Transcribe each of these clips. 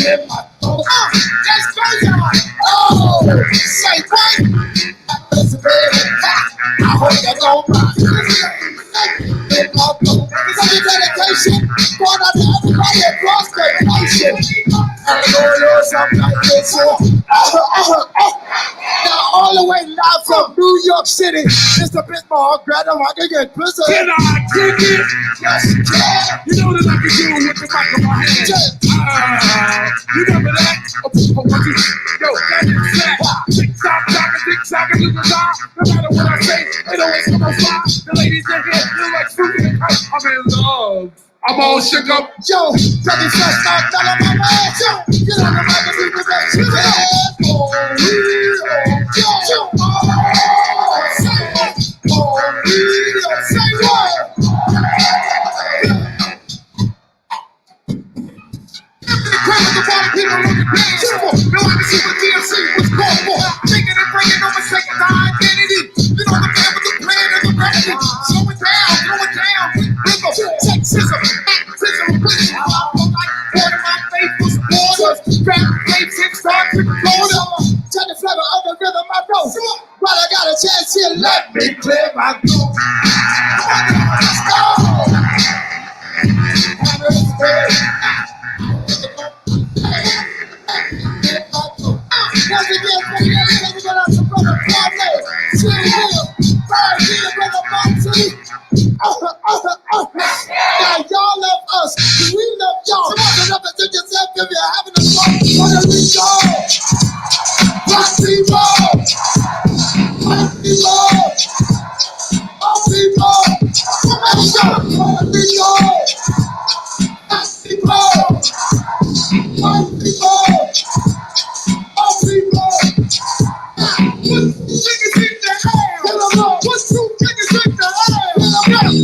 clear my throat. Let's go, y'all. Oh, say what? Listen, baby. I hope that don't mind. Some dedication going out to everybody across the nation. And the Lord knows something like this. Now all the way live from New York City, Mr. Bismarck, Greta, I can get prison. Can I kick it? Yes, you can. You know that I can do it with the mic in my hand. You remember that? Yo, that is that. Tick-tock, tick-tock, and you can die. No matter what I say, it always come on fly. The ladies in here feel like fruit in the cup. I'm in love. I'm all shook up. Yo, tell me first, I'm telling my man. Yo, get on the mic and do the best you can. Say what? The party people looking dance for. No, I can see what DMC was called for. Taking and bringing no mistake of identity. You know the man with the plan and the remedy. Slow it down, rhythm, sexism, activism, pushing out like one of my faithful supporters. Rap tapes, hip start to the corner. Turn the flavor of the rhythm I know. But I got a chance here, let me clear my throat. Let's go. Have a space. Once again, baby, let me get out some brother Pablo. Chill here, right here, brother Monty. Now y'all love us, we love y'all. Come on, to yourself if you're having a fun. Wanna we go? Rock people, rock people, rock people. Let's go. Wanna we go? Rock people, rock people.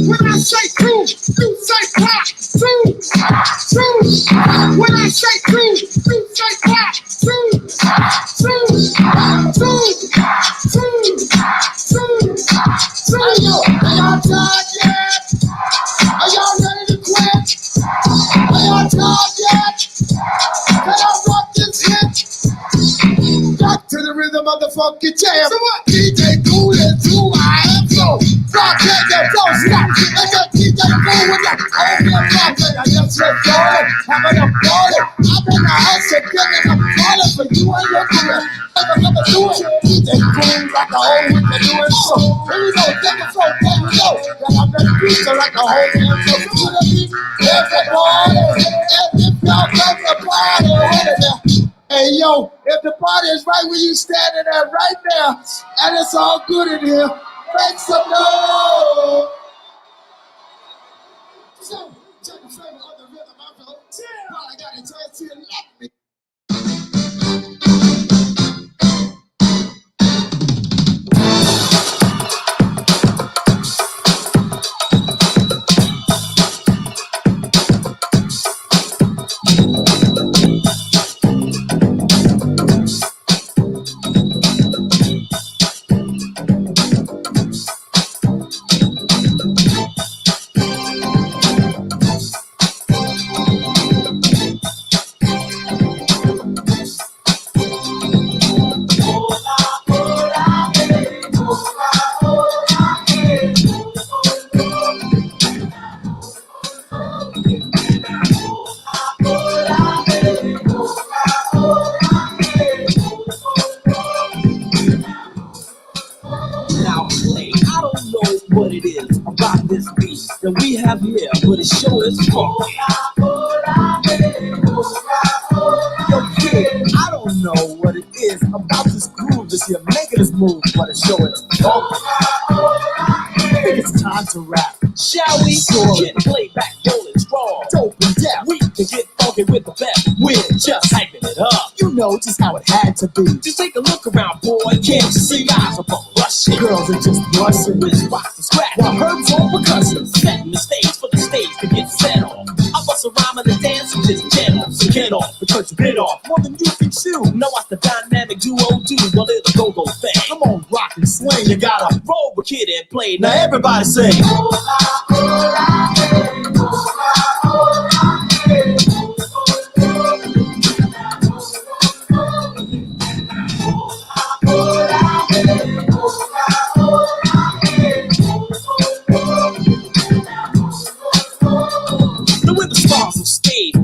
When I say two, you say clap. Two. When I say two, you say clap. Two. Are y'all tired yet? Are y'all ready to quit? Are y'all tired yet? Can I rock this hit? Back to the rhythm of the funky jam. So what? DJ Cool and do I am so. Rock that, don't stop. Let that DJ Cool with that open rock. I just let go. Having a party. I'm in the house and getting a party for you and your career. Never do it. DJ Cool like the whole week they're doing so. Here we go, get the flow, here we go. That I'm gonna preach like the whole damn so. You know me? Everybody. And if y'all come to party, hold it there. Hey yo, if the party is right where you standing at right now, and it's all good in here, make some noise. So, check the flavor of the rhythm I felt. While I got a chance here, let me. That we have here, but it sure is fun. Yo, kid, I don't know what it is about this groove, this here making this move, but it sure is fun. I think it's time to rap. Shall we? Sure. Get played back, rolling strong, dope and deaf. We can get funky with the best. We're just hyping it up. You know just how it had to be. Just take a look around, boy. Can't you see eyes above rushing? Girls are just blushing with spots to scratch while Herb's on percussion, setting the stage for the stage to get set on. I bust a rhyme and a dance and just get off, so get off because you bit off more than you can chew. Know what's the dynamic duo do? Well, little go-go thing. Come on, rock and swing. You gotta roll with Kid and Play. Now everybody sing.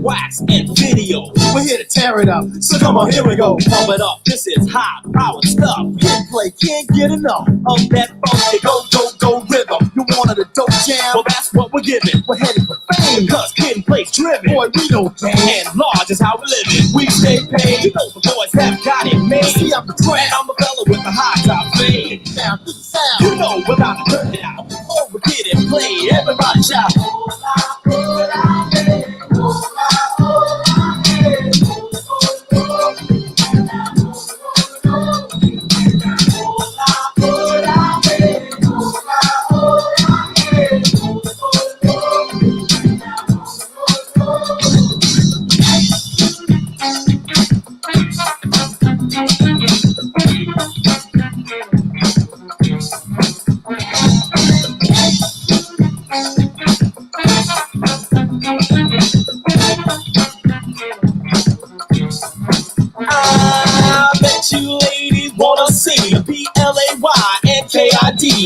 wax and video. We're here to tear it up, so come on, here we go. Pump it up, this is high-powered stuff. Can't play, can't get enough of that funky go rhythm. You wanted a dope jam? Well, that's what we're giving. We're headed for fame, cause Kid and Play's driven. Boy, we don't game, and large is how we live it. We stay paid, you know the boys have got it made. See, I'm the grand, I'm a fella with the high top fade. Sound to the sound, you know without the turn it out. Over Kid and Play, everybody shout. I bet you ladies wanna see P-L-A-Y-N-K-I-D,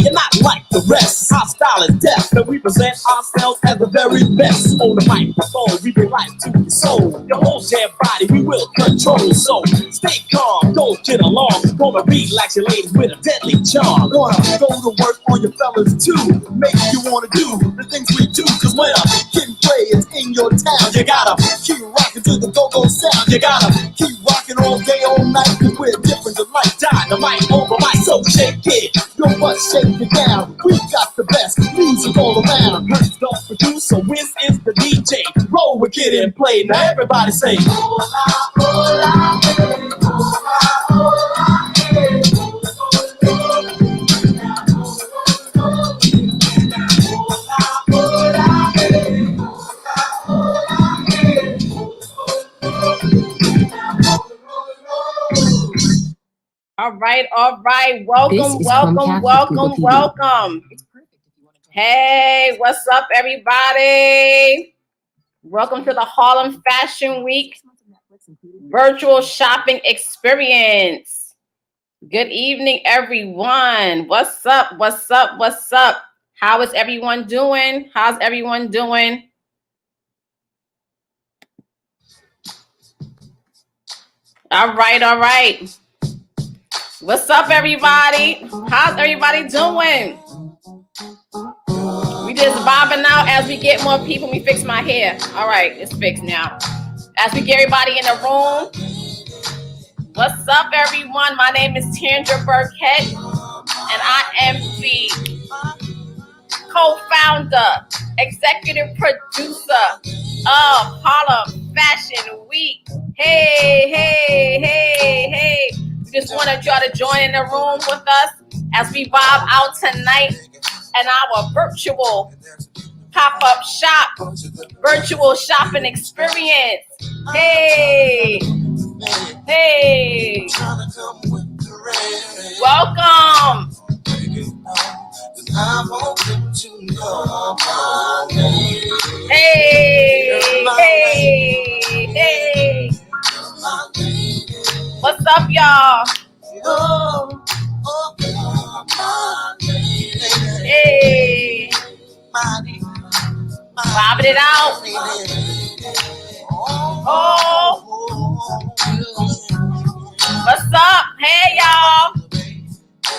and not like the rest. Our style is death, and we present ourselves as the very best. On the microphone, we bring life to your soul. Your whole damn body, we will control. So stay calm, don't get along. Gonna relax your ladies with a deadly charm. Gonna go to work on your fellas too. Make you wanna do the things we do. Cause when a Kid and Play is in your town, you gotta keep rocking to the go-go sound. You gotta keep rocking all day, all night. Cause we're different than like dynamite over my so shake it. Your butt shake it down. We got the best music all around. Hurts the producer, Wiz is the DJ. Roll with Kid and Play. Now everybody say, All right. Welcome. Hey, what's up, everybody? Welcome to the Harlem Fashion Week virtual shopping experience. Good evening, everyone. What's up? How is everyone doing? How's everyone doing? All right. What's up, everybody? How's everybody doing? We just vibing out as we get more people. Let me fix my hair. All right, it's fixed now. As we get everybody in the room. What's up, everyone? My name is Tandra Burkett, and I am the co-founder, executive producer of Harlem Fashion Week. Hey. We just want y'all to join in the room with us as we vibe out tonight in our virtual pop-up shop, virtual shopping experience. Hey. Welcome. Hey. What's up, y'all? Hey. Bobbing it out. Oh. What's up? Hey, y'all.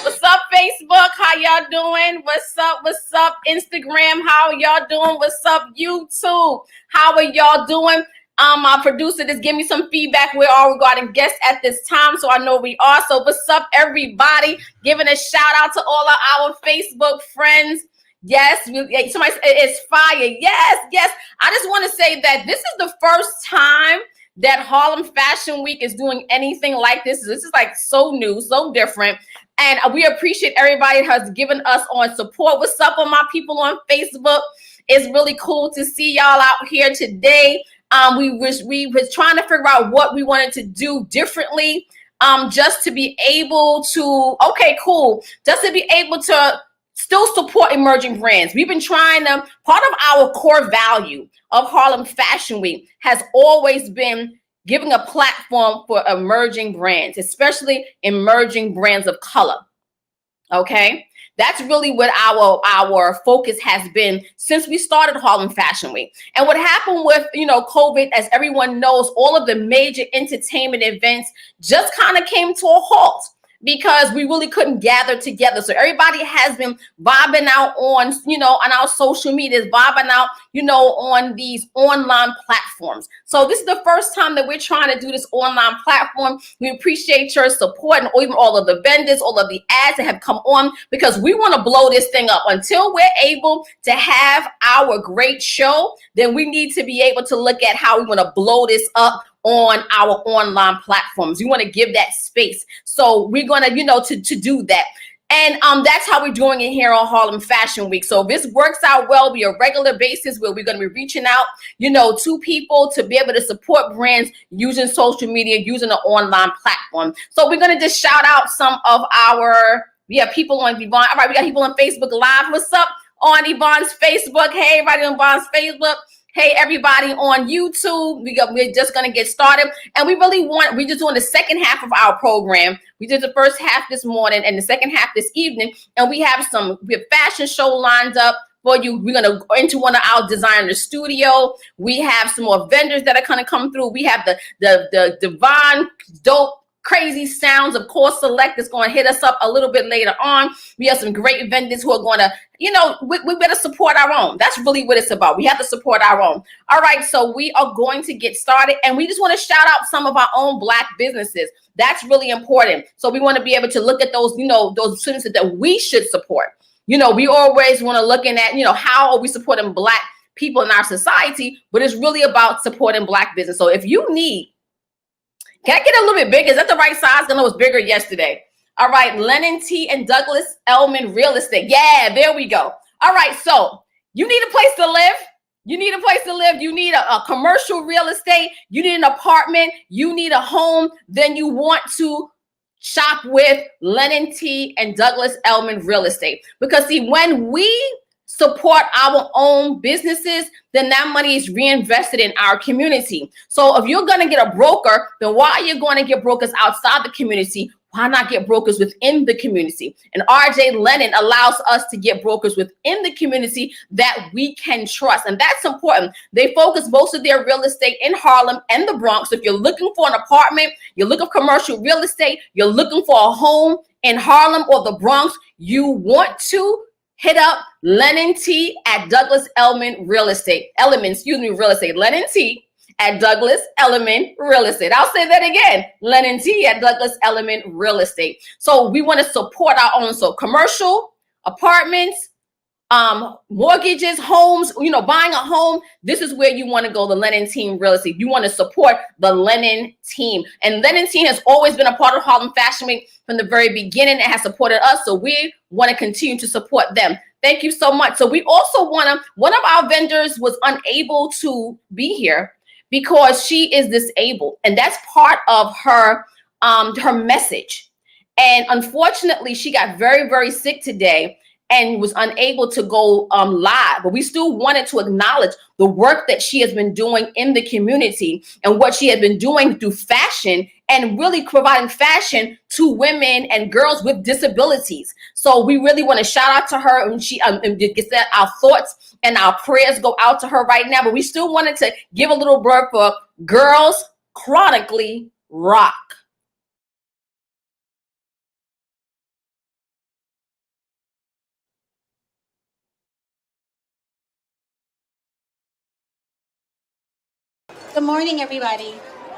What's up, Facebook? How y'all doing? What's up, Instagram? How y'all doing? What's up, YouTube? How are y'all doing? My producer just give me some feedback. We're all regarding guests at this time, so I know we are. So what's up, everybody? Giving a shout out to all of our Facebook friends. Yes, somebody said it's fire. Yes. I just want to say that this is the first time that Harlem Fashion Week is doing anything like this. This is like so new, so different. And we appreciate everybody that has given us on support. What's up on my people on Facebook? It's really cool to see y'all out here today. We was trying to figure out what we wanted to do differently, just to be able to, just to be able to still support emerging brands. We've been trying to, part of our core value of Harlem Fashion Week has always been giving a platform for emerging brands, especially emerging brands of color. Okay. That's really what our focus has been since we started Harlem Fashion Week. And what happened with, COVID, as everyone knows, all of the major entertainment events just kind of came to a halt because we really couldn't gather together. So everybody has been vibing out on, on our social medias, vibing out, on these online platforms. So this is the first time that we're trying to do this online platform. We appreciate your support and even all of the vendors, all of the ads that have come on, because we want to blow this thing up. Until we're able to have our great show, then we need to be able to look at how we want to blow this up on our online platforms. We want to give that space. So we're going to, to do that. And that's how we're doing it here on Harlem Fashion Week. So if this works out well, be a regular basis where we're going to be reaching out, to people to be able to support brands using social media, using an online platform. So we're going to just shout out some of we have people on Yvonne. All right, we got people on Facebook Live. What's up on Yvonne's Facebook? Hey, everybody on Yvonne's Facebook. Hey, everybody on YouTube. We're just going to get started. And we're just doing the second half of our program. We did the first half this morning and the second half this evening. And we have fashion show lined up for you. We're going to go into one of our designers' studio. We have some more vendors that are going to come through. We have the Divine Dope Crazy Sounds, of course, Select is going to hit us up a little bit later on. We have some great vendors who are going to, we better support our own. That's really what it's about. We have to support our own. All right, so we are going to get started, and we just want to shout out some of our own Black businesses. That's really important. So we want to be able to look at those, those businesses that we should support. We always want to look at, how are we supporting Black people in our society, but it's really about supporting Black business. So if you need, can I get a little bit bigger? Is that the right size? I know it was bigger yesterday. All right, Lennon T. and Douglas Elman Real Estate. Yeah, there we go. All right, so you need a place to live. You need a place to live. You need a commercial real estate. You need an apartment. You need a home. Then you want to shop with Lennon T. and Douglas Elman Real Estate. Because see, when we support our own businesses, then that money is reinvested in our community. So if you're going to get a broker, then why are you going to get brokers outside the community? Why not get brokers within the community? And RJ Lennon allows us to get brokers within the community that we can trust. And that's important. They focus most of their real estate in Harlem and the Bronx. So if you're looking for an apartment, you're looking for commercial real estate, you're looking for a home in Harlem or the Bronx, you want to hit up Lennon T. at Douglas Elman Real Estate. Real Estate. Lennon T. at Douglas Elman Real Estate. I'll say that again. Lennon T. at Douglas Elman Real Estate. So we want to support our own. So commercial, apartments, mortgages, homes, buying a home. This is where you want to go, the Lennon Team Real Estate. You want to support the Lennon Team. And Lennon Team has always been a part of Harlem Fashion Week from the very beginning. It has supported us. So we want to continue to support them. Thank you so much. So we also one of our vendors was unable to be here because she is disabled. And that's part of her message. And unfortunately, she got very, very sick today and was unable to go live. But we still wanted to acknowledge the work that she has been doing in the community and what she has been doing through fashion and really providing fashion to women and girls with disabilities. So we really want to shout out to her, and our thoughts and our prayers go out to her right now. But we still wanted to give a little word for Girls Chronically Rock. Good morning, everybody.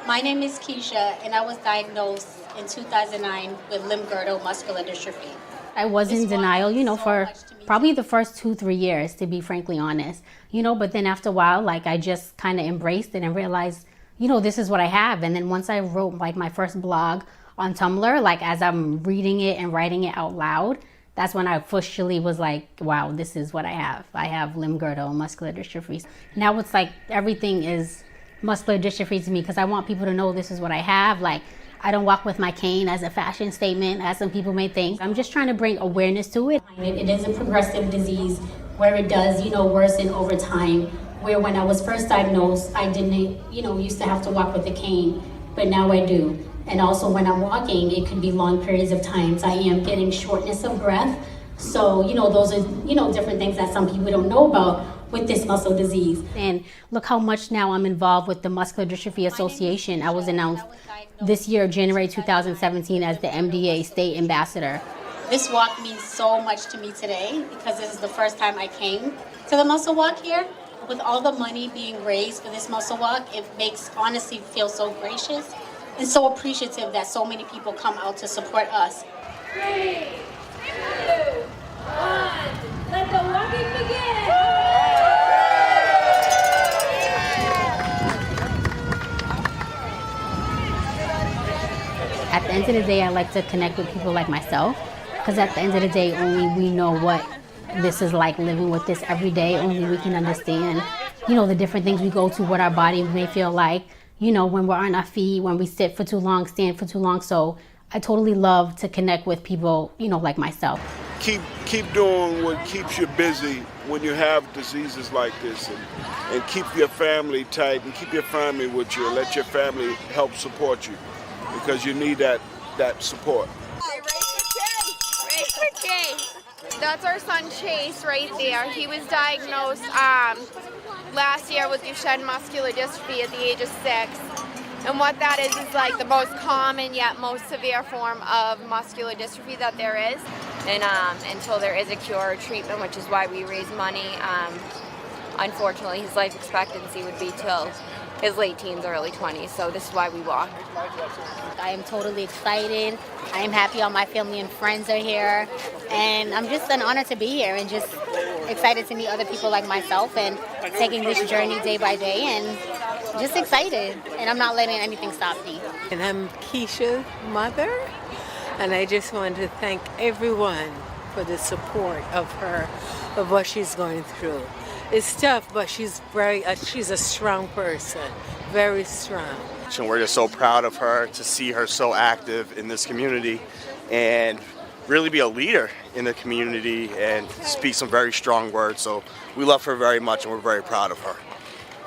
My name is Keisha, and I was diagnosed in 2009 with limb-girdle muscular dystrophy. I was in denial, for probably the first 2-3 years, to be frankly honest, but then after a while, I just kind of embraced it and realized, this is what I have. And then once I wrote my first blog on Tumblr, as I'm reading it and writing it out loud, that's when I officially was like, wow, this is what I have. I have limb-girdle muscular dystrophy. Now it's everything is muscular dystrophy to me because I want people to know this is what I have. I don't walk with my cane as a fashion statement, as some people may think. I'm just trying to bring awareness to it. It is a progressive disease where it does, worsen over time. Where when I was first diagnosed, I didn't, used to have to walk with a cane, but now I do. And also when I'm walking, it could be long periods of times. I am getting shortness of breath. So, those are, different things that some people don't know about with this muscle disease. And look how much now I'm involved with the Muscular Dystrophy Association. I was announced this year, January 2017, as the MDA State Ambassador. This walk means so much to me today because this is the first time I came to the muscle walk here. With all the money being raised for this muscle walk, it makes honestly feel so gracious and so appreciative that so many people come out to support us. 3, 2, 1, let the walking begin! At the end of the day, I like to connect with people like myself, because at the end of the day, only we know what this is like, living with this every day. Only we can understand, the different things we go to, what our body may feel like, when we're on our feet, when we sit for too long, stand for too long. So I totally love to connect with people, like myself. Keep doing what keeps you busy when you have diseases like this, and keep your family tight and keep your family with you, and let your family help support you, because you need that support. Race for Chase. That's our son Chase right there. He was diagnosed last year with Duchenne muscular dystrophy at the age of 6. And what that is like the most common yet most severe form of muscular dystrophy that there is. And until there is a cure or treatment, which is why we raise money, unfortunately his life expectancy would be till his late teens, early 20s. So this is why we walk. I am totally excited. I am happy all my family and friends are here. And I'm just an honor to be here and just excited to meet other people like myself and taking this journey day by day, and just excited. And I'm not letting anything stop me. And I'm Keisha's mother, and I just want to thank everyone for the support of her, of what she's going through. It's tough, but she's a strong person, very strong. And we're just so proud of her, to see her so active in this community and really be a leader in the community and speak some very strong words. So we love her very much, and we're very proud of her.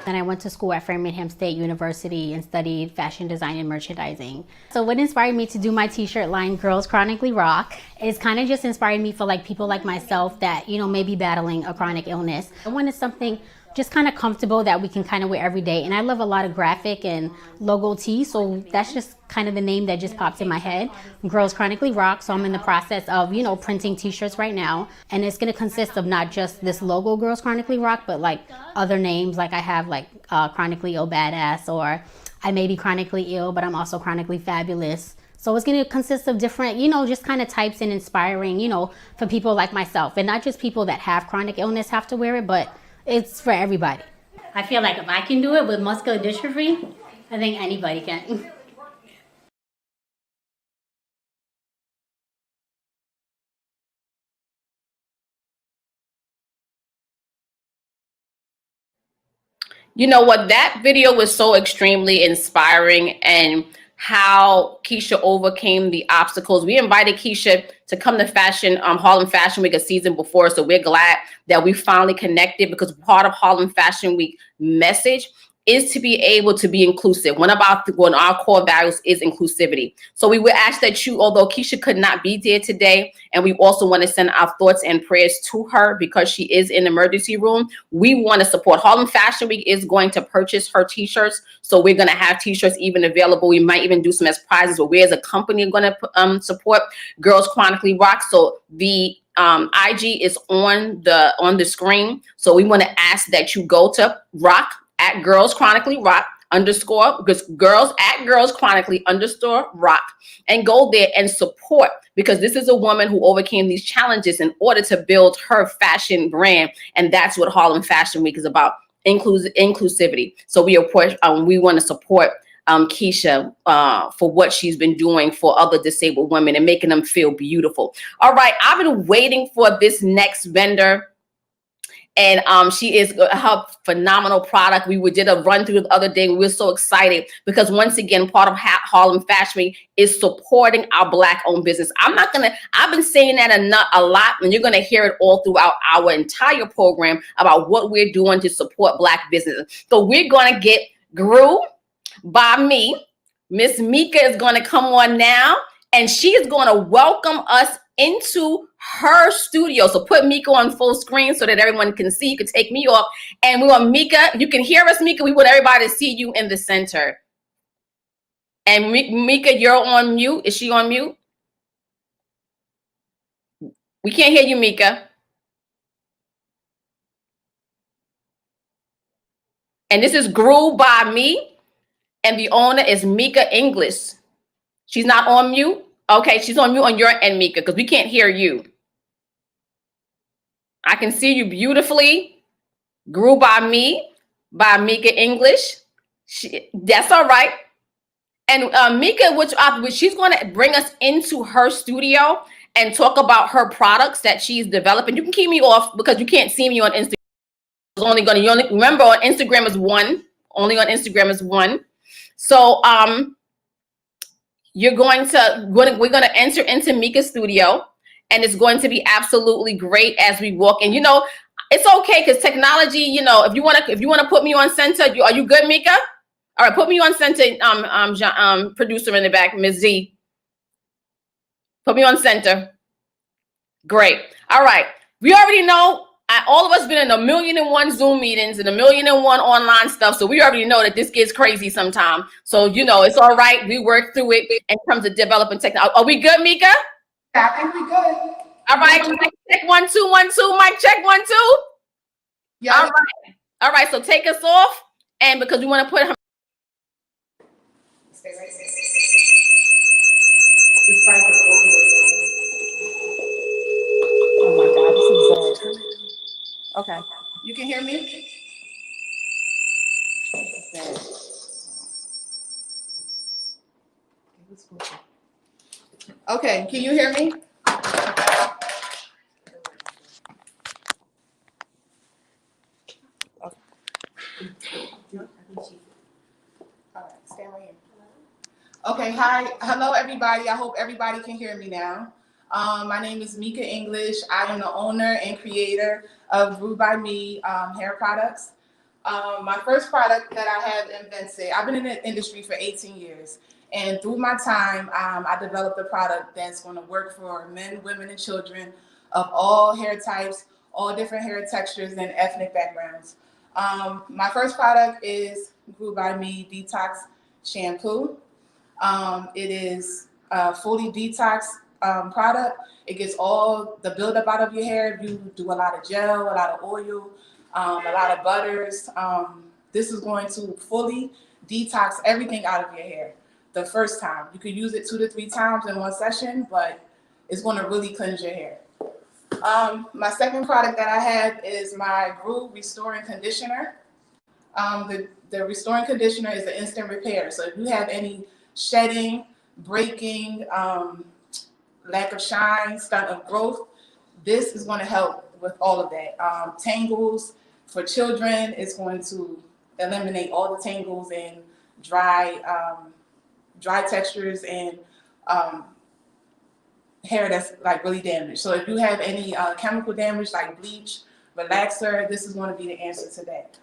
Then I went to school at Framingham State University and studied fashion design and merchandising. So what inspired me to do my t-shirt line, Girls Chronically Rock, is kind of just inspired me for people like myself that, may be battling a chronic illness. I wanted something just kind of comfortable that we can kind of wear every day. And I love a lot of graphic and logo tees, so that's just kind of the name that just pops in my head, Girls Chronically Rock. So I'm in the process of, printing t-shirts right now. And it's gonna consist of not just this logo, Girls Chronically Rock, but other names. I have Chronically Ill Badass, or I may be chronically ill, but I'm also chronically fabulous. So it's gonna consist of different, just kind of types and inspiring, for people like myself. And not just people that have chronic illness have to wear it, but it's for everybody. I feel like if I can do it with muscular dystrophy, I think anybody can. You know what? That video was so extremely inspiring, and how Keisha overcame the obstacles. We invited Keisha to come to Harlem Fashion Week a season before, so we're glad that we finally connected, because part of Harlem Fashion Week message is to be able to be inclusive. One of our core values is inclusivity. So we would ask that you, although Keisha could not be there today, and we also want to send our thoughts and prayers to her because she is in the emergency room, we want to support. Harlem Fashion Week is going to purchase her t-shirts. So we're going to have t-shirts even available. We might even do some as prizes, but we as a company are going to support Girls Chronically Rock. So the IG is on the screen. So we want to ask that you go to rock at Girls Chronically Rock Girls Chronically _rock, and go there and support, because this is a woman who overcame these challenges in order to build her fashion brand. And that's what Harlem Fashion Week is about, inclusivity. So we want to support Keisha for what she's been doing for other disabled women and making them feel beautiful. All right, I've been waiting for this next vendor. And she is her phenomenal product. We did a run through the other day. We were so excited because, once again, part of Harlem Fashion Week is supporting our Black-owned business. I've been saying that a lot, and you're gonna hear it all throughout our entire program about what we're doing to support Black businesses. So we're gonna get Grew by me. Miss Mika is gonna come on now, and she is gonna welcome us into her studio. So put Mika on full screen so that everyone can see. You can take me off. And we want Mika, you can hear us, Mika. We want everybody to see you in the center. And Mika, you're on mute. Is she on mute? We can't hear you, Mika. And this is Grew by Me. And the owner is Mika English. She's not on mute? Okay, she's on mute on your end, Mika, because we can't hear you. I can see you beautifully. Grew by Me by Mika English. That's all right. And Mika, which she's going to bring us into her studio and talk about her products that she's developing. You can keep me off because you can't see me on Instagram. You only remember on Instagram is one. Only on Instagram is one. So we're going to enter into Mika's studio, and it's going to be absolutely great as we walk in. You know, it's okay because technology. You know, if you want to put me on center, are you good, Mika? All right, put me on center. Producer in the back, Ms. Z. Put me on center. Great. All right. We already know. All of us been in 1,000,001 Zoom meetings and 1,000,001 online stuff, so we already know that this gets crazy sometime. So you know it's all right. We work through it in terms of developing technology. Are we good, Mika? I think we good. All right. Mic check 1 2 1 2. Mic check 1 2. Yeah. All right. All right. So take us off, and because we want to put her. Stay right there. This mic is oh my God, this is bad. Okay. You can hear me? Okay, can you hear me? Okay, hi. Hello, everybody. I hope everybody can hear me now. My name is Mika English. I am the owner and creator of Grew by Me hair products. My first product that I have invented, I've been in the industry for 18 years. And through my time, I developed a product that's going to work for men, women, and children of all hair types, all different hair textures, and ethnic backgrounds. My first product is Grew by Me Detox Shampoo. It is a fully detox product. It gets all the buildup out of your hair. You do a lot of gel, a lot of oil, a lot of butters. This is going to fully detox everything out of your hair the first time. You could use it 2 to 3 times in one session, but it's going to really cleanse your hair. My second product that I have is my Grew Restoring Conditioner. The Restoring Conditioner is an instant repair. So if you have any shedding, breaking, lack of shine, stunt of growth, this is going to help with all of that. Tangles for children, it's going to eliminate all the tangles and dry textures and hair that's like really damaged. So if you have any chemical damage like bleach, relaxer, this is going to be the answer to that.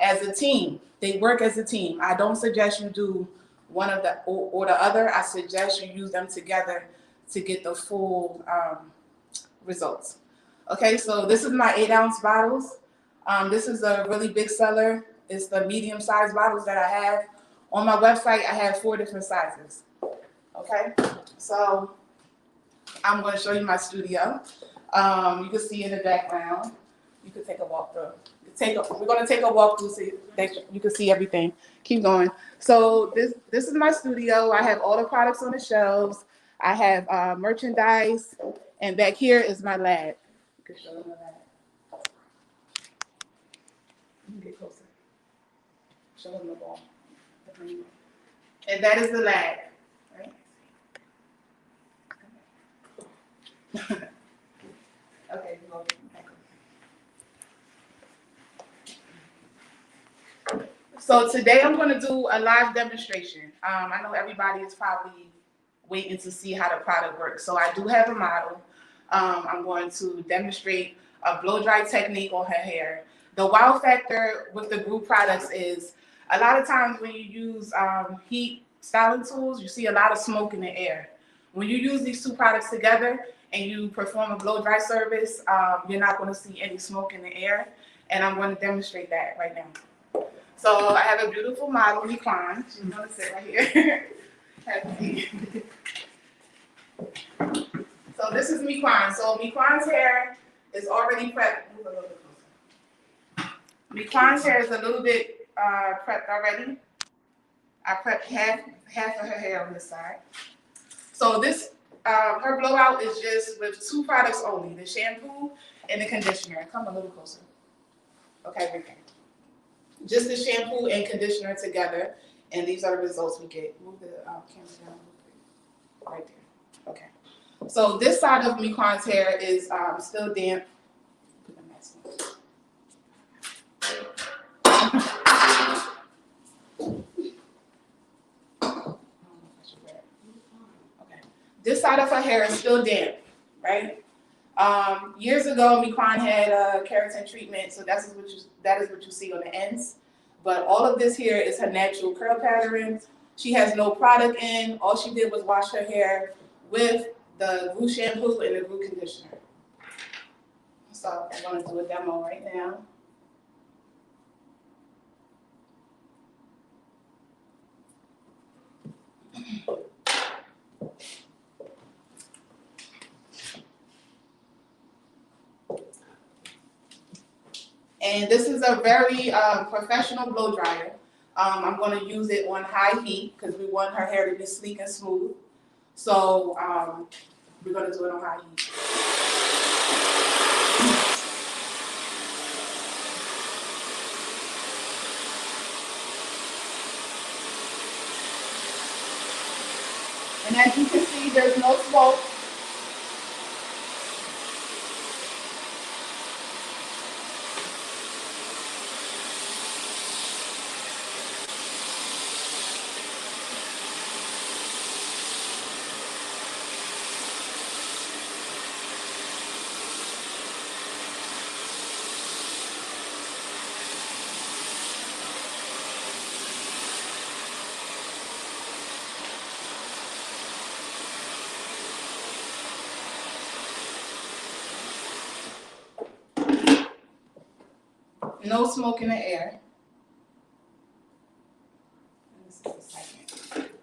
As a team, they work as a team. I don't suggest you do one of the or the other. I suggest you use them together to get the full results. Okay, so this is my 8-ounce bottles. This is a really big seller. It's the medium-sized bottles that I have. On my website, I have 4 different sizes. Okay, so I'm going to show you my studio. You can see in the background. You can take a walk through. We're going to take a walk through so that you can see everything. Keep going. So this is my studio. I have all the products on the shelves. I have merchandise, and back here is my lab. You can show them the lab. You can get closer. Show them the ball. And that is the lab. Right? Okay, go back. So today I'm going to do a live demonstration. I know everybody is probably waiting to see how the product works. So I do have a model. I'm going to demonstrate a blow dry technique on her hair. The wow factor with the Grew products is a lot of times when you use heat styling tools, you see a lot of smoke in the air. When you use these 2 products together, and you perform a blow dry service, you're not going to see any smoke in the air. And I'm going to demonstrate that right now. So I have a beautiful model, Miquan. She's going to sit right here. Have a seat. So this is Miquan. So Miquan's hair is already prepped. Move a little bit closer. Miquan's hair is a little bit prepped already. I prepped half of her hair on this side. So this, her blowout is just with 2 products only, the shampoo and the conditioner. Come a little closer. Okay, right there. Just the shampoo and conditioner together, and these are the results we get. Move the camera down right there. Okay. So this side of Miquan's hair is still damp. Put the mask on. Okay. This side of her hair is still damp, right? Years ago, Miquan had a keratin treatment, so that is what you see on the ends. But all of this here is her natural curl pattern. She has no product in. All she did was wash her hair with the glue shampoo and the glue conditioner. So I'm going to do a demo right now. And this is a very professional blow dryer. I'm going to use it on high heat because we want her hair to be sleek and smooth. So we're going to do it on high heat. And as you can see, there's no smoke. No smoke in the air. This is the second.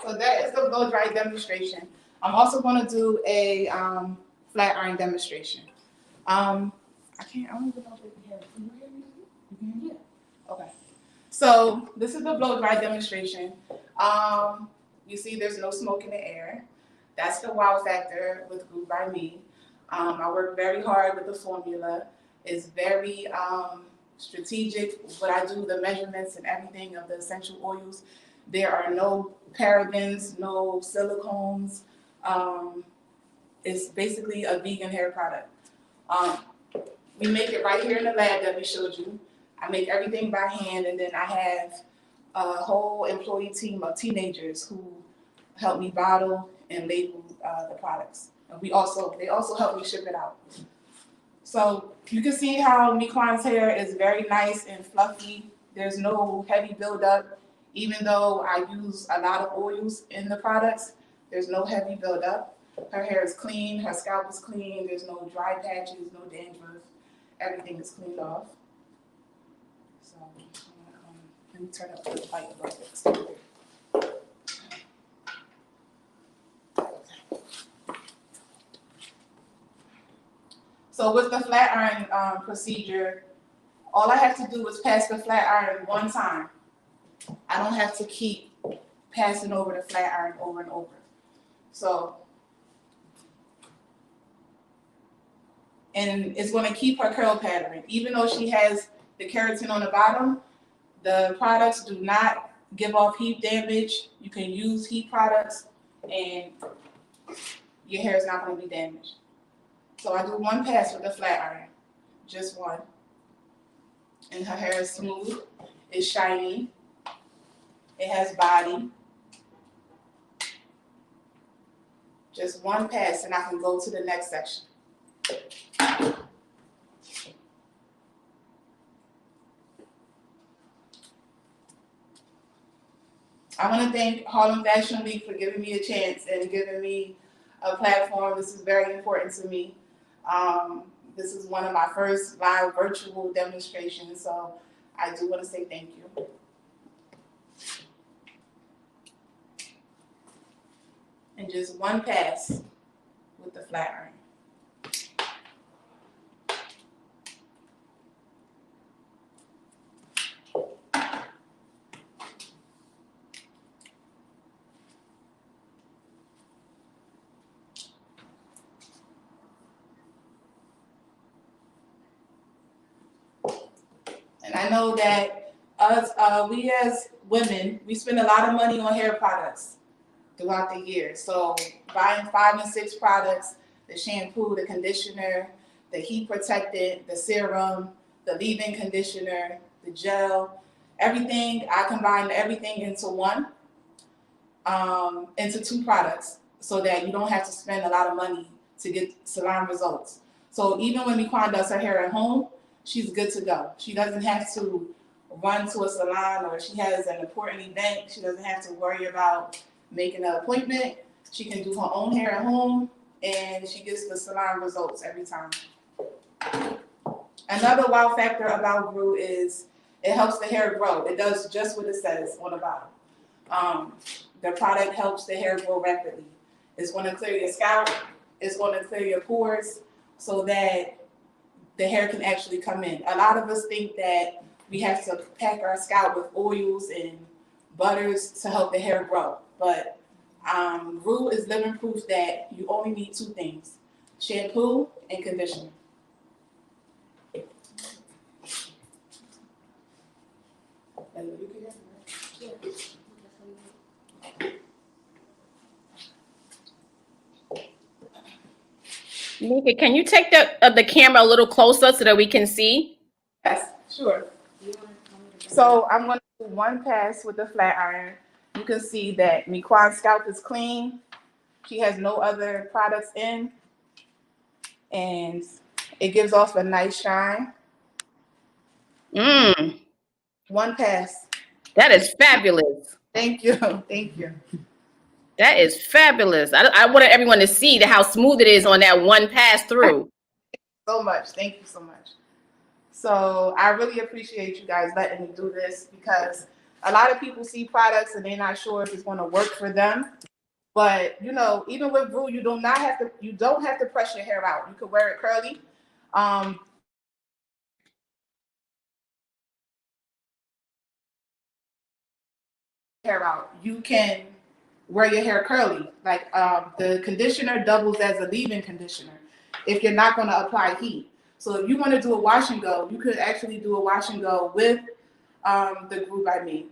So that is the blow dry demonstration. I'm also going to do a flat iron demonstration. I don't even know if we have. Can you hear me? You can hear me? Okay. So this is the blow dry demonstration. You see there's no smoke in the air. That's the wow factor with Glue by Me. I work very hard with the formula. It's very strategic. What I do, the measurements and everything of the essential oils. There are no parabens, no silicones. It's basically a vegan hair product. We make it right here in the lab that we showed you. I make everything by hand, and then I have a whole employee team of teenagers who help me bottle and label the products. And they also help me ship it out. So you can see how Miquan's hair is very nice and fluffy. There's no heavy buildup. Even though I use a lot of oils in the products, there's no heavy buildup. Her hair is clean, her scalp is clean, there's no dry patches, no dandruff. everything is cleaned off. So let me turn up the light a little bit. So with the flat iron procedure, all I have to do is pass the flat iron one time. I don't have to keep passing over the flat iron over and over. So, and it's going to keep her curl pattern. Even though she has the keratin on the bottom, the products do not give off heat damage. You can use heat products and your hair is not going to be damaged. So I do one pass with the flat iron, just one. And her hair is smooth, it's shiny, it has body. Just one pass and I can go to the next section. I want to thank Harlem Fashion Week for giving me a chance and giving me a platform. This is very important to me. This is one of my first live virtual demonstrations, so I do want to say thank you. And just one pass with the flat iron. And I know that us, we as women, we spend a lot of money on hair products throughout the year. So buying 5 and 6 products, the shampoo, the conditioner, the heat protectant, the serum, the leave-in conditioner, the gel, everything, I combine everything into one, into 2 products so that you don't have to spend a lot of money to get salon results. So even when Miquan does her hair at home, she's good to go. She doesn't have to run to a salon, or she has an important event. She doesn't have to worry about making an appointment. She can do her own hair at home and she gets the salon results every time. Another wow factor about Brew is it helps the hair grow. It does just what it says on the bottom. The product helps the hair grow rapidly. It's going to clear your scalp. It's going to clear your pores so that the hair can actually come in. A lot of us think that we have to pack our scalp with oils and butters to help the hair grow. But Rue is living proof that you only need 2 things, shampoo and conditioner. Nika, can you take the camera a little closer so that we can see? Yes, sure. So I'm going to do one pass with the flat iron. You can see that Miquan's scalp is clean. She has no other products in. And it gives off a nice shine. One pass. That is fabulous. Thank you. Thank you. That is fabulous. I wanted everyone to see how smooth it is on that one pass through. So much. Thank you so much. So I really appreciate you guys letting me do this, because a lot of people see products and they're not sure if it's going to work for them. But you know, even with Brew, you don't have to press your hair out. You could wear it curly. Hair out. You can wear your hair curly. Like the conditioner doubles as a leave-in conditioner if you're not going to apply heat. So if you want to do a wash and go, you could actually do a wash and go with the Brew by Me.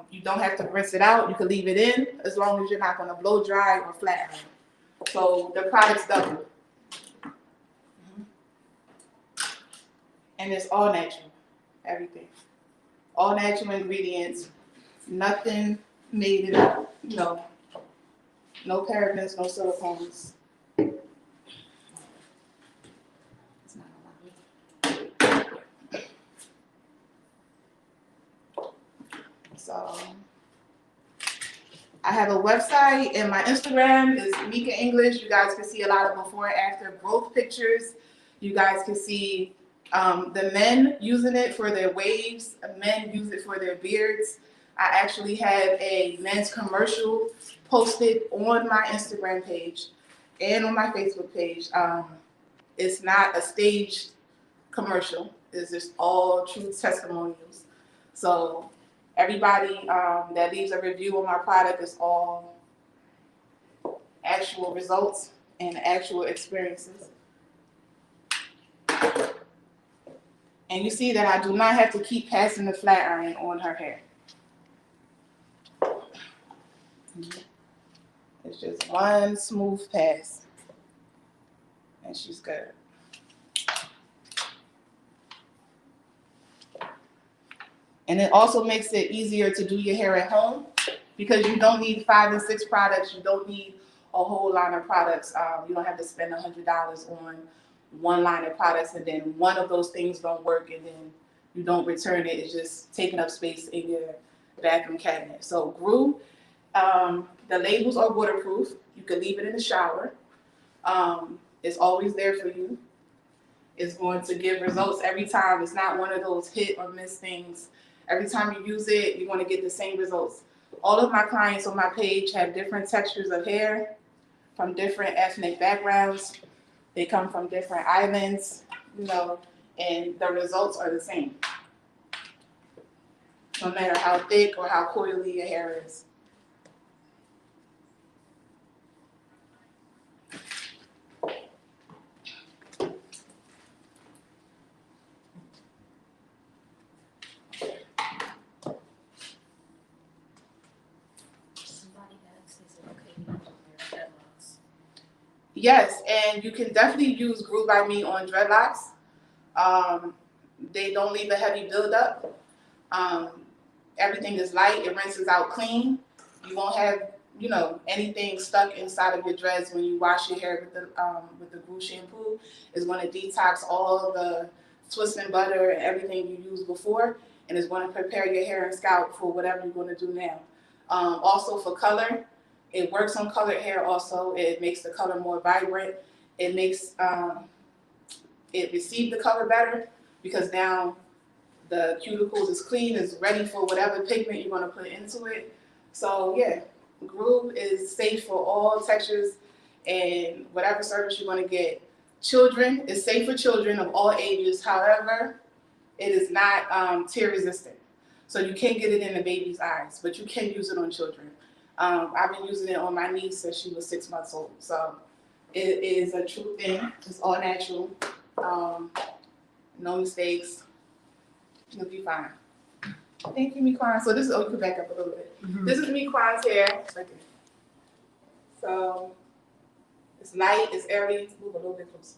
You don't have to rinse it out. You can leave it in as long as you're not going to blow dry or flat iron. So the product's double. And it's all natural, everything. All natural ingredients, nothing made it up, no parabens, no silicones. So I have a website, and my Instagram is Mika English. You guys can see a lot of before and after growth pictures. You guys can see The men using it for their waves, men use it for their beards. I actually have a men's commercial posted on my Instagram page and on my Facebook page. It's not a staged commercial. It's just all true testimonials. So everybody that leaves a review on my product is all actual results and actual experiences. And you see that I do not have to keep passing the flat iron on her hair. It's just one smooth pass, and she's good. And it also makes it easier to do your hair at home because you don't need 5 and 6 products. You don't need a whole line of products. You don't have to spend $100 on one line of products, and then one of those things don't work, and then you don't return it. It's just taking up space in your bathroom cabinet. So Grew, the labels are waterproof. You can leave it in the shower. It's always there for you. It's going to give results every time. It's not one of those hit or miss things. Every time you use it, you're going to get the same results. All of my clients on my page have different textures of hair from different ethnic backgrounds. They come from different islands, you know, and the results are the same. No matter how thick or how coily your hair is. Yes, and you can definitely use Grew by Me on dreadlocks. They don't leave a heavy buildup. Everything is light. It rinses out clean. You won't have, you know, anything stuck inside of your dreads when you wash your hair with the Grew shampoo. It's going to detox all the twist and butter and everything you used before, and it's going to prepare your hair and scalp for whatever you're going to do now. Also for color. It works on colored hair also. It makes the color more vibrant. It makes it receive the color better because now the cuticles is clean, is ready for whatever pigment you're going to put into it. So yeah, Grew is safe for all textures and whatever service you're going to get. Children, it's safe for children of all ages. However, it is not tear resistant. So you can't get it in the baby's eyes, but you can use it on children. I've been using it on my niece since she was 6 months old. So it is a true thing. It's all natural. No mistakes. You'll be fine. Thank you, Miquan. So this is, you can back up a little bit. Mm-hmm. This is Miquan's hair. Okay. So it's light, it's airy. Move a little bit closer.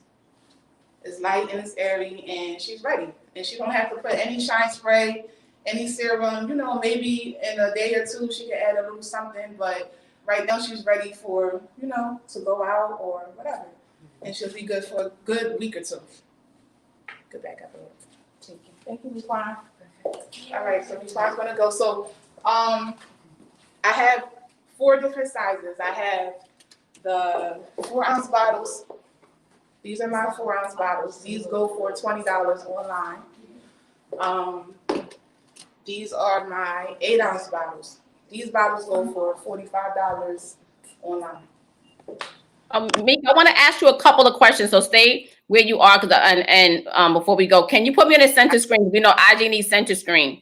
It's light and it's airy, and she's ready. And she don't have to put any shine spray, any serum. You know, maybe in a day or two she can add a little something, but right now she's ready for, you know, to go out or whatever. And she'll be good for a good week or two. Good back up a little. Thank you. Thank you, Miquan. All right, so Miquan's gonna go. So I have 4 different sizes. I have the 4-ounce bottles. These are my 4-ounce bottles. These go for $20 online. These are my 8-ounce bottles. These bottles go for $45 online. Mika, I want to ask you a couple of questions. So stay where you are, and before we go, can you put me in the center screen? You know, IG needs center screen.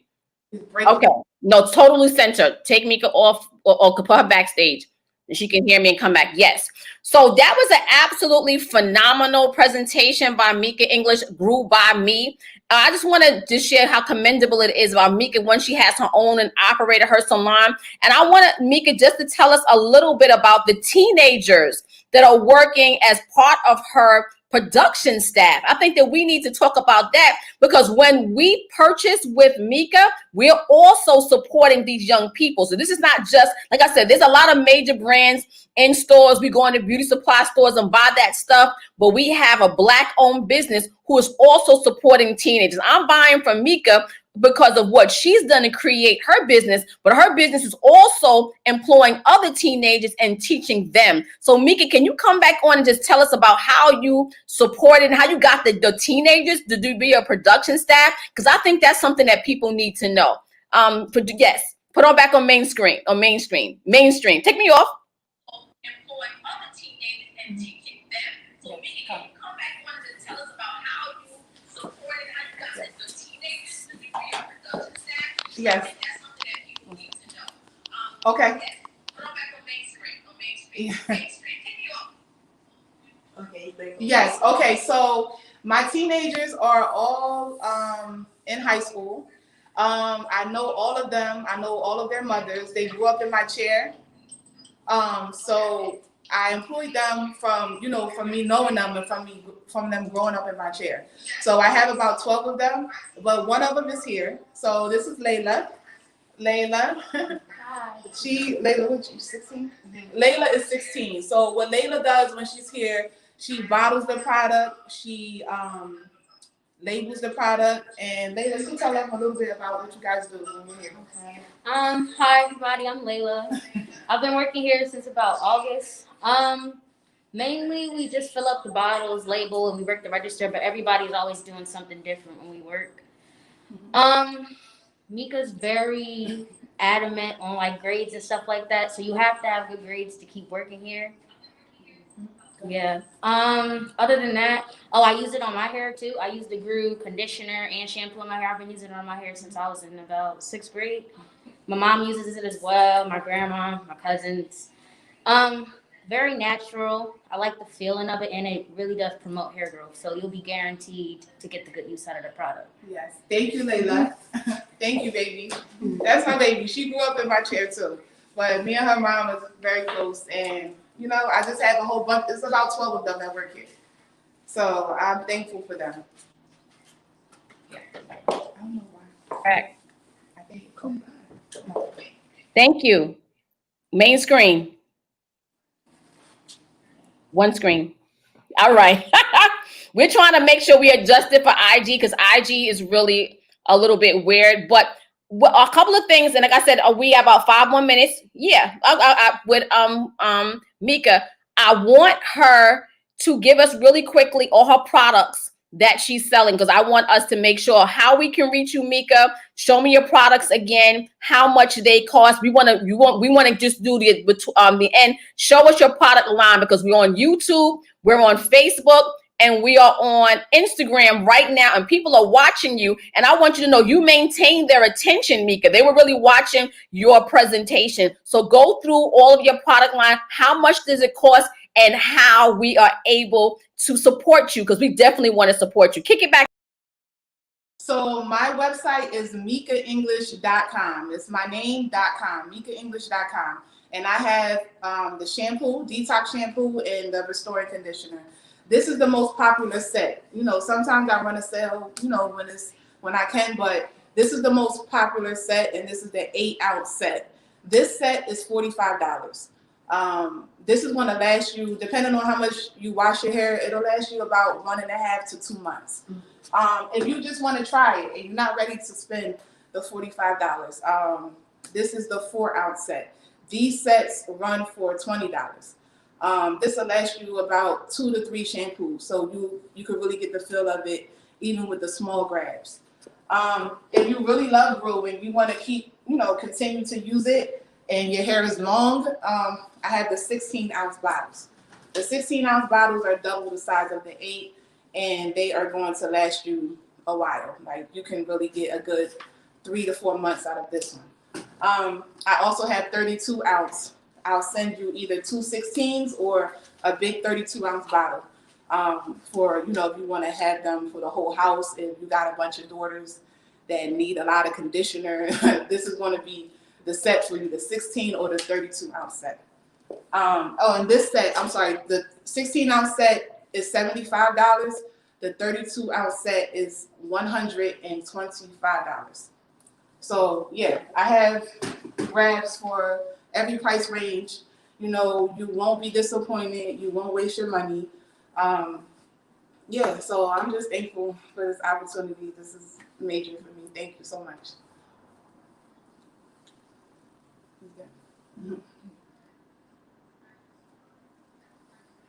Okay, no, totally center. Take Mika off, or put her backstage, and she can hear me and come back. Yes. So that was an absolutely phenomenal presentation by Mika English, Grew by Me. I just want to just share how commendable it is about Mika when she has her own and operated her salon. And I want Mika just to tell us a little bit about the teenagers that are working as part of her production staff. I think that we need to talk about that because when we purchase with Mika, we're also supporting these young people. So this is not just, like I said, there's a lot of major brands in stores. We go into beauty supply stores and buy that stuff. But we have a Black-owned business who is also supporting teenagers. I'm buying from Mika because of what she's done to create her business, but her business is also employing other teenagers and teaching them. So Mika, can you come back on and just tell us about how you supported and how you got the teenagers to be a production staff? Because I think that's something that people need to know. Yes, put on back on mainstream. Take me off. Employing other teenagers and teaching them. So Mika, can you come back on and just tell us about how you supported, how you got the teenagers to be a production staff? Yes. That's something that people need to know. Okay. Yes. Put on back on mainstream. Take me off. Okay. Yes. Okay. So my teenagers are all in high school. I know all of them. I know all of their mothers. They grew up in my chair. So I employed them from me knowing them and from them growing up in my chair. So I have about 12 of them, but one of them is here. So this is Layla. Layla. Layla, what you 16? Mm-hmm. Layla is 16. So what Layla does when she's here, she bottles the product, she labels the product, and Layla, you can tell them a little bit about what you guys do when you're here. Okay. Hi everybody, I'm Layla. I've been working here since about August. Mainly we just fill up the bottles, label, and we work the register, but everybody's always doing something different when we work. Mika's very adamant on like grades and stuff like that, so you have to have good grades to keep working here. Yeah. Other than that, I use it on my hair too. I use the Grew conditioner and shampoo on my hair. I've been using it on my hair since I was in about 6th grade. My mom uses it as well. My grandma, my cousins. Very natural. I like the feeling of it, and it really does promote hair growth. So you'll be guaranteed to get the good use out of the product. Yes. Thank you, Layla. Thank you, baby. That's my baby. She grew up in my chair too. But me and her mom is very close, and I just have a whole bunch. It's about 12 of them that work here. So I'm thankful for them. Yeah. I don't know why. Correct. I think it comes back. Thank you. Main screen. One screen. All right. We're trying to make sure we adjust it for IG because IG is really a little bit weird. But a couple of things, and like I said, we have about 5 more minutes. Yeah, with Mika, I want her to give us really quickly all her products that she's selling because I want us to make sure how we can reach you, Mika. Show me your products again, how much they cost. We want to just do the end. Show us your product line because we're on YouTube, we're on Facebook, and we are on Instagram right now, and people are watching you. And I want you to know you maintain their attention, Mika. They were really watching your presentation. So go through all of your product line. How much does it cost? And how we are able to support you, because we definitely want to support you. Kick it back. So my website is mikaenglish.com. It's my name.com, mikaenglish.com. And I have the shampoo, detox shampoo, and the restoring conditioner. This is the most popular set. Sometimes I run a sale, when I can, but this is the most popular set, and this is the 8-ounce set. This set is $45. This is going to last you, depending on how much you wash your hair, it'll last you about 1.5 to 2 months. If you just want to try it and you're not ready to spend the $45, this is the 4-ounce set. These sets run for $20. This will last you about 2 to 3 shampoos, so you can really get the feel of it even with the small grabs. If you really love Grew and you want to keep, continue to use it and your hair is long, I have the 16-ounce bottles. The 16-ounce bottles are double the size of the 8, and they are going to last you a while. Like, you can really get a good 3 to 4 months out of this one. I also have 32-ounce. I'll send you either 2 16s or a big 32-ounce bottle for, if you want to have them for the whole house. If you got a bunch of daughters that need a lot of conditioner, this is going to be the set for you, the 16 or the 32-ounce set. And this set, the 16-ounce set is $75. The 32-ounce set is $125. So yeah, I have grabs for every price range. You know, you won't be disappointed. You won't waste your money. Yeah, so I'm just thankful for this opportunity. This is major for me. Thank you so much.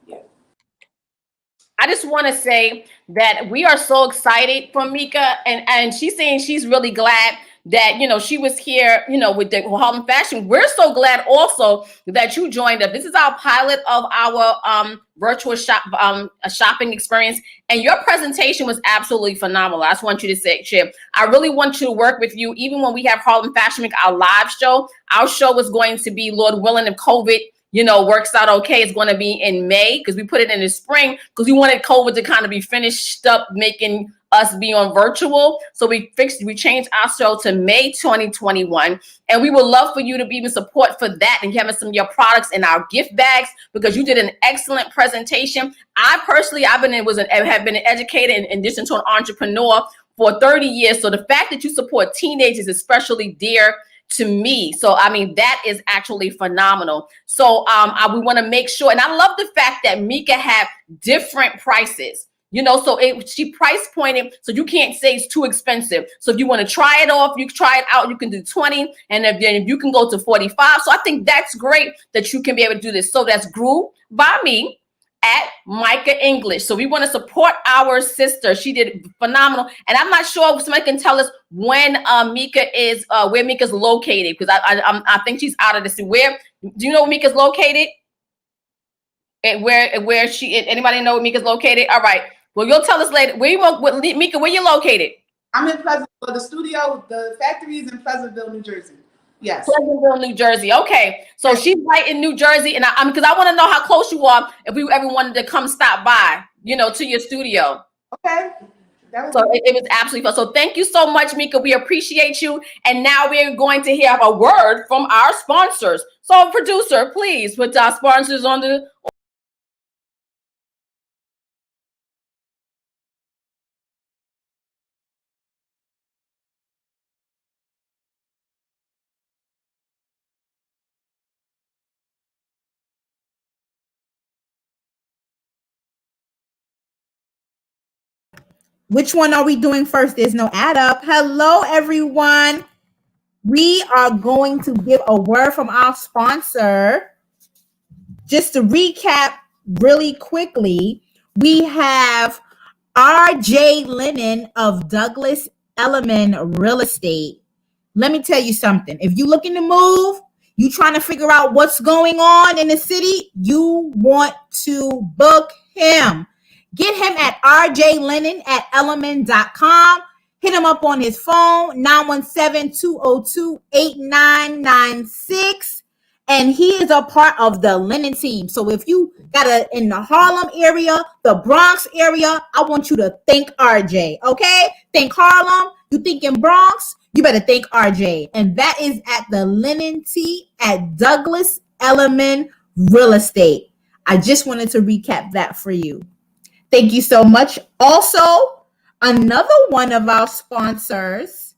Yeah. I just want to say that we are so excited for Mika, and she's saying she's really glad that, you know, she was here, you know, with the Harlem Fashion. We're so glad also that you joined us. This is our pilot of our virtual shopping experience, and your presentation was absolutely phenomenal. I just want you to say, Chip, I really want you to work with you, even when we have Harlem Fashion Week, our live show. Our show is going to be, Lord willing, if COVID, you know, works out okay, it's going to be in May, because we put it in the spring because we wanted COVID to kind of be finished up making us be on virtual. So we changed our show to May 2021. And we would love for you to be in support for that and having some of your products in our gift bags, because you did an excellent presentation. I personally, have been an educator in addition to an entrepreneur for 30 years. So the fact that you support teenagers is especially dear to me. So, I mean, that is actually phenomenal. So we want to make sure, and I love the fact that Mika have different prices, you know, so she price pointed, so you can't say it's too expensive. So if you want to try it off, you try it out, you can do 20, and if you can go to 45. So I think that's great that you can be able to do this. So that's Grew by Me at Micah English. So we want to support our sister. She did phenomenal. And I'm not sure if somebody can tell us when Mika is, where Mika's located, because I think she's out of the city. Where, do you know where Mika's located? And where she, anybody know where Mika's located? All right. Well, you'll tell us later. Mika, where you located? I'm in Pleasantville. The studio, the factory is in Pleasantville, New Jersey. Yes. Pleasantville, New Jersey. Okay. So she's right in New Jersey. And because I want to know how close you are if we ever wanted to come stop by, you know, to your studio. Okay. So it was absolutely fun. So thank you so much, Mika. We appreciate you. And now we're going to hear a word from our sponsors. So producer, please put our sponsors on the... Which one are we doing first? There's no add up. Hello, everyone. We are going to give a word from our sponsor. Just to recap really quickly, we have RJ Lennon of Douglas Elliman Real Estate. Let me tell you something. If you're looking to move, you trying to figure out what's going on in the city, you want to book him. Get him at rjlennon@element.com. Hit him up on his phone, 917-202-8996. And he is a part of the Lennon team. So if you got in the Harlem area, the Bronx area, I want you to think RJ, okay? Think Harlem, you thinking Bronx, you better think RJ. And that is at the Lennon T at Douglas Elliman Real Estate. I just wanted to recap that for you. Thank you so much. Also, another one of our sponsors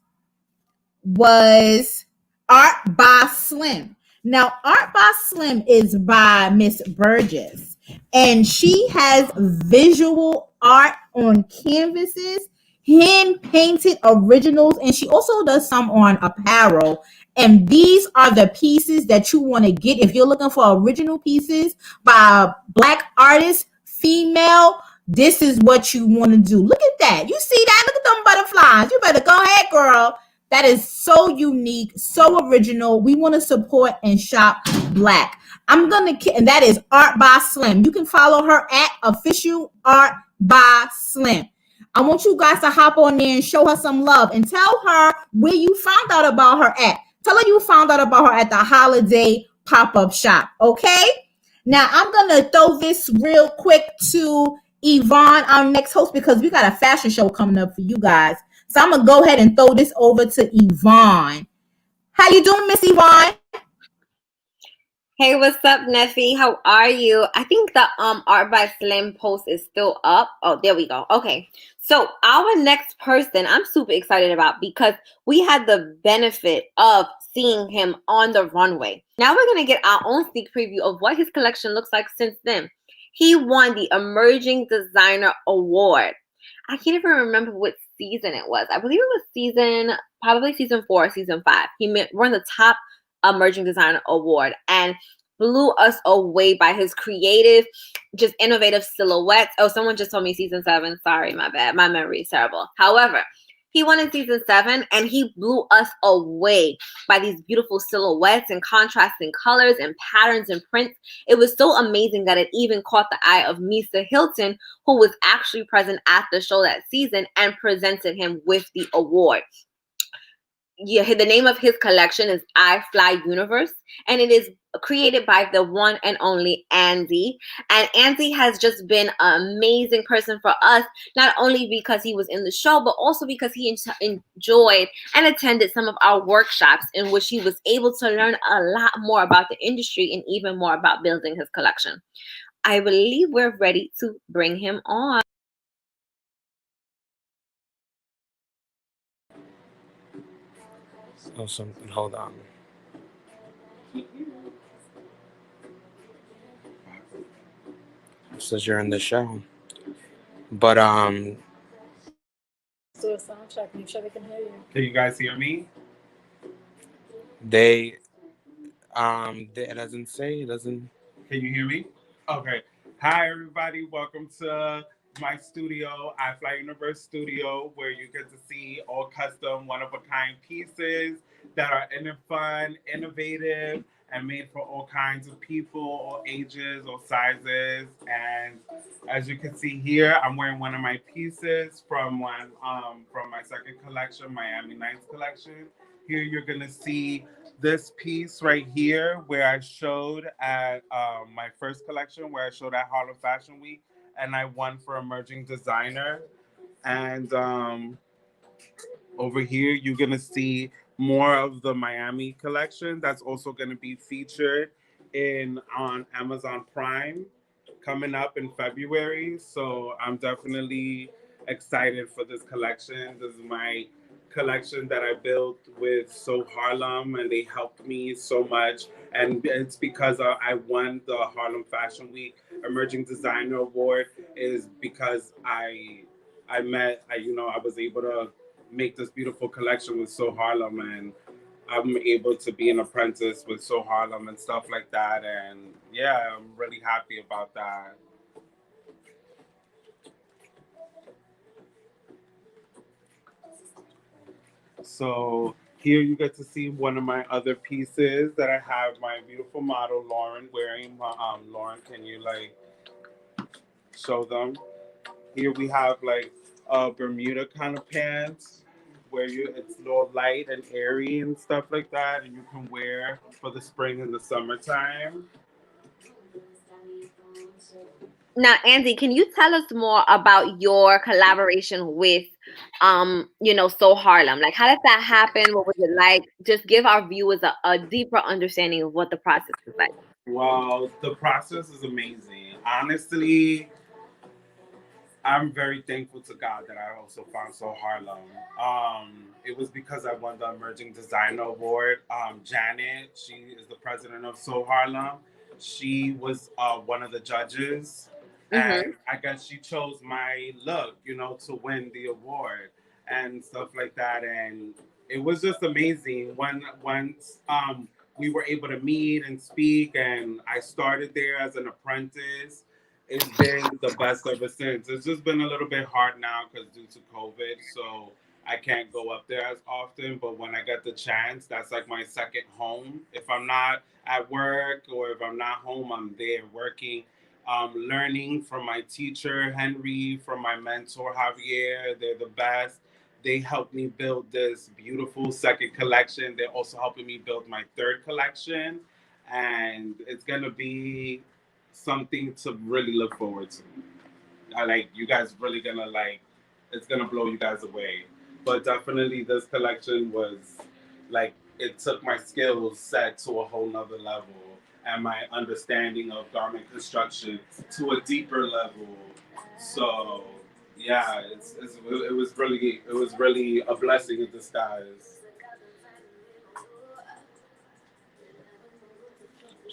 was Art by Slim. Now, Art by Slim is by Miss Burgess, and she has visual art on canvases, hand-painted originals, and she also does some on apparel. And these are the pieces that you want to get if you're looking for original pieces by Black artists, female. This is what you want to do. Look at that. You see that? Look at them butterflies. You better go ahead, girl. That is so unique, so original. We want to support and shop Black. And that is Art by Slim. You can follow her at Official Art by Slim. I want you guys to hop on there and show her some love and tell her where you found out about her at. Tell her you found out about her at the holiday pop-up shop, okay? Now, I'm going to throw this real quick to Yvonne, our next host, because we got a fashion show coming up for you guys. So I'm going to go ahead and throw this over to Yvonne. How you doing, Miss Yvonne? Hey, what's up, Neffy? How are you? I think the Art by Slim post is still up. Oh, there we go. Okay. So our next person I'm super excited about because we had the benefit of seeing him on the runway. Now we're going to get our own sneak preview of what his collection looks like since then. He won the Emerging Designer Award. I can't even remember what season it was. I believe it was probably season 4 or season 5. He won the top Emerging Designer Award and blew us away by his creative, just innovative silhouettes. Oh, someone just told me season 7. Sorry, my bad. My memory is terrible. However, he won in season 7 and he blew us away by these beautiful silhouettes and contrasting colors and patterns and prints. It was so amazing that it even caught the eye of Misa Hilton, who was actually present at the show that season and presented him with the award. Yeah, the name of his collection is I Fly Universe, and it is created by the one and only Andy. And Andy has just been an amazing person for us, not only because he was in the show, but also because he enjoyed and attended some of our workshops in which he was able to learn a lot more about the industry and even more about building his collection. I believe we're ready to bring him on. Oh, something. Hold on. It says you're in the show, but Do a sound check. Make sure they can hear you. Can you guys hear me? they it doesn't say. It doesn't. Can you hear me? Okay. Hi, everybody. Welcome to my studio, I Fly Universe Studio, where you get to see all custom, one-of-a-kind pieces that are fun, innovative, and made for all kinds of people, all ages, all sizes. And as you can see here, I'm wearing one of my pieces from my second collection, Miami Nights collection. Here you're gonna see this piece right here where I showed at my first collection, where I showed at Harlem Fashion Week, and I won for Emerging Designer. And over here, you're gonna see more of the Miami collection that's also gonna be featured on Amazon Prime coming up in February. So I'm definitely excited for this collection. This is my collection that I built with So Harlem, and they helped me so much. And it's because I won the Harlem Fashion Week Emerging Designer Award is because I was able to make this beautiful collection with So Harlem, and I'm able to be an apprentice with So Harlem and stuff like that. And yeah, I'm really happy about that. So here you get to see one of my other pieces that I have my beautiful model Lauren wearing. Lauren, can you show them? Here we have a Bermuda kind of pants where it's a little light and airy and stuff like that, and you can wear for the spring and the summertime. Now, Andy, can you tell us more about your collaboration with, So Harlem? Like, how did that happen? What was it like? Just give our viewers a deeper understanding of what the process is like. Well, the process is amazing. Honestly, I'm very thankful to God that I also found So Harlem. It was because I won the Emerging Designer Award. Janet, she is the president of So Harlem. She was one of the judges, and I guess she chose my look, to win the award and stuff like that. And it was just amazing. Once we were able to meet and speak, and I started there as an apprentice. It's been the best ever since. It's just been a little bit hard now because due to COVID, so I can't go up there as often. But when I get the chance, that's like my second home. If I'm not at work or if I'm not home, I'm there working, learning from my teacher Henry, from my mentor Javier. They're the best. They helped me build this beautiful second collection. They're also helping me build my third collection, and it's gonna be something to really look forward to. You guys really gonna it's gonna blow you guys away. But definitely this collection was it took my skills set to a whole nother level and my understanding of garment construction to a deeper level. So yeah, it was really a blessing in disguise.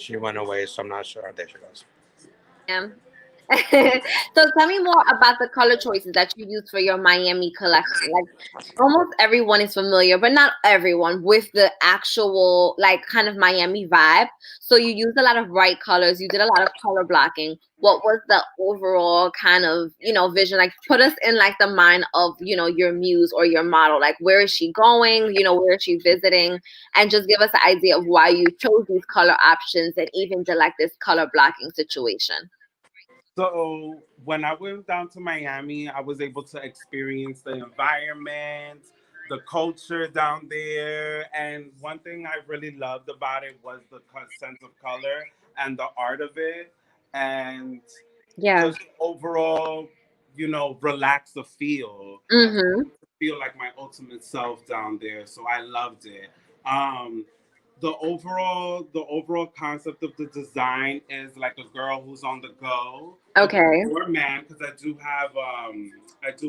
She went away, so I'm not sure. There she goes. Yeah. So tell me more about the color choices that you use for your Miami collection. Like almost everyone is familiar, but not everyone with the actual like kind of Miami vibe. So you used a lot of bright colors. You did a lot of color blocking. What was the overall kind of, vision? Like put us in like the mind of, your muse or your model. Like where is she going? Where is she visiting? And just give us an idea of why you chose these color options and even did like this color blocking situation. So when I went down to Miami, I was able to experience the environment, the culture down there, and one thing I really loved about it was the sense of color and the art of it, and Yeah. just overall, relax the feel. Mm-hmm. Feel like my ultimate self down there. So I loved it. Um, the overall concept of the design is like a girl who's on the go, Okay. or a man, because I do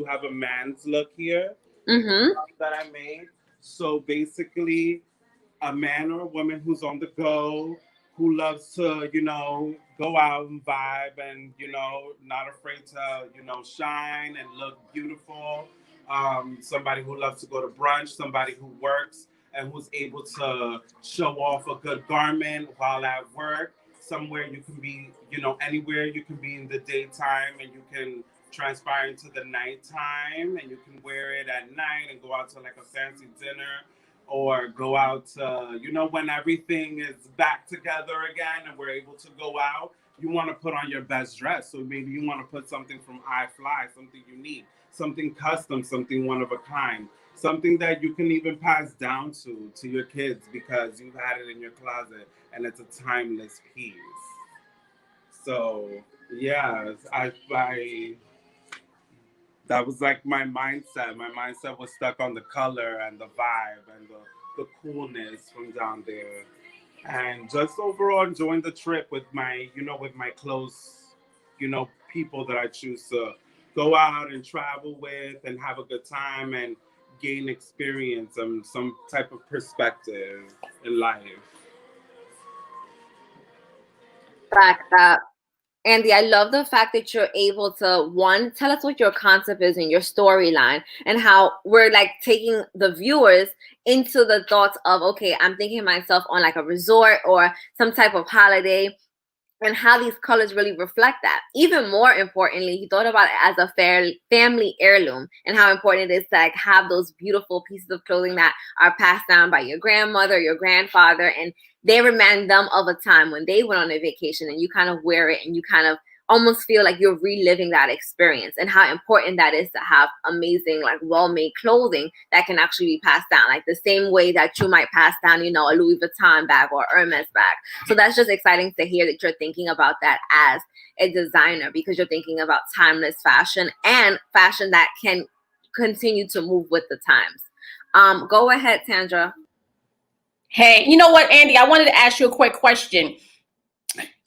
have a man's look here Mm-hmm. that I made. So basically, a man or a woman who's on the go, who loves to, go out and vibe and, not afraid to, shine and look beautiful. Somebody who loves to go to brunch, somebody who works and who's able to show off a good garment while at work. Somewhere you can be, anywhere you can be in the daytime and you can transpire into the nighttime and you can wear it at night and go out to like a fancy dinner or go out when everything is back together again and we're able to go out. You want to put on your best dress, so maybe you want to put something from iFly, something unique, something custom, something one of a kind, something that you can even pass down to your kids because you've had it in your closet and it's a timeless piece. So yeah, I that was like my mindset. My mindset was stuck on the color and the vibe and the coolness from down there. And just overall enjoying the trip with my close, people that I choose to go out and travel with and have a good time and gain experience and some type of perspective in life. Back that. Andy, I love the fact that you're able to one tell us what your concept is and your storyline and how we're like taking the viewers into the thoughts of okay, I'm thinking myself on like a resort or some type of holiday and how these colors really reflect that. Even more importantly, he thought about it as a fair family heirloom and how important it is to like have those beautiful pieces of clothing that are passed down by your grandmother, your grandfather, and they remind them of a time when they went on a vacation and you kind of wear it and you kind of almost feel like you're reliving that experience and how important that is to have amazing like well-made clothing that can actually be passed down like the same way that you might pass down a Louis Vuitton bag or Hermes bag. So that's just exciting to hear that you're thinking about that as a designer because you're thinking about timeless fashion and fashion that can continue to move with the times. Go ahead, Tandra. Hey, you know what, Andy? I wanted to ask you a quick question.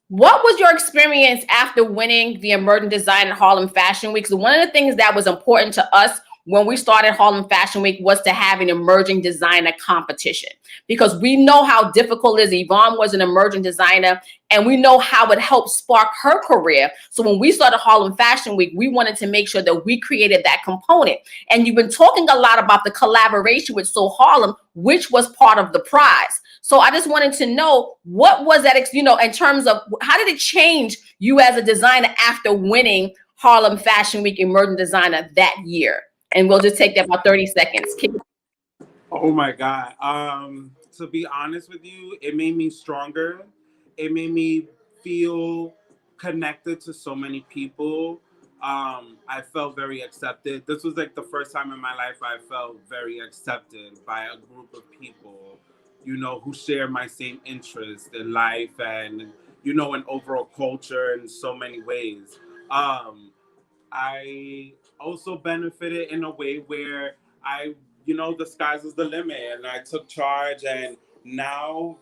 What was your experience after winning the Emerging Design Harlem Fashion Week? Because one of the things that was important to us when we started Harlem Fashion Week was to have an emerging designer competition because we know how difficult it is. Yvonne was an emerging designer and we know how it helped spark her career. So when we started Harlem Fashion Week, we wanted to make sure that we created that component. And you've been talking a lot about the collaboration with So Harlem, which was part of the prize. So I just wanted to know what was that, in terms of how did it change you as a designer after winning Harlem Fashion Week Emerging Designer that year? And we'll just take that about 30 seconds. Oh my God. To be honest with you, it made me stronger. It made me feel connected to so many people. I felt very accepted. This was like the first time in my life I felt very accepted by a group of people, who share my same interest in life and, in overall culture in so many ways. I also benefited in a way where the sky's is the limit, and I took charge. And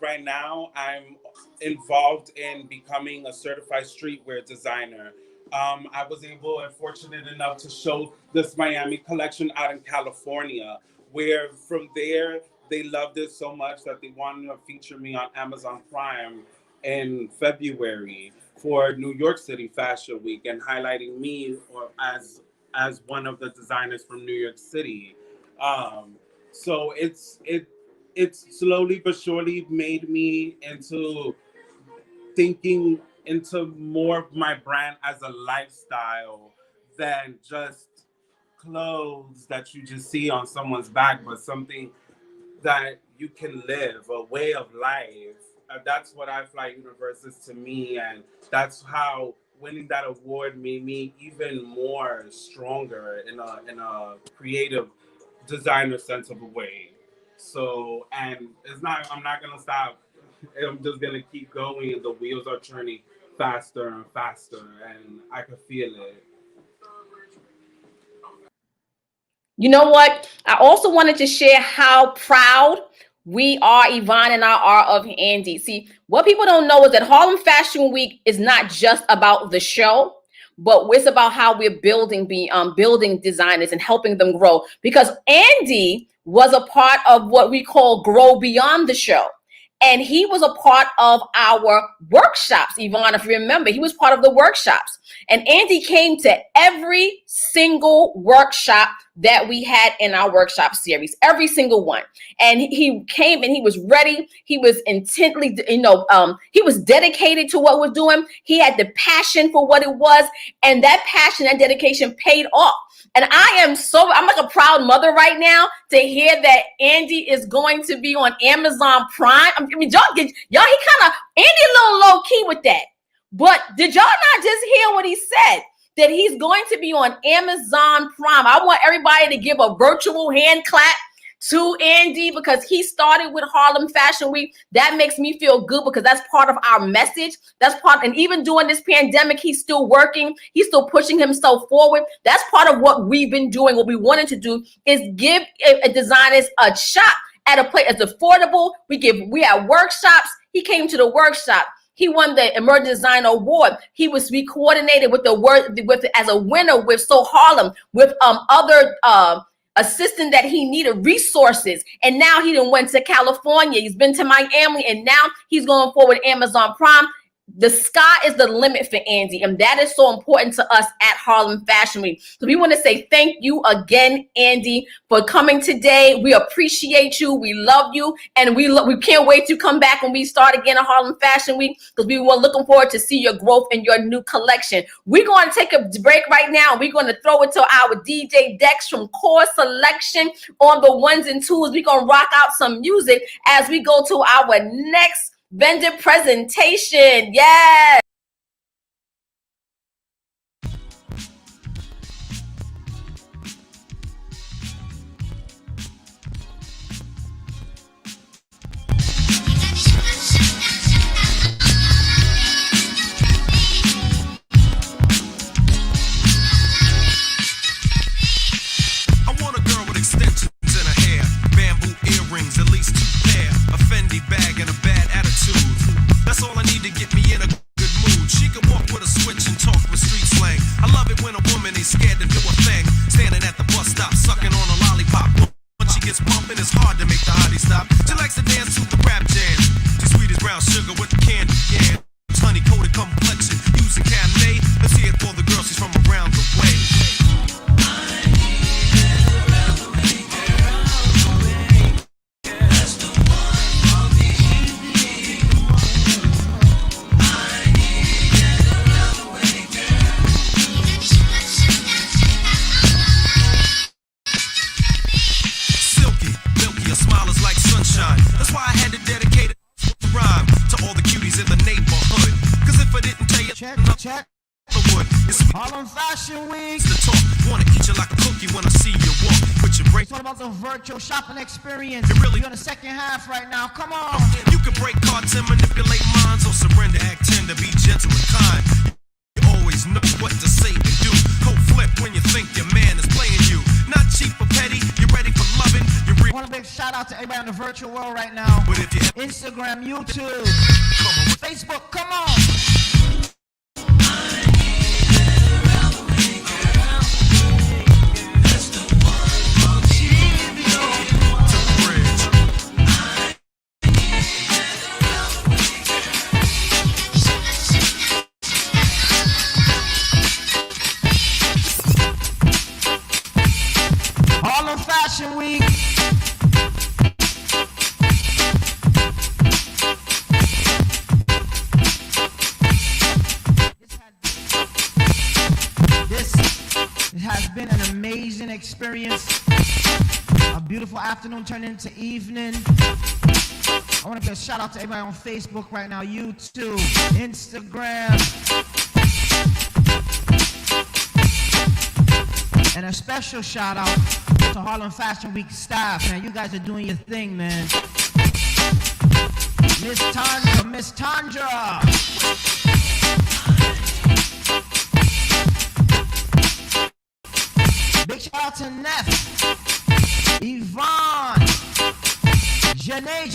right now, I'm involved in becoming a certified streetwear designer. I was able and fortunate enough to show this Miami collection out in California, where from there, they loved it so much that they wanted to feature me on Amazon Prime. in February for New York City Fashion Week and highlighting me or as one of the designers from New York City. So it's slowly but surely made me into thinking into more of my brand as a lifestyle than just clothes that you just see on someone's back, but something that you can live, a way of life. That's what I Fly Universe is to me, and that's how winning that award made me even more stronger in a creative designer sense of a way. So, and it's not. I'm not gonna stop. I'm just gonna keep going, and the wheels are turning faster and faster, and I can feel it. You know what? I also wanted to share how proud we are, Yvonne and I are, of Andy. See, what people don't know is that Harlem Fashion Week is not just about the show, but it's about how we're building designers and helping them grow. Because Andy was a part of what we call Grow Beyond the show. And he was a part of our workshops, Yvonne, if you remember, he was part of the workshops. And Andy came to every single workshop that we had in our workshop series, every single one. And he came and he was ready. He was intently, he was dedicated to what we're doing. He had the passion for what it was. And that passion and dedication paid off. And I'm like a proud mother right now to hear that Andy is going to be on Amazon Prime. I mean, y'all, Andy a little low key with that. But did y'all not just hear what he said? That he's going to be on Amazon Prime. I want everybody to give a virtual hand clap to Andy because he started with Harlem Fashion Week. That makes me feel good because that's part of our message. And even during this pandemic, he's still working. He's still pushing himself forward. That's part of what we've been doing. What we wanted to do is give designers a shot at a place that's affordable. We have workshops. He came to the workshop. He won the Emerging Designer Award. We coordinated as a winner with So Harlem, with other assistant that he needed, resources. And now he done went to California. He's been to Miami, and now he's going forward Amazon Prime. The sky is the limit for Andy, and that is so important to us at Harlem Fashion Week. So we want to say thank you again, Andy, for coming today. We appreciate you. We love you, and we can't wait to come back when we start again at Harlem Fashion Week because we were looking forward to see your growth and your new collection. We're going to take a break right now. We're going to throw it to our DJ Dex from Core Selection on the ones and twos. We're going to rock out some music as we go to our next vendor presentation. Yes. I want a girl with extensions in her hair, bamboo earrings, at least 2 pair, a Fendi bag and a bad attitude. That's all I need to get me in a good mood. She can walk with a switch and talk with street slang. I love it when a woman ain't scared to do a thing. Standing at the bus stop, sucking on a lollipop. When she gets pumping, it's hard to make the hottie stop. She likes to dance to the rap jam. She's sweet as brown sugar with the candy yam. Honey coated complexion, using Cabernet. Let's hear it for the girl, she's from around the way. That's why I had to dedicate a rhyme to all the cuties in the neighborhood. Cause if I didn't tell you, check. It's Harlem Fashion Week. The talk, wanna eat you like a cookie when I see you walk. With your break. It's all about the virtual shopping experience. You're You're in the second half right now. Come on. You can break cards and manipulate minds, or surrender, act tender, be gentle and kind. You always know what to say and do. Cold flip when you think your man is playing you. Not cheap or petty, you're ready for loving. I want a big shout out to everybody in the virtual world right now. But if you Instagram, YouTube, Facebook, come on. amazing experience. A beautiful afternoon turned into evening. I want to give a shout out to everybody on Facebook right now, YouTube, Instagram. And a special shout out to Harlem Fashion Week staff, man. You guys are doing your thing, man. Miss Tandra. Big shout out to Neff, Yvonne, Janae.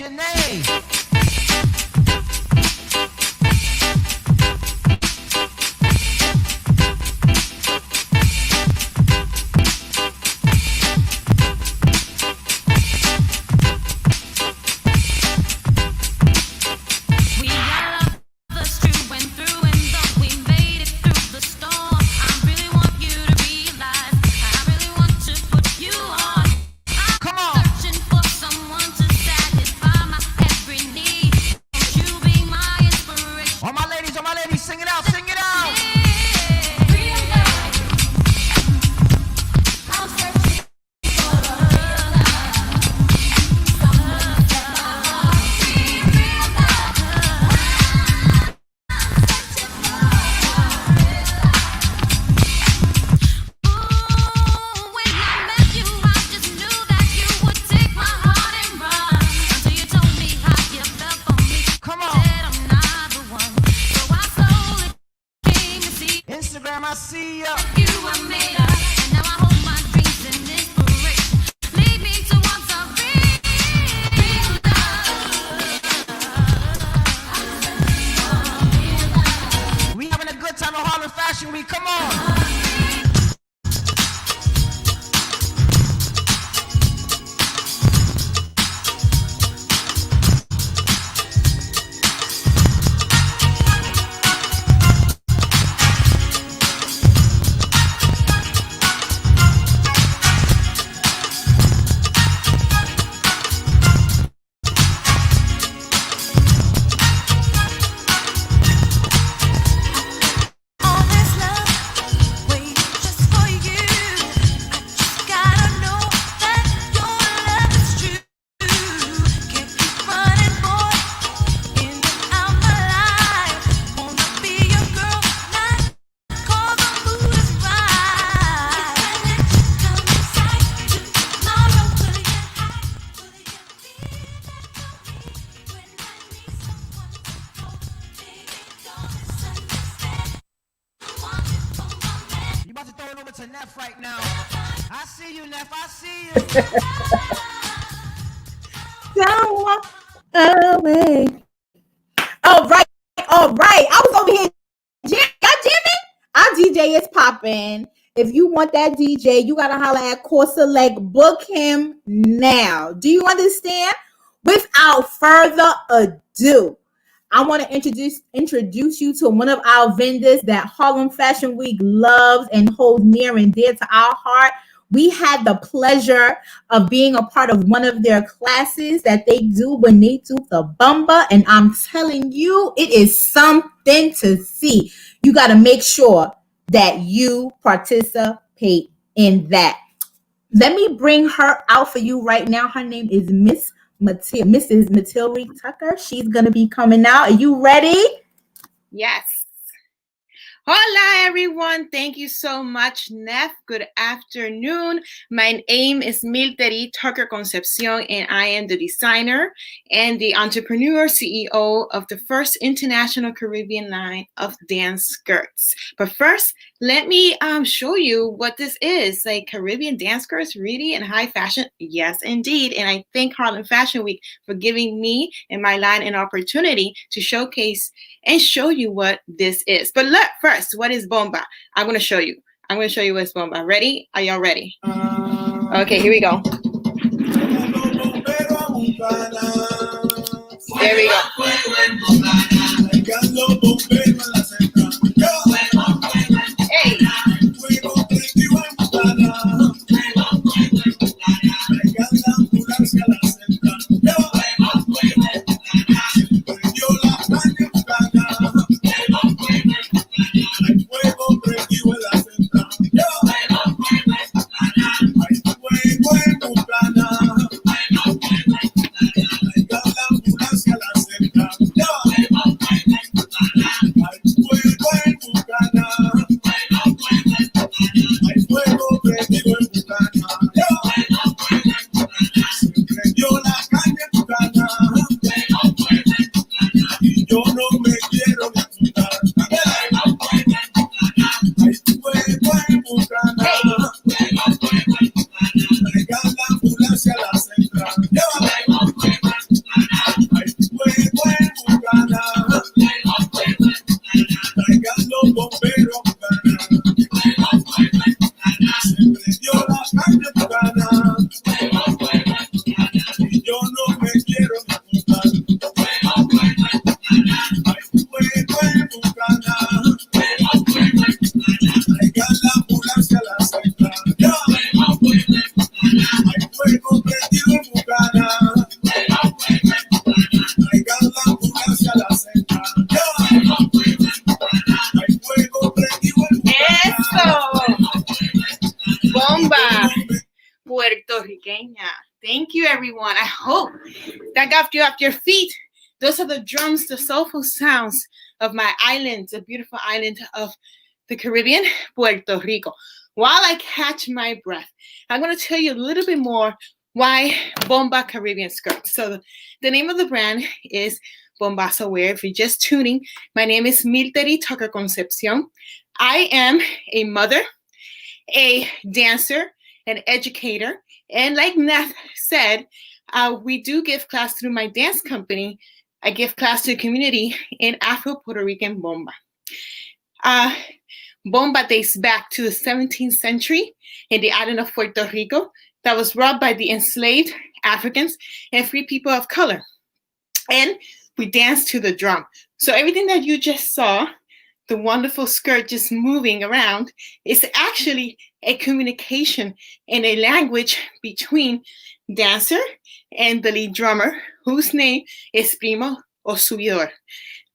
Don't walk away. All right. I was over here. Y'all jamming? Our DJ is popping. If you want that DJ, you gotta holler at Core Select. Book him now. Do you understand? Without further ado, I want to introduce you to one of our vendors that Harlem Fashion Week loves and holds near and dear to our heart. We had the pleasure of being a part of one of their classes that they do when they do the bumba. And I'm telling you, it is something to see. You got to make sure that you participate in that. Let me bring her out for you right now. Her name is Mrs. Matilda Tucker. She's going to be coming out. Are you ready? Yes. Hola, everyone. Thank you so much, Neff. Good afternoon. My name is Milteri Tucker Concepcion, and I am the designer and the entrepreneur CEO of the first international Caribbean line of dance skirts. But first, let me show you what this is. Like Caribbean dance skirts, really in high fashion? Yes, indeed. And I thank Harlem Fashion Week for giving me and my line an opportunity to showcase and show you what this is. But look, first, what is bomba? I'm going to show you. What's bomba. Ready? Are y'all ready? Okay, here we go. There we go. Hey. quiero ganar. Se prendió la carne bacana. Y yo no me quiero equivocar. Hay fuego en Bucana. Traigan la ambulancia a la central. Ya. Hay fuego prendido en Bucana. Traigan la ambulancia a la central. Ya. Hay fuego prendido en Bucana. Eso. Bomba. Puertorriqueña. Thank you, everyone. I hope that got you off your feet. Those are the drums, the soulful sounds of my island, the beautiful island of the Caribbean, Puerto Rico. While I catch my breath, I'm going to tell you a little bit more why Bomba Caribbean skirts. So the name of the brand is Bombazo Wear. If you're just tuning, my name is Milteri Tucker Concepcion. I am a mother, a dancer, an educator, and like Nath said, we do give class through my dance company. I give class to the community in Afro-Puerto Rican Bomba. Bomba dates back to the 17th century in the island of Puerto Rico that was robbed by the enslaved Africans and free people of color. And we dance to the drum. So everything that you just saw, the wonderful skirt just moving around, is actually a communication in a language between dancer and the lead drummer, whose name is Primo o Subidor.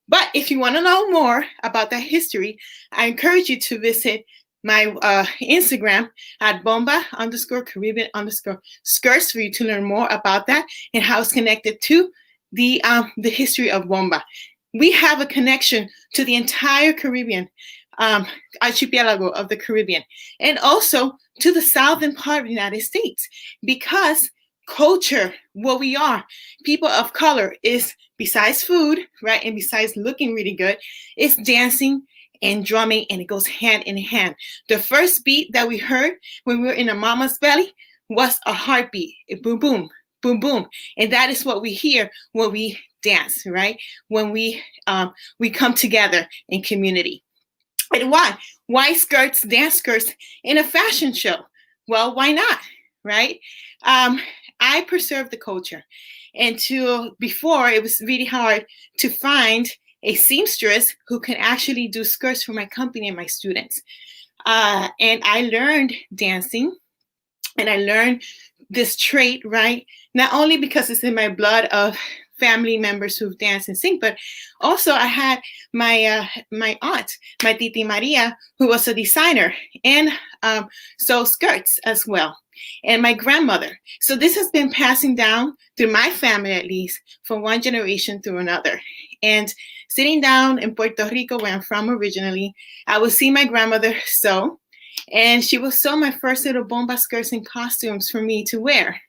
But if you want to know more about that history, I encourage you to visit my Instagram at bomba_Caribbean_skirts for you to learn more about that and how it's connected to the history of Bomba. We have a connection to the entire Caribbean archipelago of the Caribbean, and also to the southern part of the United States, because culture, what we are, people of color, is besides food, right, and besides looking really good, is dancing and drumming, and it goes hand in hand. The first beat that we heard when we were in a mama's belly was a heartbeat, a boom, boom, boom, boom, and that is what we hear when we dance, right? When we come together in community. And why? Why skirts, dance skirts in a fashion show? Well, why not, right? I preserve the culture. And before, it was really hard to find a seamstress who can actually do skirts for my company and my students. And I learned dancing, and I learned this trait, right? Not only because it's in my blood of family members who dance and sing, but also I had my aunt, my Titi Maria, who was a designer and sewed skirts as well, and my grandmother. So this has been passing down through my family, at least, from one generation to another. And sitting down in Puerto Rico, where I'm from originally, I would see my grandmother sew, and she would sew my first little bomba skirts and costumes for me to wear.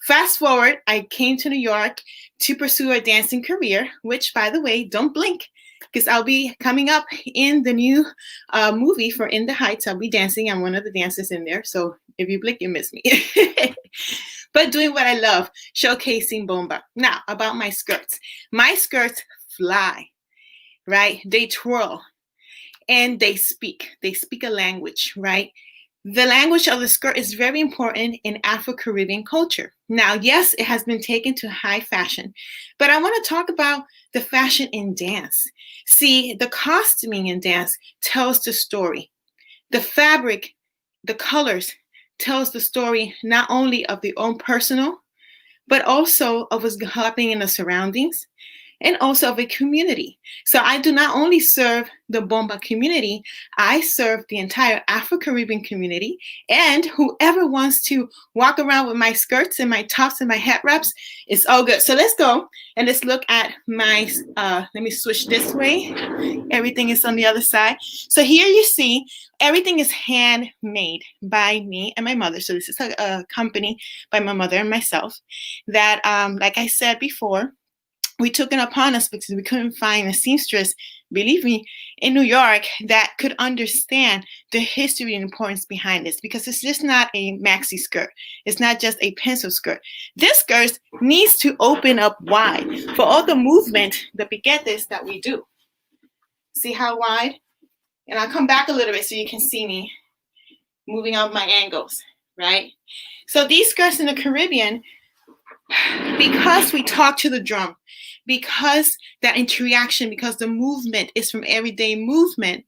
Fast forward, I came to New York to pursue a dancing career, which, by the way, don't blink, because I'll be coming up in the new movie for In the Heights. I'll be dancing. I'm one of the dancers in there. So if you blink, you miss me. But doing what I love, showcasing bomba. Now, about my skirts. My skirts fly, right? They twirl, and they speak. They speak a language, right? The language of the skirt is very important in Afro-Caribbean culture. Now, yes, it has been taken to high fashion, but I want to talk about the fashion in dance. See, the costuming in dance tells the story. The fabric, the colors, tells the story not only of the own personal, but also of what's happening in the surroundings, and also of a community. So I do not only serve the Bomba community, I serve the entire Afro-Caribbean community, and whoever wants to walk around with my skirts and my tops and my hat wraps, it's all good. So let's go and let's look at my, let me switch this way. Everything is on the other side. So here you see, everything is handmade by me and my mother. So this is a company by my mother and myself that, like I said before, we took it upon us because we couldn't find a seamstress, believe me, in New York that could understand the history and importance behind this, because it's just not a maxi skirt. It's not just a pencil skirt. This skirt needs to open up wide for all the movement, the piquetes that we do. See how wide? And I'll come back a little bit so you can see me moving up my angles, right? So these skirts in the Caribbean, because we talk to the drum, because that interaction, because the movement is from everyday movement,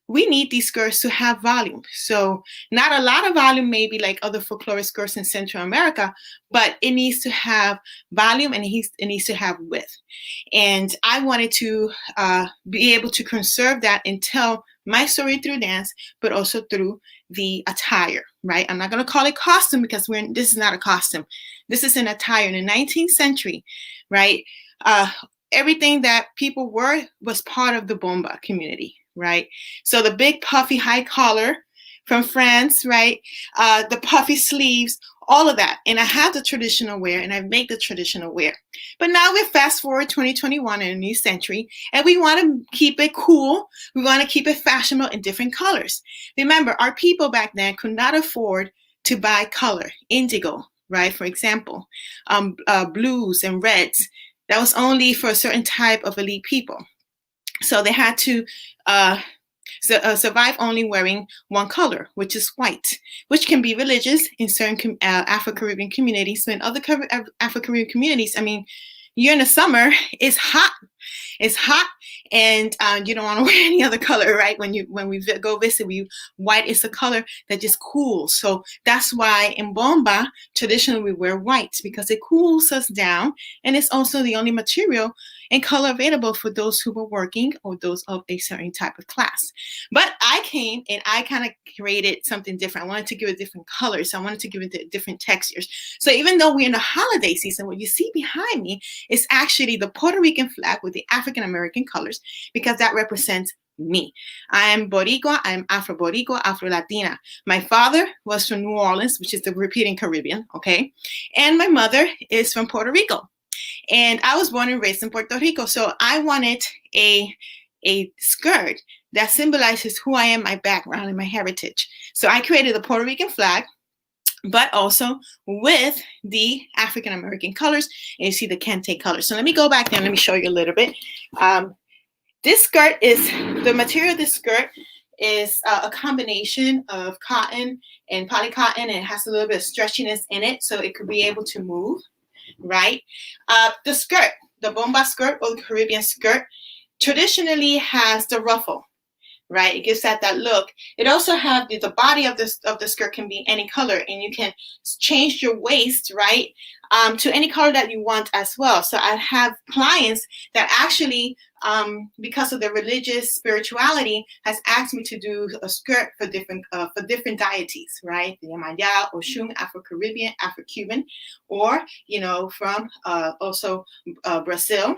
we need these skirts to have volume. So not a lot of volume, maybe like other folkloric skirts in Central America, but it needs to have volume and it needs to have width. And I wanted to be able to conserve that and tell my story through dance, but also through the attire, right? I'm not going to call it costume because this is not a costume. This is an attire in the 19th century, right? Everything that people wore was part of the bomba community, right? So the big puffy high collar from France, right? The puffy sleeves, all of that. And I have the traditional wear and I make the traditional wear. But now we're fast forward 2021 in a new century and we want to keep it cool. We want to keep it fashionable in different colors. Remember, our people back then could not afford to buy color, indigo, right? For example, blues and reds. That was only for a certain type of elite people. So they had to survive only wearing one color, which is white, which can be religious in certain Afro-Caribbean communities. So in other Afro-Caribbean communities, I mean, you're in the summer, it's hot. It's hot, and you don't want to wear any other color, right? When we go visit, white is the color that just cools. So that's why in bomba, traditionally we wear white because it cools us down, and it's also the only material and color available for those who were working or those of a certain type of class. But I came and I kind of created something different. I wanted to give it different colors. I wanted to give it different textures. So even though we're in the holiday season, what you see behind me is actually the Puerto Rican flag with the African American colors, because that represents me. I am Boricua, I'm Afro-Boricua, Afro-Latina. My father was from New Orleans, which is the repeating Caribbean, okay? And my mother is from Puerto Rico. And I was born and raised in Puerto Rico. So I wanted a skirt that symbolizes who I am, my background, and my heritage. So I created the Puerto Rican flag, but also with the African American colors, and you see the kente colors. So let me go back there and let me show you a little bit. This skirt is, the material of this skirt is a combination of cotton and polycotton, and it has a little bit of stretchiness in it, so it could be able to move, right? The skirt, the bomba skirt or the Caribbean skirt, traditionally has the ruffle, right? It gives that look. It also have the body of the skirt can be any color, and you can change your waist, right, to any color that you want as well. So I have clients that actually, because of their religious spirituality, has asked me to do a skirt for different deities, right? The Yamaya, Oshun, Afro-Caribbean, Afro-Cuban, or from also Brazil.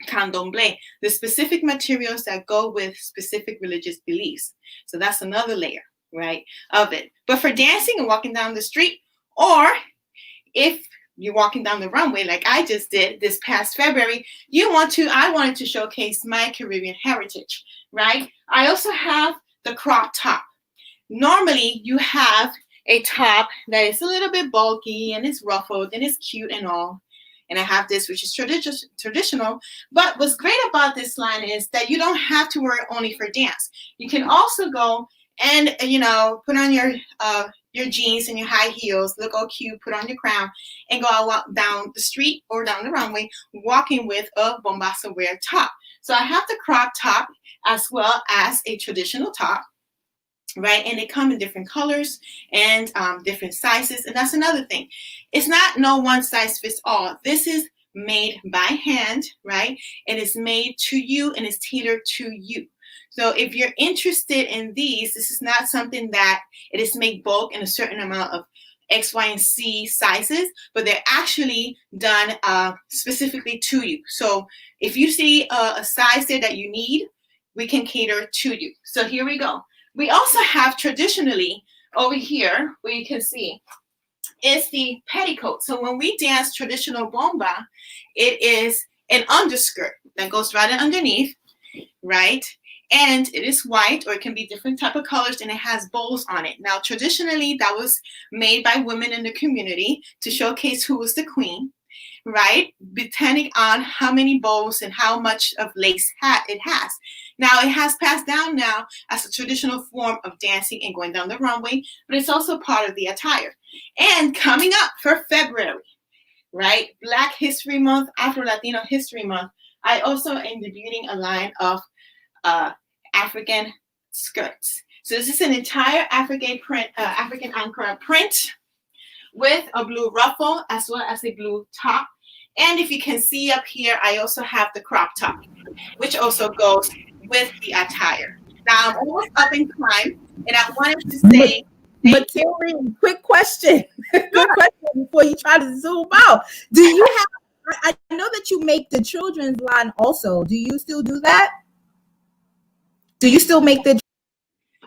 Candomblé, the specific materials that go with specific religious beliefs. So that's another layer, right, of it. But for dancing and walking down the street, or if you're walking down the runway like I just did this past February, I wanted to showcase my Caribbean heritage, right? I also have the crop top. Normally you have a top that is a little bit bulky and it's ruffled and it's cute and all. And I have this, which is traditional. But what's great about this line is that you don't have to wear it only for dance. You can also go and, put on your jeans and your high heels, look all cute, put on your crown, and go out down the street or down the runway walking with a bombasa wear top. So I have the crop top as well as a traditional top. Right, and they come in different colors and different sizes, and that's another thing. It's not no one size fits all. This is made by hand, right? It is made to you and it's tailored to you. So if you're interested in these, this is not something that it is made bulk in a certain amount of X, Y, and Z sizes, but they're actually done specifically to you. So if you see a size there that you need, we can cater to you. So here we go. We also have traditionally over here, where you can see, is the petticoat. So when we dance traditional bomba, it is an underskirt that goes right underneath, right? And it is white, or it can be different type of colors, and it has bows on it. Now, traditionally, that was made by women in the community to showcase who was the queen. right? Depending on how many bows and how much of lace it has. Now, it has passed down now as a traditional form of dancing and going down the runway, but it's also part of the attire. And coming up for February, right? Black History Month, Afro Latino History Month, I also am debuting a line of African skirts. So this is an entire African print, African Ankara print with a blue ruffle as well as a blue top. And if you can see up here, I also have the crop top, which also goes with the attire. Now I'm almost up in time, and I wanted to say, Matilda, quick question. Quick question before you try to zoom out. Do you have, I know that you make the children's line also. Do you still do that? Do you still make the?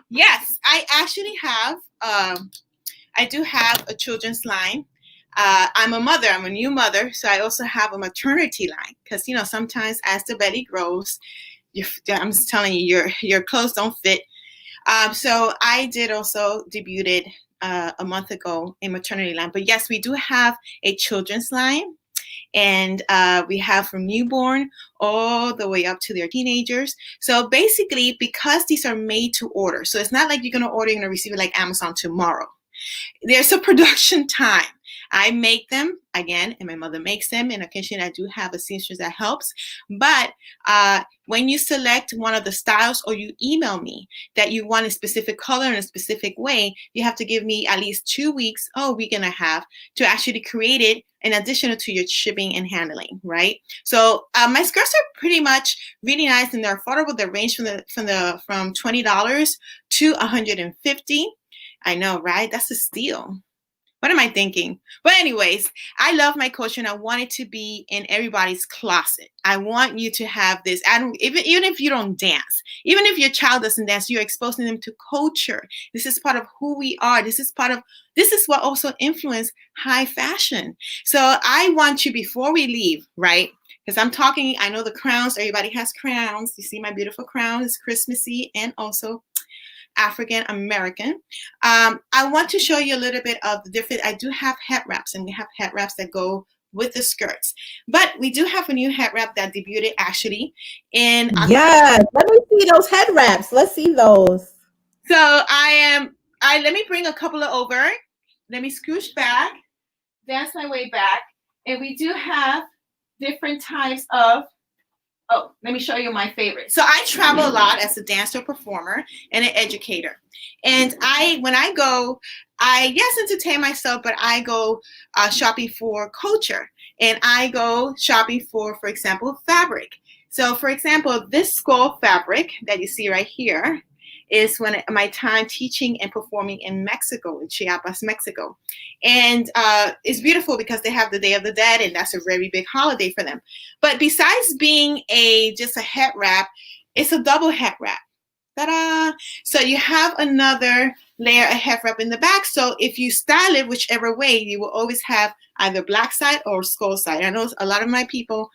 Yes, I actually have. I do have a children's line. I'm a mother. I'm a new mother, so I also have a maternity line because sometimes as the belly grows, I'm just telling you, your clothes don't fit. So I did also debuted a month ago a maternity line. But yes, we do have a children's line. And we have from newborn all the way up to their teenagers. So basically, because these are made to order, so it's not like you're going to order and receive it like Amazon tomorrow. There's a production time. I make them again, and my mother makes them. In occasion, I do have a seamstress that helps. But when you select one of the styles or you email me that you want a specific color in a specific way, you have to give me at least 2 weeks or a week and a half to actually create it in addition to your shipping and handling, right? So my skirts are pretty much really nice and they're affordable. They range from $20 to $150. I know, right? That's a steal. What am I thinking? But anyways, I love my culture and I want it to be in everybody's closet. I want you to have this. Even if you don't dance, even if your child doesn't dance, you're exposing them to culture. This is part of who we are. This is what also influences high fashion. So I want you, before we leave, right? Because I'm talking, I know the crowns, everybody has crowns. You see my beautiful crown, it's Christmassy and also African American. I want to show you a little bit of the different. I do have head wraps, and we have head wraps that go with the skirts. But we do have a new head wrap that debuted actually in. Yes, let me see those head wraps. Let's see those. So let me bring a couple of over. Let me scooch back, dance my way back, and we do have different types of. Oh, let me show you my favorite. So I travel a lot as a dancer, performer, and an educator. And when I go, yes, entertain myself, but I go shopping for culture. And I go shopping for example, fabric. So for example, this skull fabric that you see right here is my time teaching and performing in Mexico, in Chiapas, Mexico. And it's beautiful because they have the Day of the Dead, and that's a very big holiday for them. But besides being just a head wrap, it's a double head wrap. Ta-da! So you have another layer of head wrap in the back. So if you style it whichever way, you will always have either black side or skull side. I know a lot of my people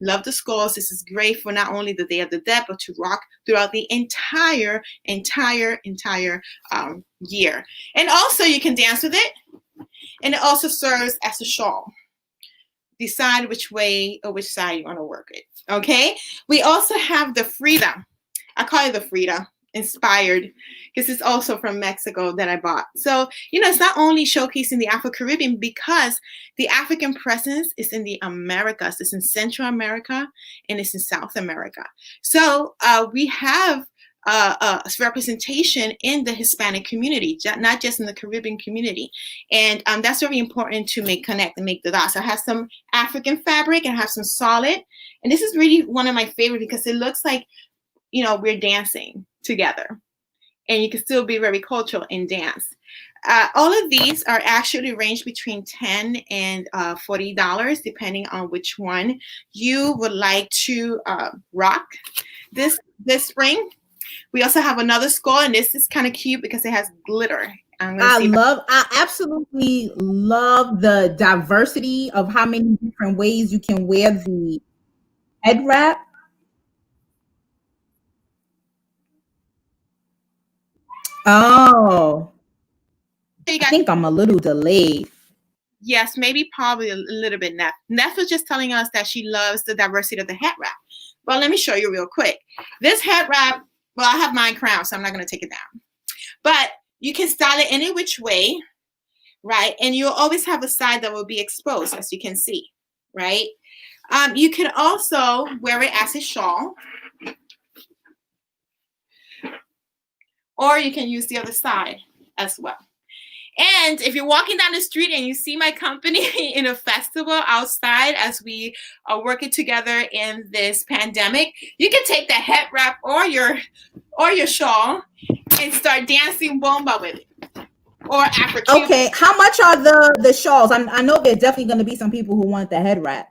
love the skulls. This is great for not only the Day of the Dead, but to rock throughout the entire year. And also you can dance with it. And it also serves as a shawl. Decide which way or which side you want to work it. Okay. We also have the Frida. I call it the Frida, inspired, because it's also from Mexico that I bought. So, it's not only showcasing the Afro-Caribbean, because the African presence is in the Americas. It's in Central America and it's in South America. So we have representation in the Hispanic community, not just in the Caribbean community. And that's very important to connect and make the dots. I have some African fabric and I have some solid. And this is really one of my favorite because it looks like, we're dancing together. And you can still be very cultural in dance. All of these are actually ranged between $10 and $40, depending on which one you would like to rock this spring. We also have another skull, and this is kind of cute because it has glitter. I absolutely love the diversity of how many different ways you can wear the head wrap. Oh, I think I'm a little delayed. Yes, maybe probably a little bit. Neff was just telling us that she loves the diversity of the head wrap. Well, let me show you real quick. This head wrap, well, I have mine crowned, so I'm not going to take it down. But you can style it any which way, right? And you'll always have a side that will be exposed, as you can see, right? You can also wear it as a shawl, or you can use the other side as well. And if you're walking down the street and you see my company in a festival outside as we are working together in this pandemic, you can take the head wrap or your shawl and start dancing bomba with it, or Afro-Cuban. Okay, how much are the shawls? I know there's definitely going to be some people who want the head wrap.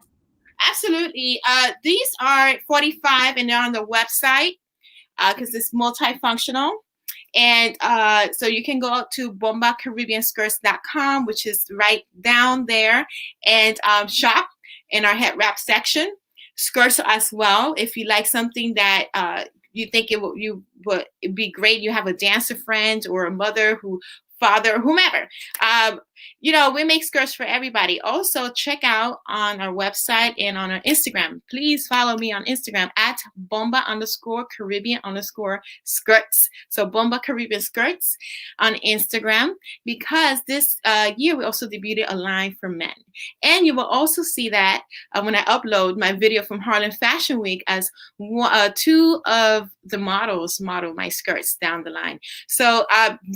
Absolutely. These are $45 and they're on the website because it's multifunctional. And so you can go to bombacaribbeanskirts.com, which is right down there, and shop in our head wrap section. Skirts as well. If you like something that you think it would be great, you have a dancer friend or a mother father, whomever. We make skirts for everybody. Also, check out on our website and on our Instagram. Please follow me on Instagram at bomba_Caribbean_skirts. So Bomba Caribbean Skirts on Instagram, because this year we also debuted a line for men. And you will also see that when I upload my video from Harlem Fashion Week, as two of the models model my skirts down the line. So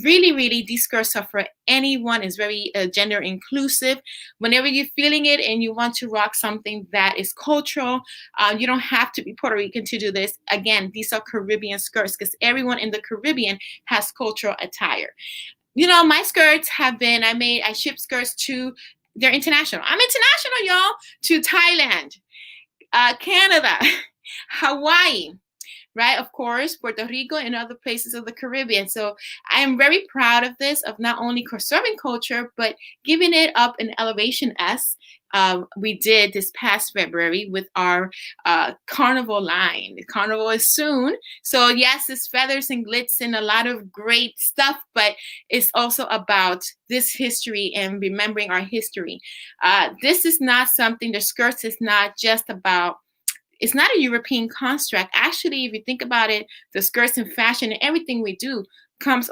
really, these skirts are for anyone. It's very gender inclusive. Whenever you're feeling it and you want to rock something that is cultural, you don't have to be Puerto Rican to do this. Again, these are Caribbean skirts because everyone in the Caribbean has cultural attire. My skirts have been, I ship skirts they're international. I'm international, y'all, to Thailand, Canada, Hawaii, right? Of course, Puerto Rico and other places of the Caribbean. So I am very proud of this, of not only conserving culture, but giving it up an elevation as we did this past February with our Carnival line. The Carnival is soon. So yes, it's feathers and glitz and a lot of great stuff, but it's also about this history and remembering our history. This is not something, the skirts is not just about, it's not a European construct. Actually, if you think about it, the skirts and fashion and everything we do comes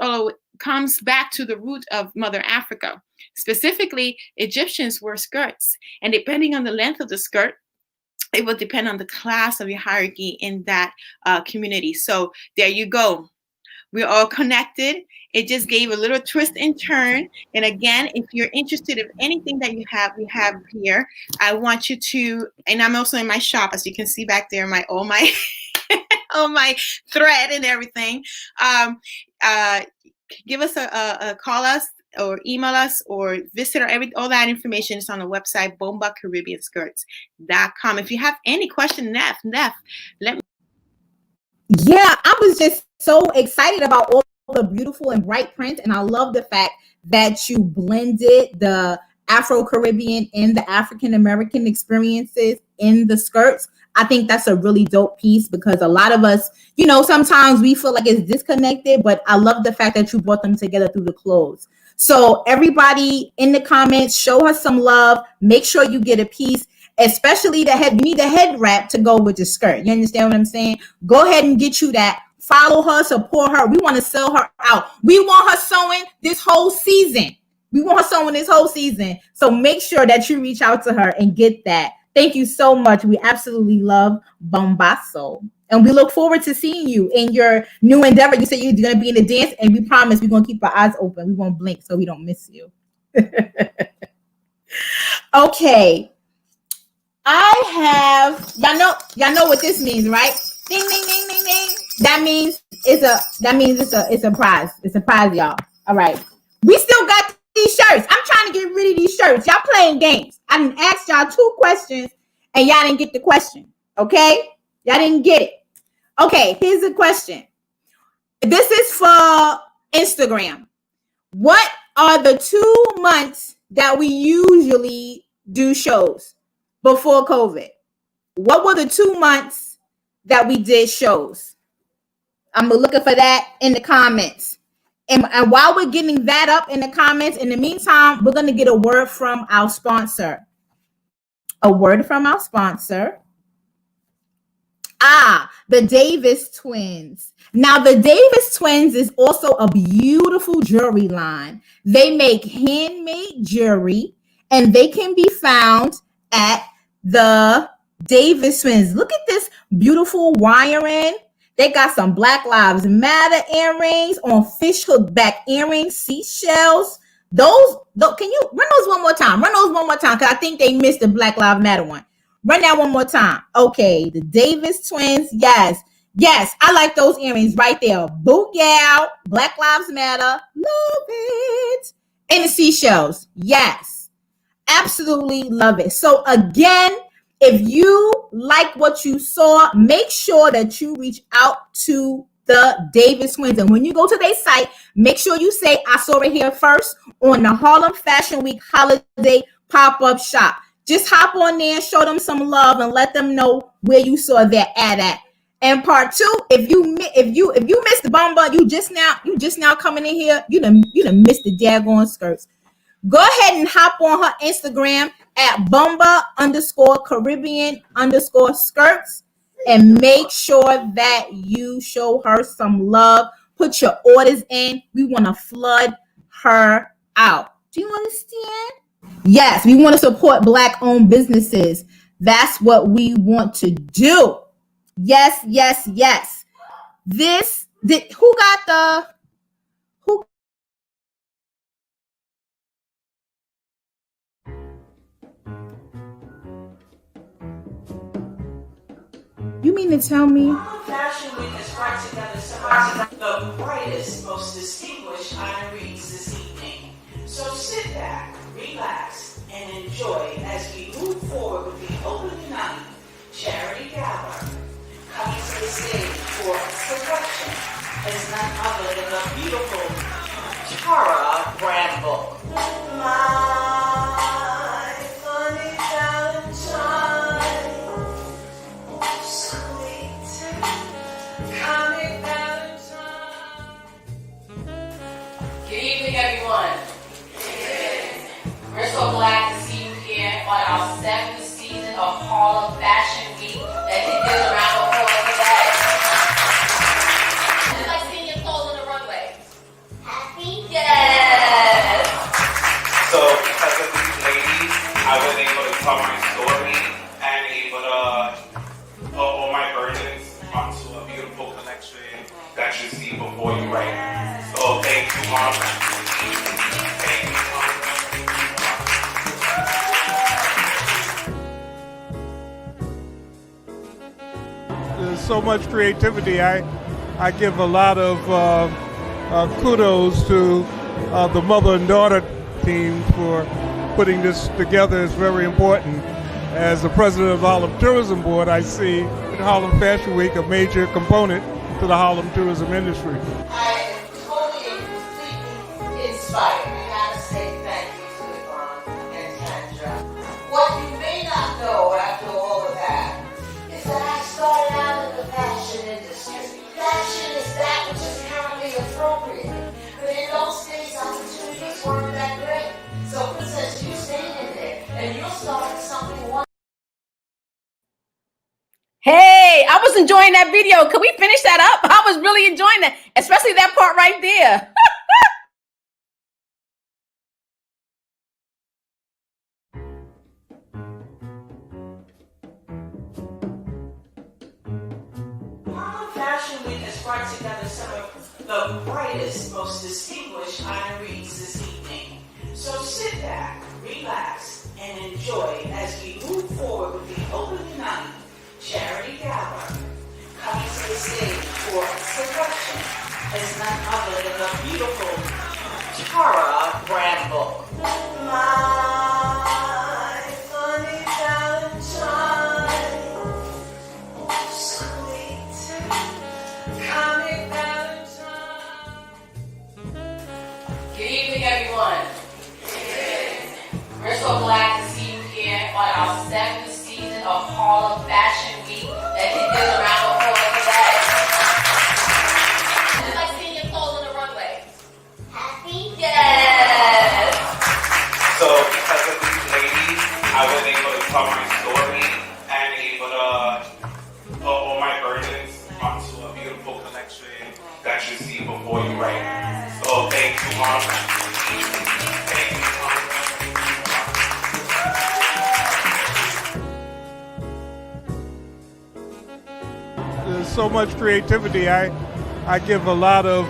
back to the root of Mother Africa. Specifically, Egyptians wore skirts. And depending on the length of the skirt, it will depend on the class of your hierarchy in that community. So there you go. We're all connected. It just gave a little twist and turn. And again, if you're interested in anything that we have here, I want you to, and I'm also in my shop, as you can see back there, all my thread and everything. Give us a call us or email us or visit all that information is on the website, bombacaribbeanskirts.com. If you have any question, Neff, let me. Yeah, I was just so excited about all the beautiful and bright print, and I love the fact that you blended the Afro-Caribbean and the African-American experiences in the skirts. I think that's a really dope piece because a lot of us, sometimes we feel like it's disconnected, but I love the fact that you brought them together through the clothes. So everybody in the comments, show her some love. Make sure you get a piece. Especially you need the head wrap to go with the skirt. You understand what I'm saying? Go ahead and get you that. Follow her, support her. We want to sell her out. We want her sewing this whole season. So make sure that you reach out to her and get that. Thank you so much. We absolutely love Bombasso. And we look forward to seeing you in your new endeavor. You said you're going to be in the dance, and we promise we're going to keep our eyes open. We won't blink so we don't miss you. Okay. I have, y'all know what this means, right? Ding, ding, ding, ding, ding. That means it's a prize. It's a prize, y'all. All right. We still got these shirts. I'm trying to get rid of these shirts. Y'all playing games. I didn't ask y'all 2 questions and y'all didn't get the question. Okay? Y'all didn't get it. Okay, here's the question. This is for Instagram. What are the 2 months that we usually do shows before COVID? What were the 2 months that we did shows? I'm looking for that in the comments. And while we're getting that up in the comments, in the meantime, we're going to get a word from our sponsor. A word from our sponsor. The Davis twins. Now, the Davis twins is also a beautiful jewelry line. They make handmade jewelry, and they can be found at the Davis twins. Look at this beautiful wiring. They got some Black Lives Matter earrings on fish hook back earrings, seashells. Can you run those one more time? Run those one more time, because I think they missed the Black Lives Matter one. Run that one more time. Okay, the Davis twins. Yes, I like those earrings right there. Booyah, Black Lives Matter. Love it. And the seashells. Yes, absolutely love it. So again, if you like what you saw, make sure that you reach out to the Davis twins. And when you go to their site, make sure you say, I saw it here first on the Harlem Fashion Week Holiday Pop-Up Shop. Just hop on there, show them some love, and let them know where you saw their ad at. And part two, if you missed the bumper, you just now coming in here, you done missed the daggone skirts. Go ahead and hop on her Instagram at Bumba_Caribbean_skirts and make sure that you show her some love. Put your orders in. We want to flood her out. Do you understand? Yes, we want to support Black-owned businesses. That's what we want to do. Yes. Who got the? You mean to tell me? Fashion Week has brought together some of the brightest, most distinguished honorees this evening. So sit back, relax, and enjoy as we move forward with the opening night charity gala. Coming to the stage for selection is none other than the beautiful Tara Bramble. My funny Valentine, sweet, comic Valentine. Good evening, everyone. We're so glad to see you here on our 7th season of Harlem Fashion Week. Let's give a round of applause for that. It's like seeing your clothes on the runway. Happy? Yes! So because of these ladies, I was able to tell my story and able to put all my burdens onto a beautiful collection that you see before you right now. So thank you, Mom. Thank you, There's so much creativity. I give a lot of kudos to the mother and daughter team for putting this together. It's very important. As the president of the Harlem Tourism Board, I see in Harlem Fashion Week a major component to the Harlem tourism industry. I am totally and completely inspired. I gotta say thank you to Yvonne and Kendra. What you may not know after all of that is that I started out in the fashion industry. Fashion is that which is currently appropriate. But in those days, opportunities weren't that great. So Princess, you stayed in there and you'll start something wonderful. Hey, I was enjoying that video. Could we finish that up? I was really enjoying that, especially that part right there. Fashion Week has brought together some of the brightest, most distinguished honorees this evening. So sit back, relax, and enjoy as we move forward with the opening night charity gala. Coming to the stage for selection is none other than the beautiful Tara Bramble. My funny Valentine, sweet, comic Valentine. Good evening, everyone. We're so glad to see you here on our 7th season of Harlem Fashion Week. Let's give a round of applause for that. It's like seeing your clothes on the runway. see before you right. So thank you, Harlem. Thank you, There's so much creativity. I give a lot of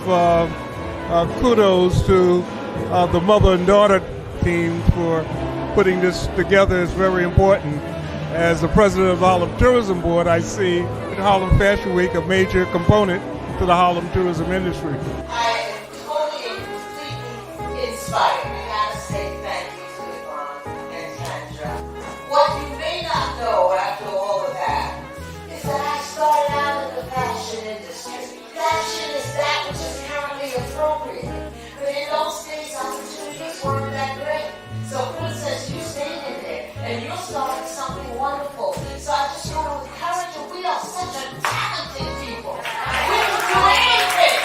kudos to the mother and daughter team for putting this together. It's very important. As the president of the Harlem Tourism Board, I see in Harlem Fashion Week a major component to the Harlem tourism industry. I am totally and completely inspired. I gotta say thank you to Yvonne and Kendra. What you may not know after all of that is that I started out in the fashion industry. Fashion is that which is currently appropriate. But in those days, opportunities weren't that great. So Princess, you stayed in there and you're starting something wonderful. So I just want to encourage you. We are such a talented people. We can do anything.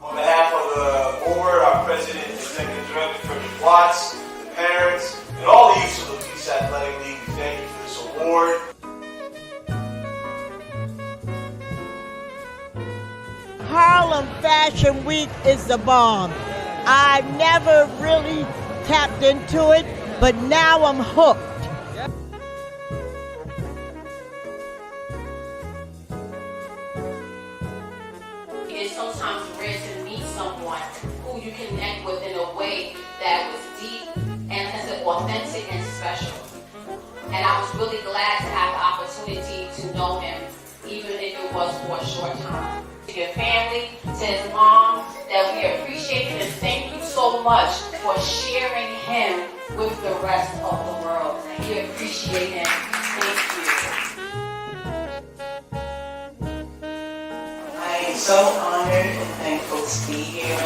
On behalf of the board, our president and executive director, Frederick Watts, the parents, and all the youth of the Peace Athletic League, we thank you for this award. Harlem Fashion Week is the bomb. I've never really tapped into it, but now I'm hooked. It is sometimes rare to meet someone who you connect with in a way that was deep and authentic and special. And I was really glad to have the opportunity to know him, even if it was for a short time. To your family, to his mom, that we appreciate him and thank you so much for sharing him with the rest of the world. We appreciate him. Thank you. I am so honored and thankful to be here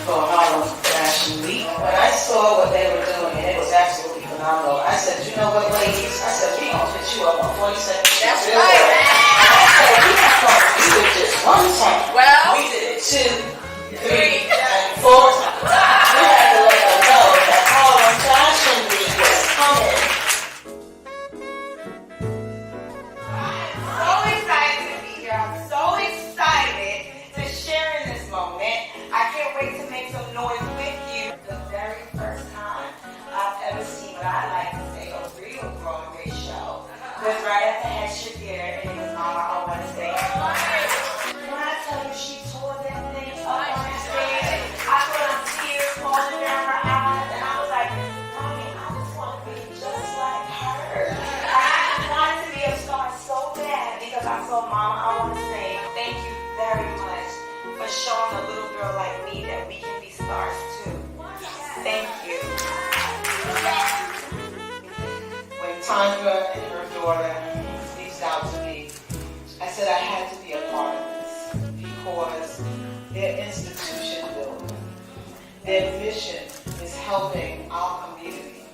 for Harlem Fashion Week. When I saw what they were doing, and it was absolutely phenomenal, I said, you know what, ladies? I said, we gonna put you up on 42nd Street. That's right. I said, we're not gonna do it just one time. Well, we did it 2, 3, and 4 times. We had to let them know that Harlem Fashion Week was coming. So excited to be here. I'm so excited to share in this moment. I can't wait to make some noise with you. The very first time I've ever seen what I like to say a real Broadway show was right at the Headship Theater, and it was Mama, I Want to Stay. When I tell you she tore that thing up on stage, I saw tears falling down her eyes, and I was like, Mommy, I just want to be just like her. I wanted to be a star so bad because I saw Mama, I Want to Sing. Thank you very much for showing a little girl like me that we can be stars too. Thank you. When Tandra and her daughter reached out to me, I said I had to be a part of this because their institution building, their mission is helping our community,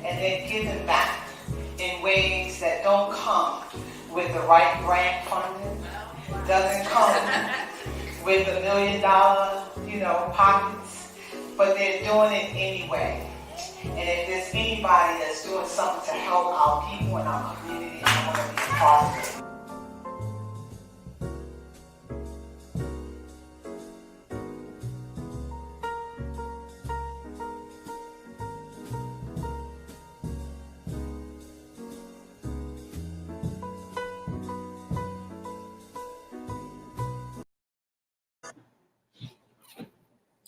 and they're giving back in ways that don't come with the right grant funding, doesn't come with $1 million, pockets, but they're doing it anyway. And if there's anybody that's doing something to help our people and our community, I want to be a part of it.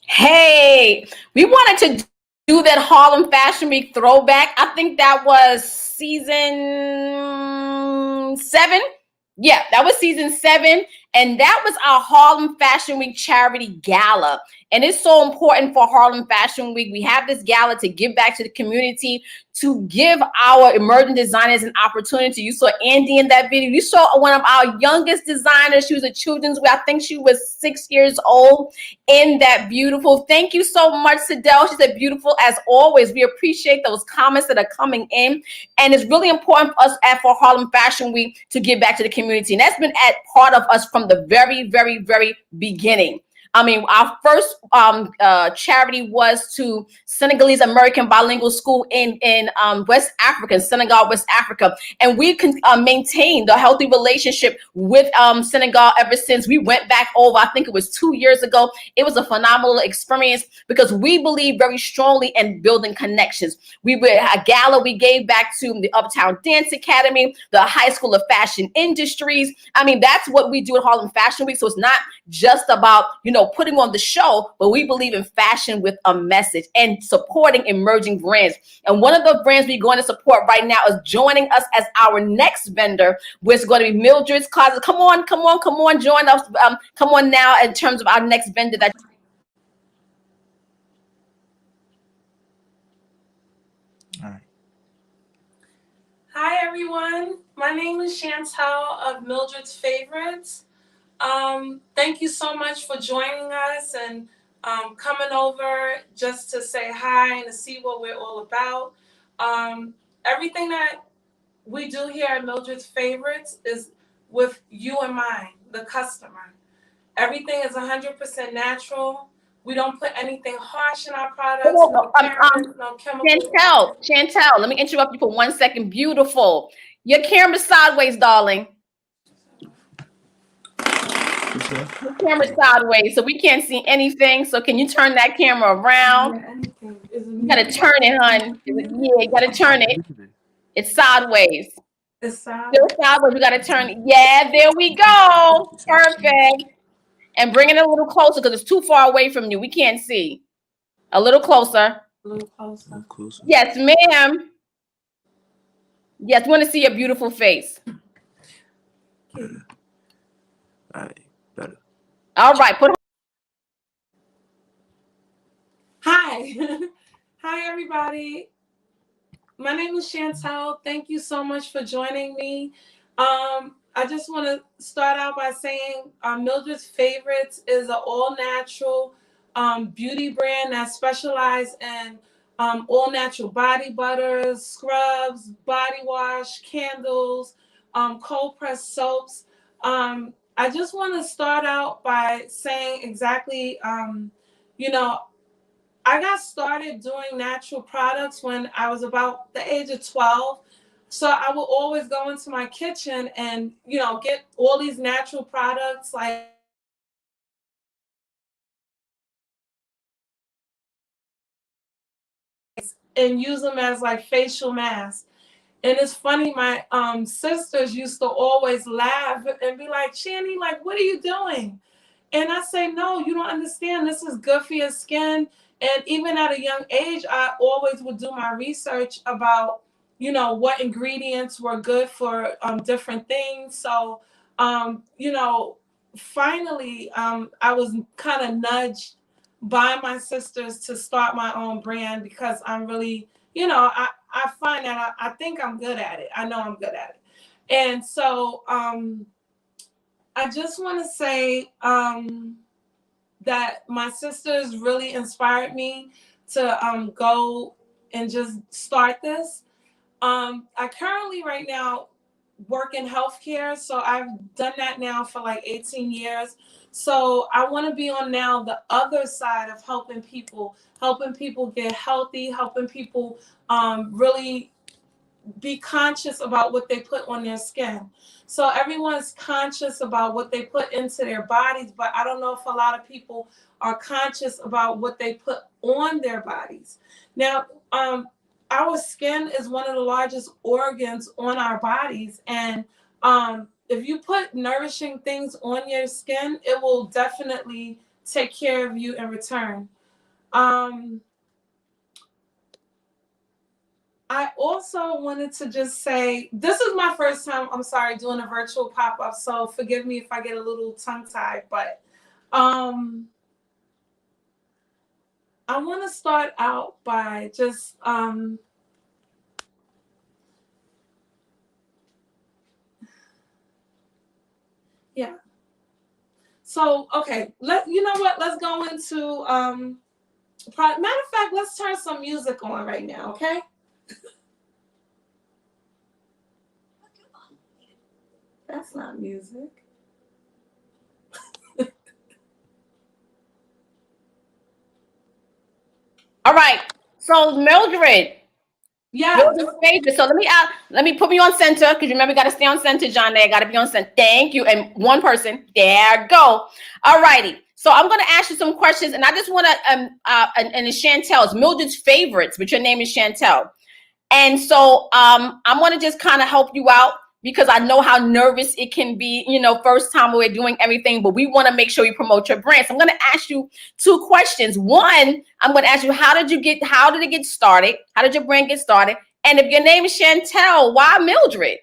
Hey, we wanted to do that Harlem Fashion Week throwback. I think that was season 7. Yeah, that was season 7. And that was our Harlem Fashion Week charity gala. And it's so important for Harlem Fashion Week. We have this gala to give back to the community, to give our emerging designers an opportunity. You saw Andy in that video. You saw one of our youngest designers. She was a children's wear. I think she was 6 years old in that beautiful. Thank you so much, Sidel. She said beautiful as always. We appreciate those comments that are coming in. And it's really important for us for Harlem Fashion Week to give back to the community. And that's been at part of us from the very, very, very beginning. Our first charity was to Senegalese American Bilingual School in West Africa, Senegal, West Africa, and we can maintain the healthy relationship with Senegal ever since we went back over. I think it was 2 years ago. It was a phenomenal experience because we believe very strongly in building connections. We were a gala we gave back to the Uptown Dance Academy, the High School of Fashion Industries. That's what we do at Harlem Fashion Week. So it's not just about, putting on the show, but we believe in fashion with a message and supporting emerging brands. And one of the brands we're going to support right now is joining us as our next vendor, which is going to be Mildred's Closet. Come on, join us. Come on now in terms of our next vendor that. Hi everyone, my name is Chantel of Mildred's Favorites. Thank you so much for joining us and coming over just to say hi and to see what we're all about. Everything that we do here at Mildred's Favorites is with you in mind, the customer. Everything is 100% natural. We don't put anything harsh in our products, no parabens, no chemicals. Chantel, let me interrupt you for 1 second. Beautiful. Your camera's sideways, darling. Your camera's sideways, so we can't see anything. So can you turn that camera around? You gotta turn it, hon. Yeah, you gotta turn it. It's sideways. It's sideways. Still sideways. We gotta turn it. Yeah, there we go. Perfect. And bring it a little closer because it's too far away from you. We can't see. A little closer. A little closer. Yes, ma'am. Yes, we want to see your beautiful face. All right, put. Hi. Hi, everybody. My name is Chantel. Thank you so much for joining me. I just want to start out by saying Mildred's Favorites is an all-natural beauty brand that specializes in all natural body butters, scrubs, body wash, candles, cold pressed soaps. I just want to start out by saying exactly, I got started doing natural products when I was about the age of 12. So I would always go into my kitchen and, get all these natural products like and use them as like facial masks. And it's funny, my sisters used to always laugh and be like, Shani, like, what are you doing? And I say, no, you don't understand. This is good for your skin. And even at a young age, I always would do my research about, what ingredients were good for different things. So, finally, I was kind of nudged by my sisters to start my own brand because I'm really, I find that I think I'm good at it. I know I'm good at it. And so I just want to say that my sisters really inspired me to go and just start this. I currently right now work in healthcare, so I've done that now for like 18 years. So I want to be on now the other side of helping people get healthy, helping people really be conscious about what they put on their skin. So everyone's conscious about what they put into their bodies, but I don't know if a lot of people are conscious about what they put on their bodies. Now, our skin is one of the largest organs on our bodies, and if you put nourishing things on your skin, it will definitely take care of you in return. I also wanted to just say, this is my first time, I'm sorry, doing a virtual pop-up, so forgive me if I get a little tongue-tied, but I want to start out by just yeah. So, okay, you know what? Let's go into matter of fact, let's turn some music on right now, okay? That's not music. right. So Mildred. Yeah. Mildred's favorite. So let me put me on center because remember, got to stay on center, John. There, got to be on center. Thank you. And one person. There go. All righty. So I'm going to ask you some questions, and I just want to and it's Chantel's Mildred's favorites, but your name is Chantel. And so I'm going to just kind of help you out because I know how nervous it can be, first time we're doing everything, but we want to make sure you promote your brand. So I'm going to ask you two questions. One, I'm going to ask you, how did it get started? How did your brand get started? And if your name is Chantel, why Mildred?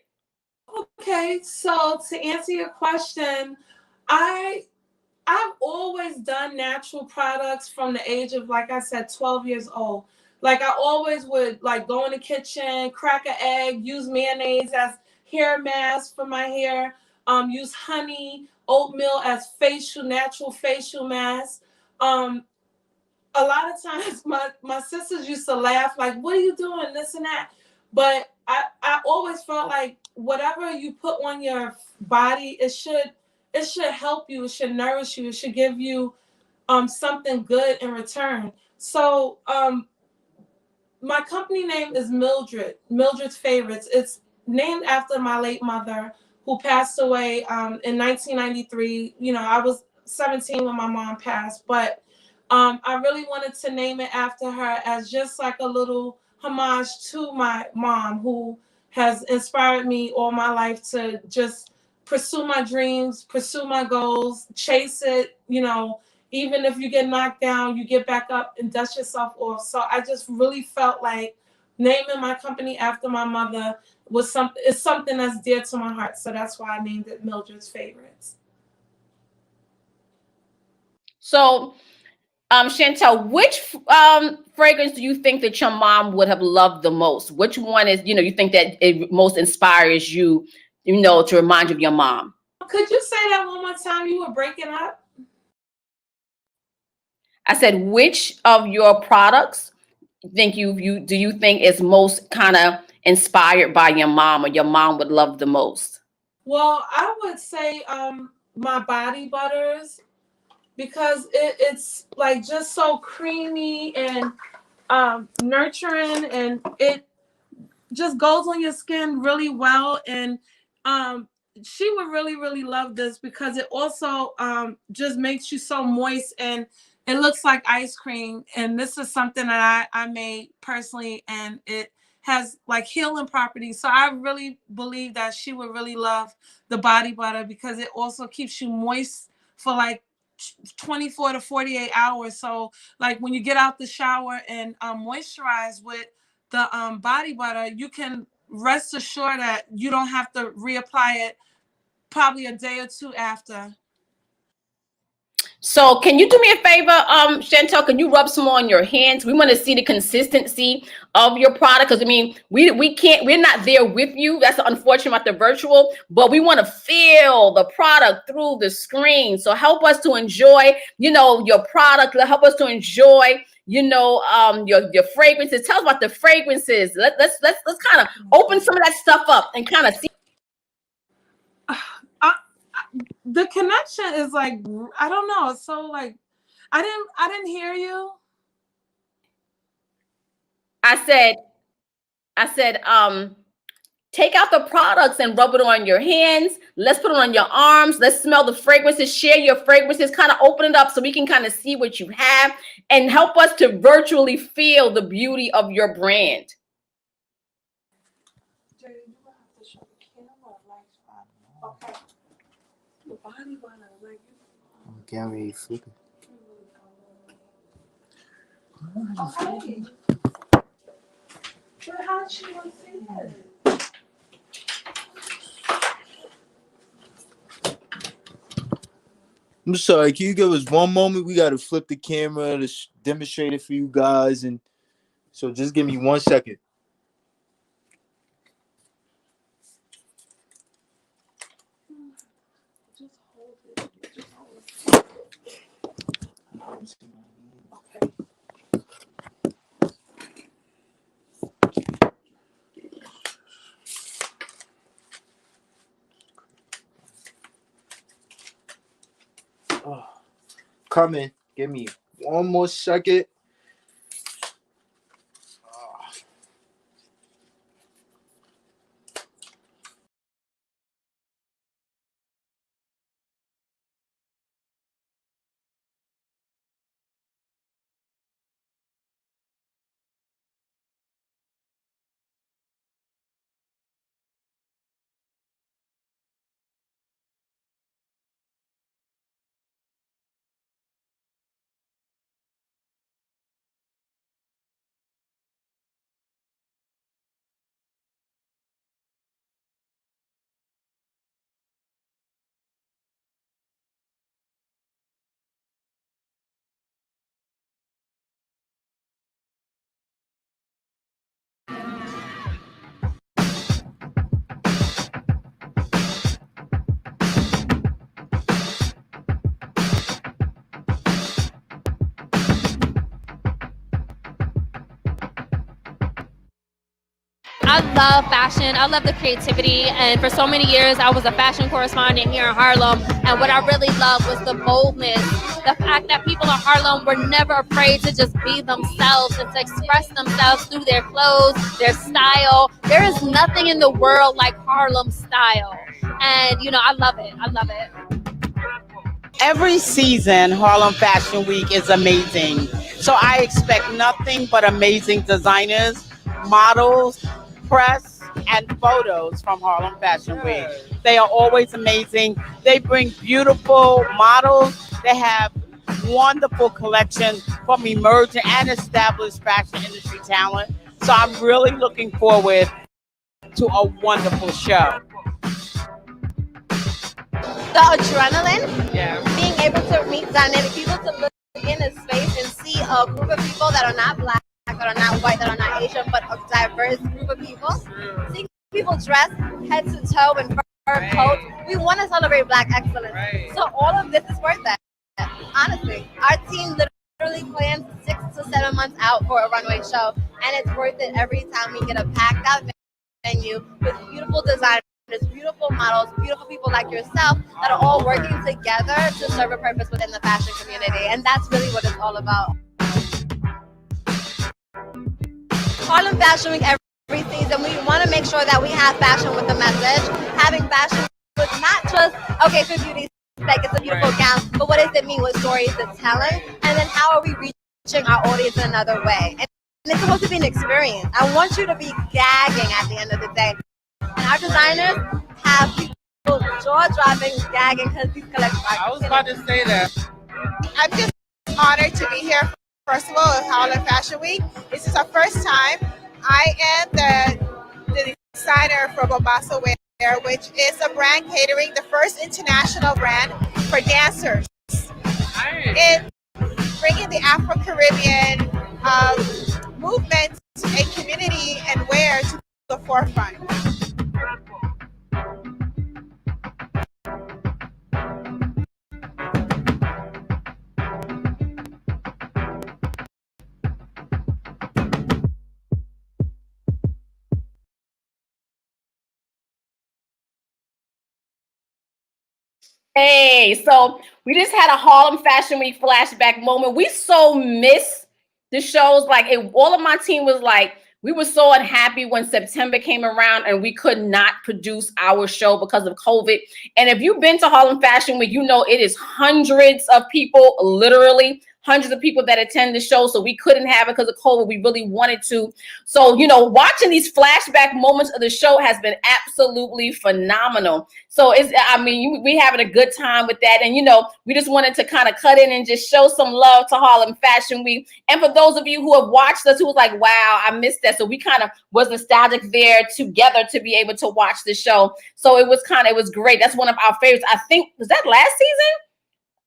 Okay, so to answer your question, I've always done natural products from the age of, like I said, 12 years old. Like I always would like go in the kitchen, crack an egg, use mayonnaise as hair mask for my hair, use honey, oatmeal as natural facial mask. A lot of times my sisters used to laugh like, what are you doing, this and that? But I always felt like whatever you put on your body, it should help you, it should nourish you, it should give you something good in return. So my company name is Mildred's Favorites. It's named after my late mother who passed away in 1993. I was 17 when my mom passed, but I really wanted to name it after her as just like a little homage to my mom who has inspired me all my life to just pursue my dreams, pursue my goals, chase it, even if you get knocked down, you get back up and dust yourself off. So I just really felt like naming my company after my mother was something that's dear to my heart. So that's why I named it Mildred's Favorites. So Chantel, which fragrance do you think that your mom would have loved the most? Which one is, you think that it most inspires you, to remind you of your mom? Could you say that one more time? You were breaking up. I said, which of your products do you think is most kind of inspired by your mom or your mom would love the most? Well, I would say my body butters because it's like just so creamy and nurturing, and it just goes on your skin really well. And she would really, really love this because it also just makes you so moist and it looks like ice cream. And this is something that I made personally, and it has like healing properties. So I really believe that she would really love the body butter because it also keeps you moist for like 24 to 48 hours. So like when you get out the shower and moisturize with the body butter, you can rest assured that you don't have to reapply it probably a day or two after. So can you do me a favor, Chantel? Can you rub some on your hands? We want to see the consistency of your product because we're not there with you. That's unfortunate about the virtual, but we want to feel the product through the screen. So help us to enjoy, your product. Help us to enjoy, your fragrances. Tell us about the fragrances. Let's kind of open some of that stuff up and kind of see. The connection is like, I don't know. It's so like, I didn't hear you. I said, take out the products and rub it on your hands. Let's put it on your arms. Let's smell the fragrances. Share your fragrances. Kind of open it up so we can kind of see what you have and help us to virtually feel the beauty of your brand. Okay. The body butter, like Okay, I'm ready to flip it. okay. But how did she want to see that? I'm sorry, can you give us one moment? We got to flip the camera to demonstrate it for you guys. And so just give me 1 second. Just hold it. Oh, coming. Give me 1 more second. I love fashion. I love the creativity. And for so many years, I was a fashion correspondent here in Harlem. And what I really loved was the boldness, the fact that people in Harlem were never afraid to just be themselves and to express themselves through their clothes, their style. There is nothing in the world like Harlem style. And, you know, I love it. I love it. Every season, Harlem Fashion Week is amazing. So I expect nothing but amazing designers, models, press, and photos from Harlem Fashion Week. They are always amazing. They bring beautiful models. They have wonderful collections from emerging and established fashion industry talent. So I'm really looking forward to a wonderful show. The adrenaline, being able to meet dynamic people, to look in a space and see a group of people that are not black, that are not white, that are not Asian, but a diverse group of people. Seeing people dressed head to toe in fur coats. We want to celebrate black excellence. So all of this is worth it. Honestly, our team literally plans 6 to 7 months out for a runway show, and it's worth it every time we get a packed out venue with beautiful designers, beautiful models, beautiful people like yourself that are all working together to serve a purpose within the fashion community. And that's really what it's all about. Harlem Fashion Week every season, we want to make sure that we have fashion with a message. Having fashion with not just, okay, for beauty's sake, it's a beautiful gown, but what does it mean? What story is it telling? And then how are we reaching our audience in another way? And it's supposed to be an experience. I want you to be gagging at the end of the day. And our designers have people jaw-dropping, gagging because these collections are. I was about to say that. I'm just honored to be here, first of all, at Harlem Fashion Week. This is our first time. I am the designer for Bombasa Wear, which is a brand catering, the first international brand for dancers. In bringing the Afro-Caribbean movement and community and wear to the forefront. Hey, so we just had a Harlem Fashion Week flashback moment. We so miss the shows. Like all of my team was like, we were so unhappy when September came around and we could not produce our show because of COVID. And if you've been to Harlem Fashion Week, you know it is hundreds of people, literally hundreds of people that attend the show. So we couldn't have it because of COVID. We really wanted to. So, you know, watching these flashback moments of the show has been absolutely phenomenal. So we having a good time with that. And, you know, we just wanted to kind of cut in and just show some love to Harlem Fashion Week. And for those of you who have watched us, who was like, wow, I missed that. So we kind of was nostalgic there together to be able to watch the show. So it was great. That's one of our favorites. I think, was that last season?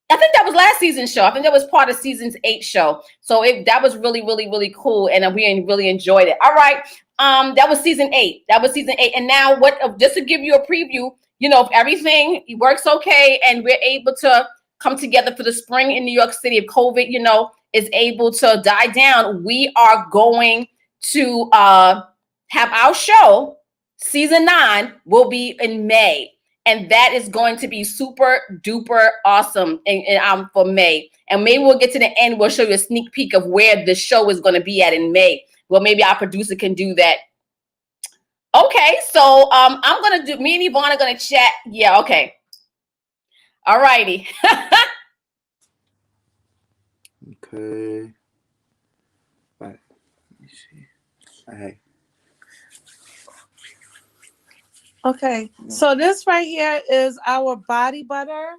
I think that was last season's show. I think that was part of season's 8 show. So that was really, really, really cool. And we really enjoyed it. All right. That was season 8. And now just to give you a preview, you know, if everything works okay and we're able to come together for the spring in New York City, if COVID, you know, is able to die down, we are going to have our show. Season 9 will be in May. And that is going to be super duper awesome for May. And maybe we'll get to the end. We'll show you a sneak peek of where the show is going to be at in May. Well, maybe our producer can do that. Okay, so I'm going to do, me and Yvonne are going to chat. Yeah, okay. All righty. Okay. Right. Let me see. All right. Okay, so this right here is our body butter,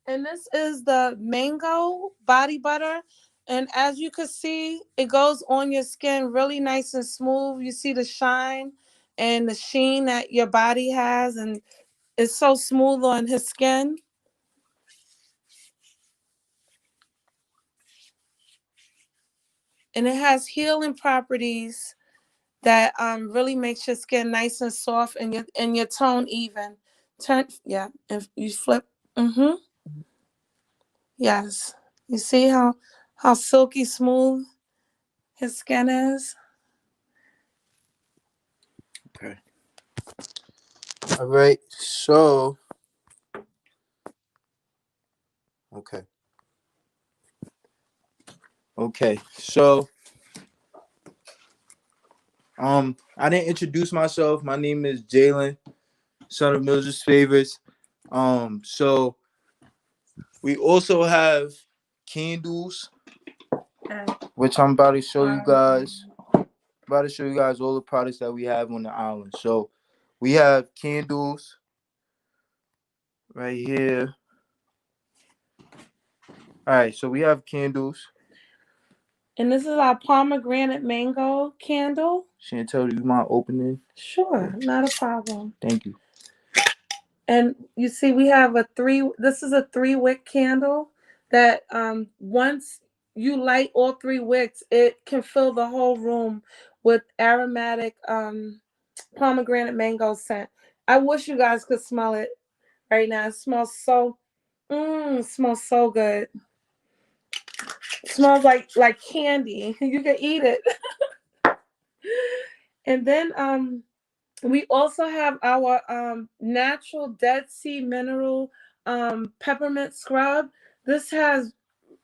and this is the mango body butter. And as you can see, it goes on your skin really nice and smooth. You see the shine and the sheen that your body has, and it's so smooth on his skin. And it has healing properties that really makes your skin nice and soft and your tone even. If you flip, yes. You see how silky smooth his skin is? All right. So, okay. Okay. So, I didn't introduce myself. My name is Jalen, son of Mildred's favorites. So we also have candles, which I'm about to show you guys. About to show you guys all the products that we have on the island. So we have candles right here. All right, so we have candles. And this is our pomegranate mango candle. Chantel, do you mind opening? Sure, not a problem. Thank you. And you see, we have this is a 3-wick candle that once you light all 3 wicks, it can fill the whole room with aromatic pomegranate mango scent. I wish you guys could smell it right now. It smells so good. It smells like candy. You can eat it. And then we also have our natural Dead Sea mineral peppermint scrub. This has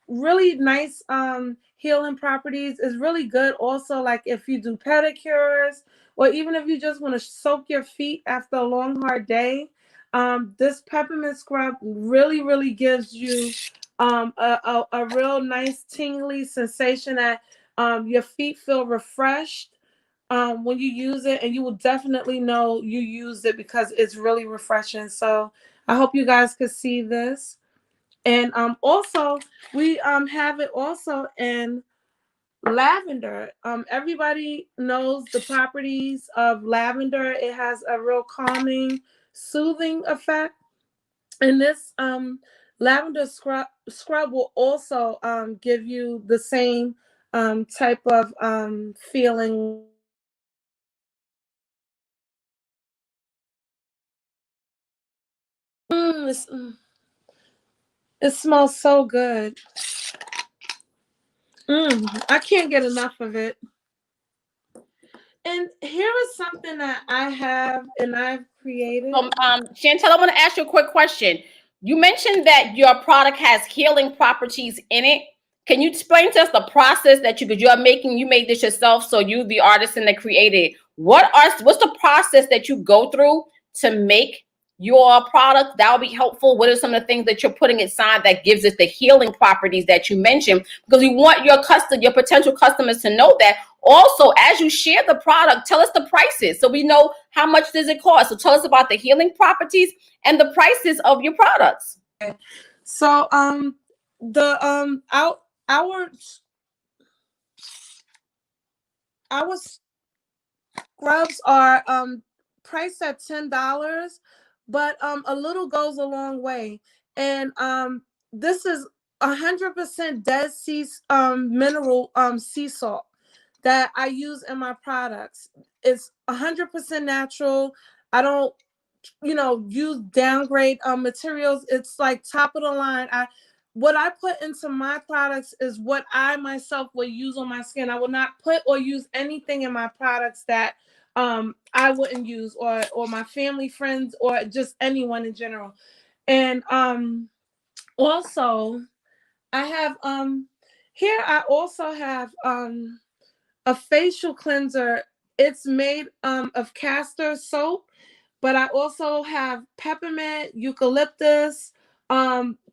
really nice healing properties. It's really good also, like if you do pedicures or even if you just want to soak your feet after a long hard day. This peppermint scrub really gives you a real nice tingly sensation that your feet feel refreshed when you use it, and you will definitely know you used it because it's really refreshing. So I hope you guys could see this. And also we have it also in lavender. Everybody knows the properties of lavender. It has a real calming, soothing effect. And this lavender scrub will also give you the same type of feeling. It smells so good. I can't get enough of it. And here is something that I have and I've created. Chantel, I want to ask you a quick question. You mentioned that your product has healing properties in it. Can you explain to us the process that you made this yourself, so you, the artist and the creator, what's the process that you go through to make your product? That would be helpful. What are some of the things that you're putting inside that gives it the healing properties that you mentioned? Because we want your potential customers to know that. Also, as you share the product, tell us the prices so we know how much does it cost. So tell us about the healing properties and the prices of your products. So the our scrubs are priced at $10, but a little goes a long way. And this is 100% Dead Sea mineral sea salt that I use in my products. It's 100% natural. I don't use downgrade materials. It's like top of the line. What I put into my products is what I myself will use on my skin. I will not put or use anything in my products that I wouldn't use, or my family, friends, or just anyone in general. And also I have here I also have a facial cleanser. It's made of castor soap, but I also have peppermint, eucalyptus,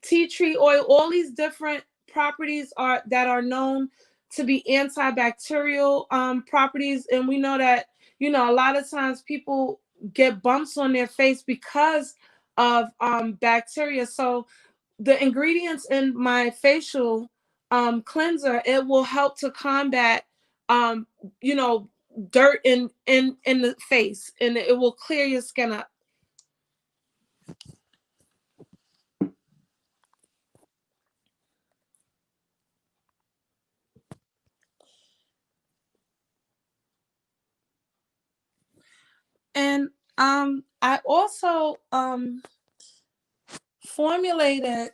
tea tree oil. All these different properties that are known to be antibacterial properties. And we know that, a lot of times people get bumps on their face because of bacteria. So the ingredients in my facial cleanser, it will help to combat um, dirt in the face, and it will clear your skin up. And I also formulated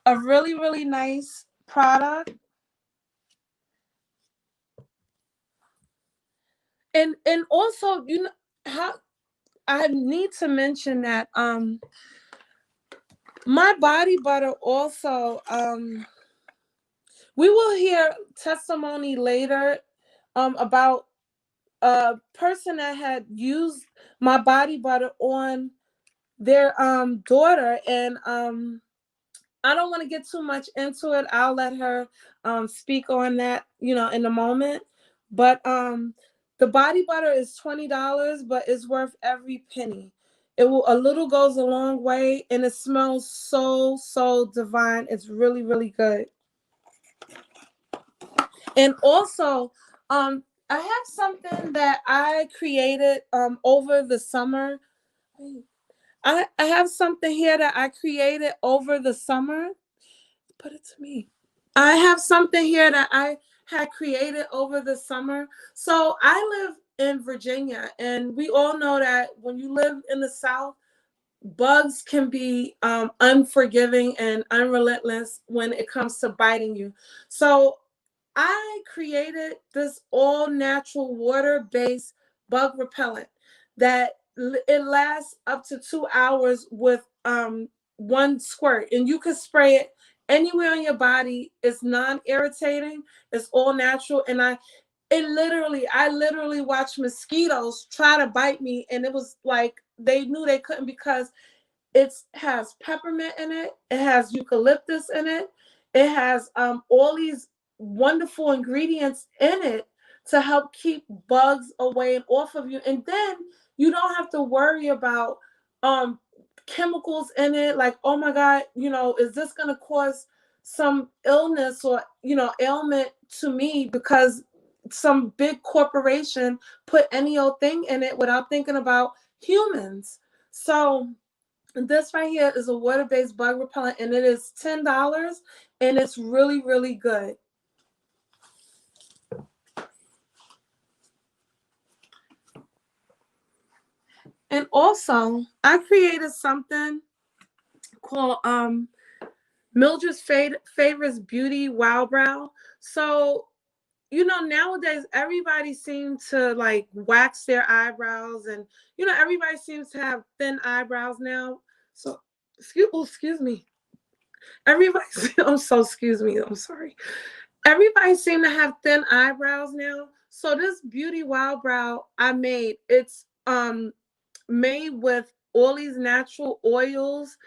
a really nice product. And also, how I need to mention that my body butter also we will hear testimony later about a person that had used my body butter on their daughter, and I don't want to get too much into it. I'll let her speak on that, in a moment. But the body butter is $20, but it's worth every penny. A little goes a long way, and it smells so divine. It's really, really good. And also, I have something that I created over the summer. I have something here that I created over the summer. Put it to me. I have something here that I had created over the summer. So I live in Virginia, and we all know that when you live in the South, bugs can be unforgiving and unrelentless when it comes to biting you. So I created this all natural water-based bug repellent that it lasts up to 2 hours with one squirt, and you can spray it anywhere on your body. It's non-irritating, it's all natural, and I literally watched mosquitoes try to bite me, and it was like they knew they couldn't because it has peppermint in it. It has eucalyptus in it. It has all these wonderful ingredients in it to help keep bugs away and off of you. And then you don't have to worry about chemicals in it. Like, oh my God, is this going to cause some illness or, ailment to me because some big corporation put any old thing in it without thinking about humans. So this right here is a water-based bug repellent, and it is $10, and it's really, really good. And also, I created something called Mildred's Favorites Beauty Wow Brow. So, nowadays everybody seems to like wax their eyebrows, and everybody seems to have thin eyebrows now. So, excuse me. Everybody, excuse me. I'm sorry. Everybody seems to have thin eyebrows now. So this Beauty Wow Brow I made, it's made with all these natural oils.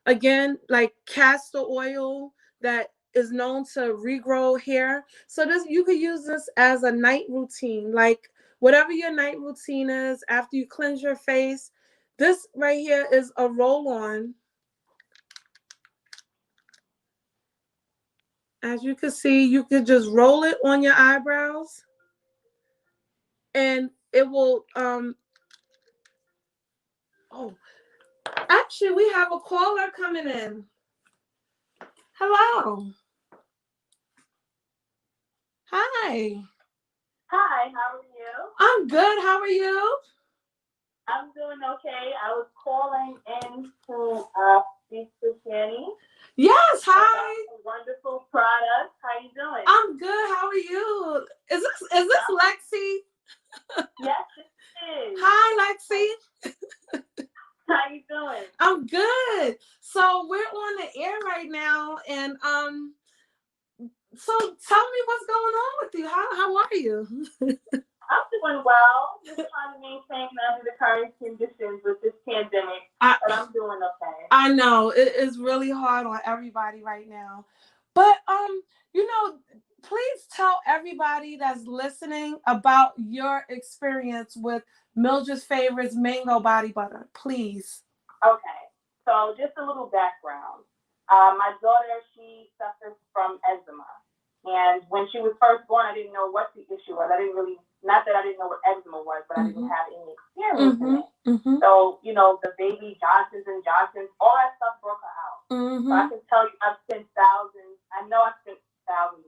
Again, like castor oil that is known to regrow hair. So you could use this as a night routine, like whatever your night routine is after you cleanse your face. This right here is a roll-on. As you can see, you can just roll it on your eyebrows, and it will actually we have a caller coming in. Hello. Hi. Hi, how are you? I'm good. How are you? I'm doing okay. I was calling in to speak to Shani. Yes, hi. Wonderful product. How you doing? I'm good. How are you? Is this Lexi? Yes, it is. Hi, Lexi. How you doing? I'm good. So we're on the air right now, and so tell me what's going on with you. How are you? I'm doing well. Just trying to maintain under the current conditions with this pandemic, but I'm doing okay. I know it is really hard on everybody right now, but please tell everybody that's listening about your experience with Mildred's Favorites Mango Body Butter, please. Okay, so just a little background. My daughter, she suffers from eczema. And when she was first born, I didn't know what the issue was. Not that I didn't know what eczema was, but I didn't have any experience in it. So, the baby Johnson's and Johnson's, all that stuff broke her out. So I can tell you I've spent thousands of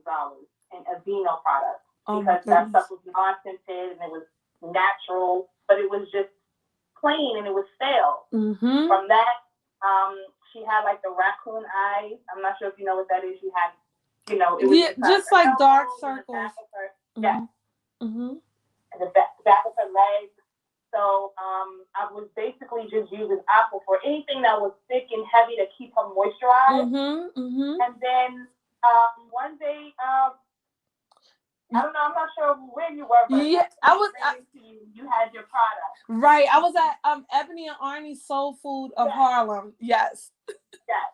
dollars in Aveeno products because that stuff was non-scented and it was natural, but it was just plain and it was stale. From that, she had like the raccoon eyes. I'm not sure if you know what that is. She had, it was just like dark circles. Yes. And the back of her legs, So I was basically just using apple for anything that was thick and heavy to keep her moisturized. And then one day, I don't know, I'm not sure where you were, but yeah, you had your product. Right, I was at Ebony and Arnie's Soul Food of Harlem. Yes. Yes.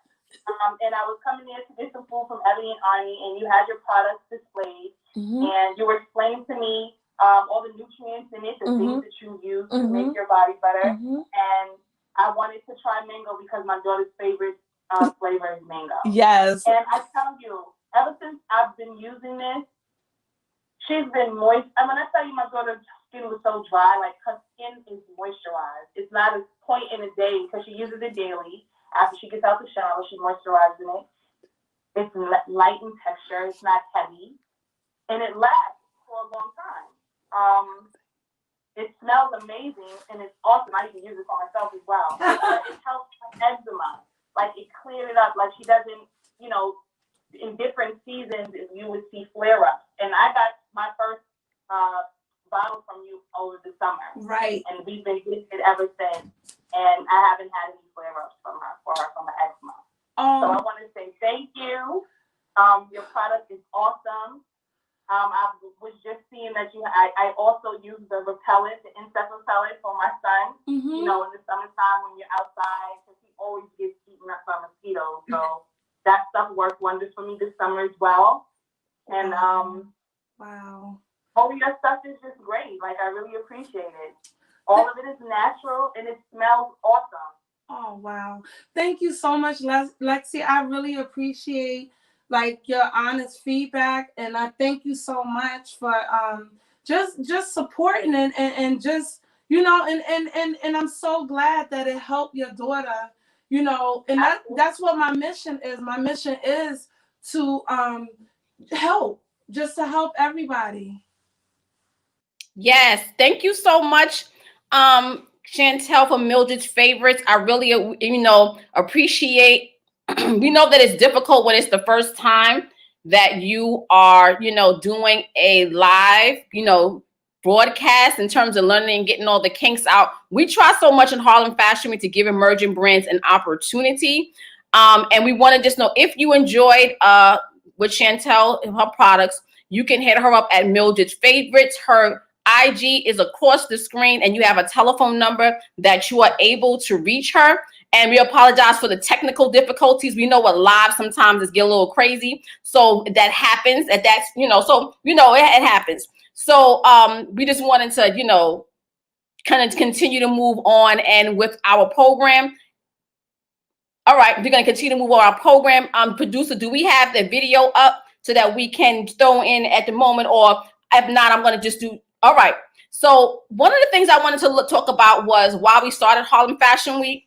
And I was coming there to get some food from Ebony and Arnie, and you had your products displayed, and you were explaining to me all the nutrients in it, the things that you use to make your body better. And I wanted to try mango because my daughter's favorite flavor is mango. Yes. And I tell you, ever since I've been using this, she's been moist. And when I tell you my daughter's skin was so dry, like her skin is moisturized. It's not a point in a day because she uses it daily. After she gets out the shower, she moisturizes it. It's light in texture. It's not heavy. And it lasts for a long time. It smells amazing, and it's awesome. I even use it for myself as well. It helps my eczema. Like, it cleared it up. Like, she doesn't, you know, in different seasons, you would see flare-ups. And I got my first bottle from you over the summer. Right. And we've been using it ever since. And I haven't had any flare-ups from her eczema. So I want to say thank you. Your product is awesome. I was just seeing that I also use the repellent, the insect repellent for my son. You know, in the summertime when you're outside, because he always gets eaten up by mosquitoes. So that stuff worked wonders for me this summer as well. And wow. all of your stuff is just great. Like, I really appreciate it. All of it is natural and it smells awesome. Oh, wow. Thank you so much, Lexi. I really appreciate like your honest feedback, and I thank you so much for just supporting and just, you know, and I'm so glad that it helped your daughter, you know, and that's what my mission is. My mission is to help everybody. Yes, thank you so much, Chantel, for Mildred's favorites. I really, you know, appreciate. We know that it's difficult when it's the first time that you are, you know, doing a live, you know, broadcast in terms of learning and getting all the kinks out. We try so much in Harlem Fashion Week to give emerging brands an opportunity. And we want to just know if you enjoyed with Chantel and her products, you can hit her up at Mildred's Favorites. Her IG is across the screen, and you have a telephone number that you are able to reach her. And we apologize for the technical difficulties. We know what live sometimes is get a little crazy. So that happens. That's, you know, so, you know, it happens. So we just wanted to, you know, kind of continue to move on and with our program. All right, we're going to continue to move on our program. Producer, do we have the video up so that we can throw in at the moment? Or if not, I'm going to just do. All right. So one of the things I wanted to talk about was why we started Harlem Fashion Week,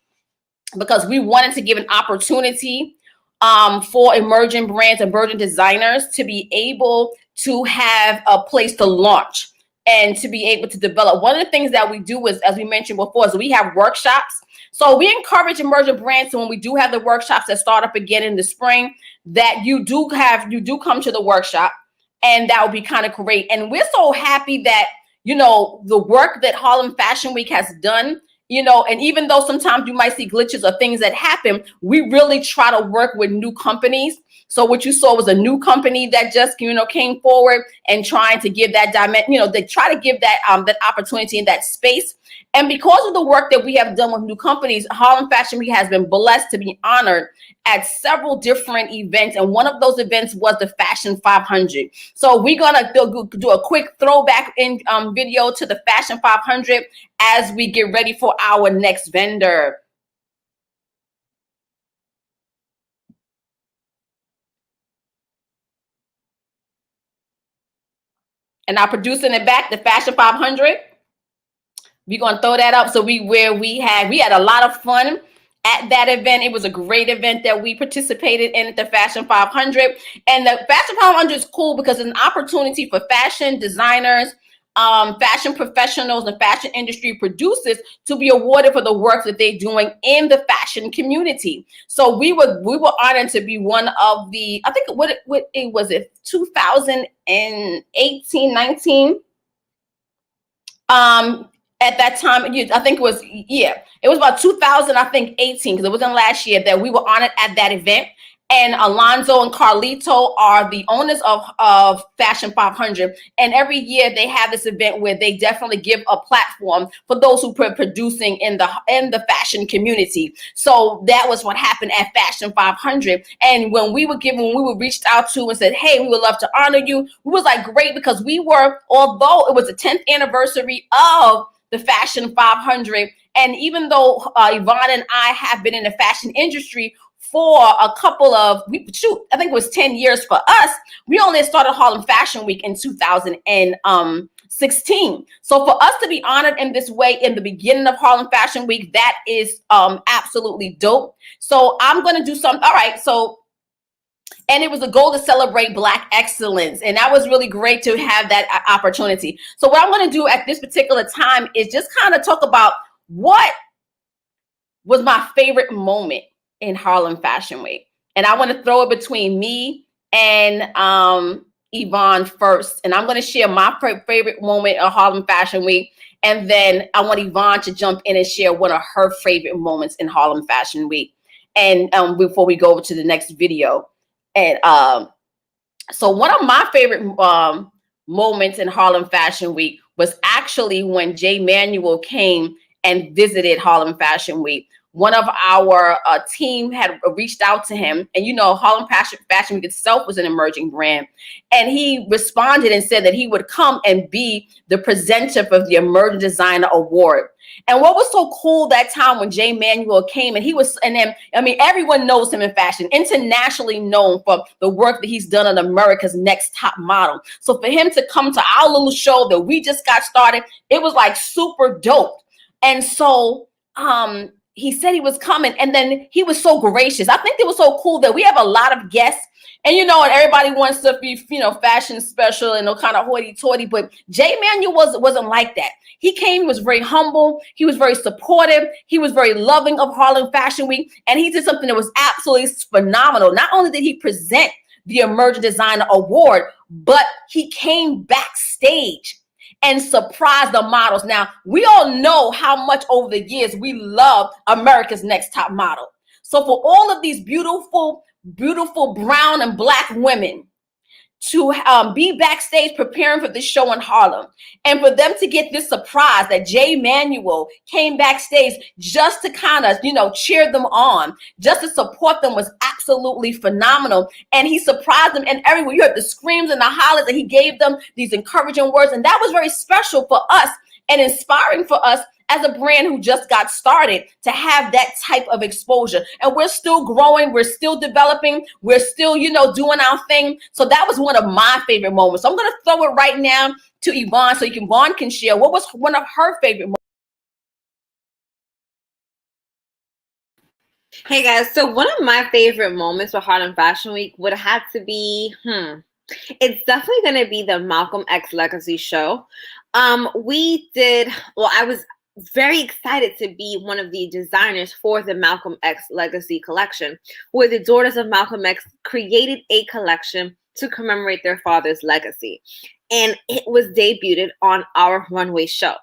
because we wanted to give an opportunity for emerging brands, emerging designers to be able to have a place to launch and to be able to develop. One of the things that we do is, as we mentioned before, is we have workshops. So we encourage emerging brands. So when we do have the workshops that start up again in the spring, that you do come to the workshop, and that would be kind of great. And we're so happy that, you know, the work that Harlem Fashion Week has done, you know, and even though sometimes you might see glitches or things that happen, we really try to work with new companies. So what you saw was a new company that just, you know, came forward and trying to give that dimension, you know, they try to give that that opportunity in that space. And because of the work that we have done with new companies, Harlem Fashion Week has been blessed to be honored at several different events. And one of those events was the Fashion 500. So we're going to do a quick throwback in video to the Fashion 500 as we get ready for our next vendor. And our producer in the back, the Fashion 500. We're going to throw that up. So we had a lot of fun at that event. It was a great event that we participated in at the Fashion 500. And the Fashion 500 is cool because it's an opportunity for fashion designers, fashion professionals, and fashion industry producers to be awarded for the work that they're doing in the fashion community. So we were honored to be one of the, I think what it was, 2018, 19. at that time, I think it was, it was about 2000, I think 18, because it wasn't last year, that we were honored at that event. And Alonzo and Carlito are the owners of Fashion 500. And every year they have this event where they definitely give a platform for those who are producing in the fashion community. So that was what happened at Fashion 500. And when we were reached out to and said, hey, we would love to honor you, we was like, great, because we were, although it was the 10th anniversary of the Fashion 500, and even though Yvonne and I have been in the fashion industry for a couple of, I think it was 10 years for us, we only started Harlem Fashion Week in 2016. So for us to be honored in this way in the beginning of Harlem Fashion Week, that is absolutely dope. So I'm going to do something. All right. So, and it was a goal to celebrate Black excellence. And that was really great to have that opportunity. So what I'm going to do at this particular time is just kind of talk about what was my favorite moment in Harlem Fashion Week. And I want to throw it between me and Yvonne first. And I'm going to share my favorite moment of Harlem Fashion Week. And then I want Yvonne to jump in and share one of her favorite moments in Harlem Fashion Week. And before we go over to the next video. And so one of my favorite moments in Harlem Fashion Week was actually when Jay Manuel came and visited Harlem Fashion Week. One of our team had reached out to him, and Harlem Fashion Week itself was an emerging brand, and he responded and said that he would come and be the presenter for the Emerging Designer Award. And what was so cool that time when Jay Manuel came, and then everyone knows him in fashion, internationally known for the work that he's done on America's Next Top Model. So for him to come to our little show that we just got started, it was like super dope. And so he said he was coming, and then he was so gracious. I think it was so cool that we have a lot of guests, and and everybody wants to be fashion special and kind of hoity-toity, but Jay Manuel wasn't like that. He came, was very humble, he was very supportive, he was very loving of Harlem Fashion Week, and he did something that was absolutely phenomenal. Not only did he present the Emerging Designer Award, but he came backstage and surprise the models. Now, we all know how much over the years we love America's Next Top Model. So for all of these beautiful, beautiful brown and Black women to be backstage preparing for this show in Harlem, and for them to get this surprise that Jay Manuel came backstage just to kind of, cheer them on, just to support them, was absolutely phenomenal. And he surprised them, and everyone, you heard the screams and the hollers, and he gave them these encouraging words. And that was very special for us and inspiring for us as a brand who just got started to have that type of exposure. And we're still growing, we're still developing, we're still, doing our thing. So that was one of my favorite moments. So I'm going to throw it right now to Yvonne so Yvonne can share what was one of her favorite moments. Hey guys, so one of my favorite moments for Harlem Fashion Week would have to be, it's definitely going to be the Malcolm X Legacy show. I was very excited to be one of the designers for the Malcolm X Legacy collection, where the daughters of Malcolm X created a collection to commemorate their father's legacy. And it was debuted on our runway show.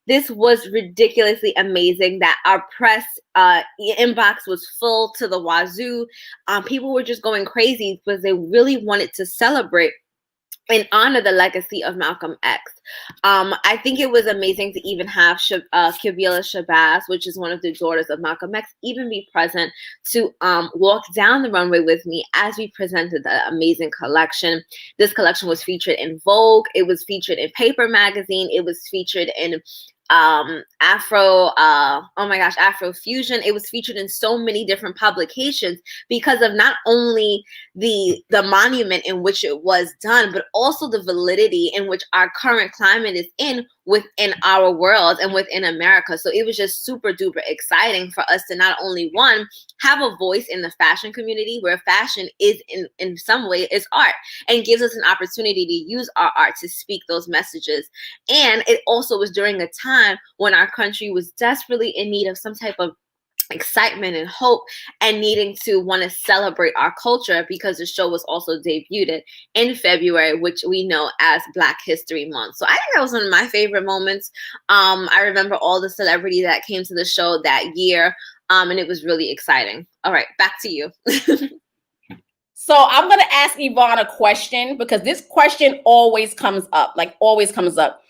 This was ridiculously amazing that our press inbox was full to the wazoo. People were just going crazy because they really wanted to celebrate and honor the legacy of Malcolm X. I think it was amazing to even have Kibila Shabazz, which is one of the daughters of Malcolm X, even be present to walk down the runway with me as we presented the amazing collection. This collection was featured in Vogue. It was featured in Paper Magazine. It was featured in Afrofusion. It was featured in so many different publications because of not only the monument in which it was done, but also the validity in which our current climate is within our world and within America. So it was just super duper exciting for us to not only have a voice in the fashion community, where fashion is in some way is art, and gives us an opportunity to use our art to speak those messages. And it also was during a time when our country was desperately in need of some type of excitement and hope and needing to want to celebrate our culture, because the show was also debuted in February, which we know as Black History Month. So I think that was one of my favorite moments. I remember all the celebrity that came to the show that year, and it was really exciting. All right, back to you. So I'm going to ask Yvonne a question, because this question always comes up, like always comes up.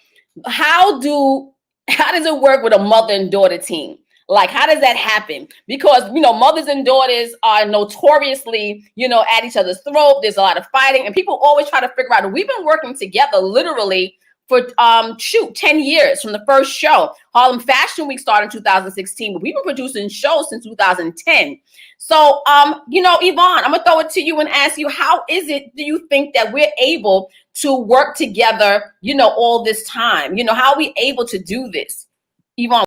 How does it work with a mother and daughter team? Like, how does that happen? Because, mothers and daughters are notoriously, at each other's throat. There's a lot of fighting, and people always try to figure out, we've been working together literally for 10 years from the first show. Harlem Fashion Week started in 2016, but we've been producing shows since 2010. So, Yvonne, I'm gonna throw it to you and ask you, how is it, do you think that we're able to work together, all this time? How are we able to do this? Yvonne.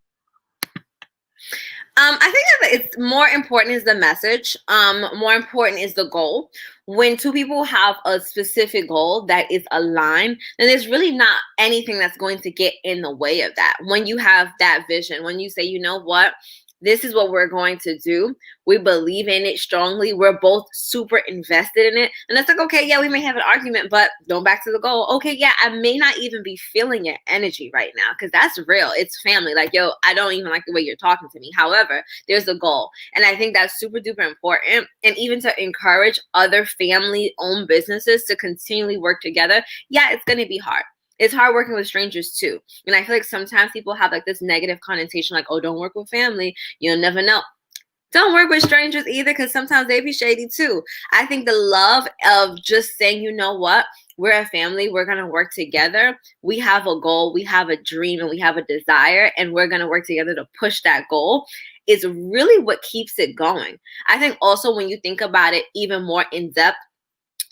I think that it's more important is the message. More important is the goal. When two people have a specific goal that is aligned, then there's really not anything that's going to get in the way of that. When you have that vision, when you say, you know what, this is what we're going to do. We believe in it strongly. We're both super invested in it. And it's like, okay, yeah, we may have an argument, but going back to the goal, okay, yeah, I may not even be feeling your energy right now, because that's real. It's family. Like, yo, I don't even like the way you're talking to me. However, there's a goal. And I think that's super duper important. And even to encourage other family-owned businesses to continually work together, yeah, it's going to be hard. It's hard working with strangers too. And I feel like sometimes people have like this negative connotation, like, oh, don't work with family. You'll never know. Don't work with strangers either, because sometimes they be shady too. I think the love of just saying, you know what, we're a family, we're going to work together. We have a goal, we have a dream, and we have a desire, and we're going to work together to push that goal is really what keeps it going. I think also when you think about it even more in depth,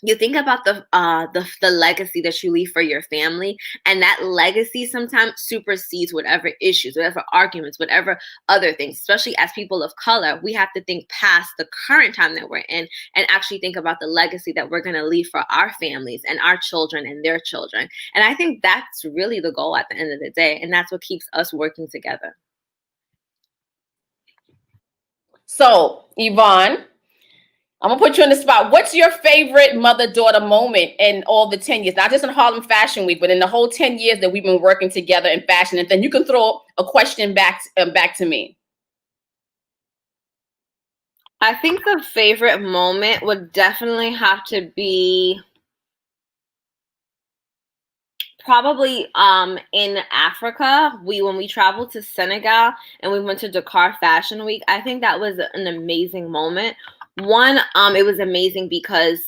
you think about the legacy that you leave for your family, and that legacy sometimes supersedes whatever issues, whatever arguments, whatever other things. Especially as people of color, we have to think past the current time that we're in and actually think about the legacy that we're going to leave for our families and our children and their children. And I think that's really the goal at the end of the day, and that's what keeps us working together. So, Yvonne, I'm gonna put you on the spot. What's your favorite mother-daughter moment in all the 10 years? Not just in Harlem Fashion Week, but in the whole 10 years that we've been working together in fashion. And then you can throw a question back to me. I think the favorite moment would definitely have to be probably in Africa. When we traveled to Senegal and we went to Dakar Fashion Week, I think that was an amazing moment. One, it was amazing because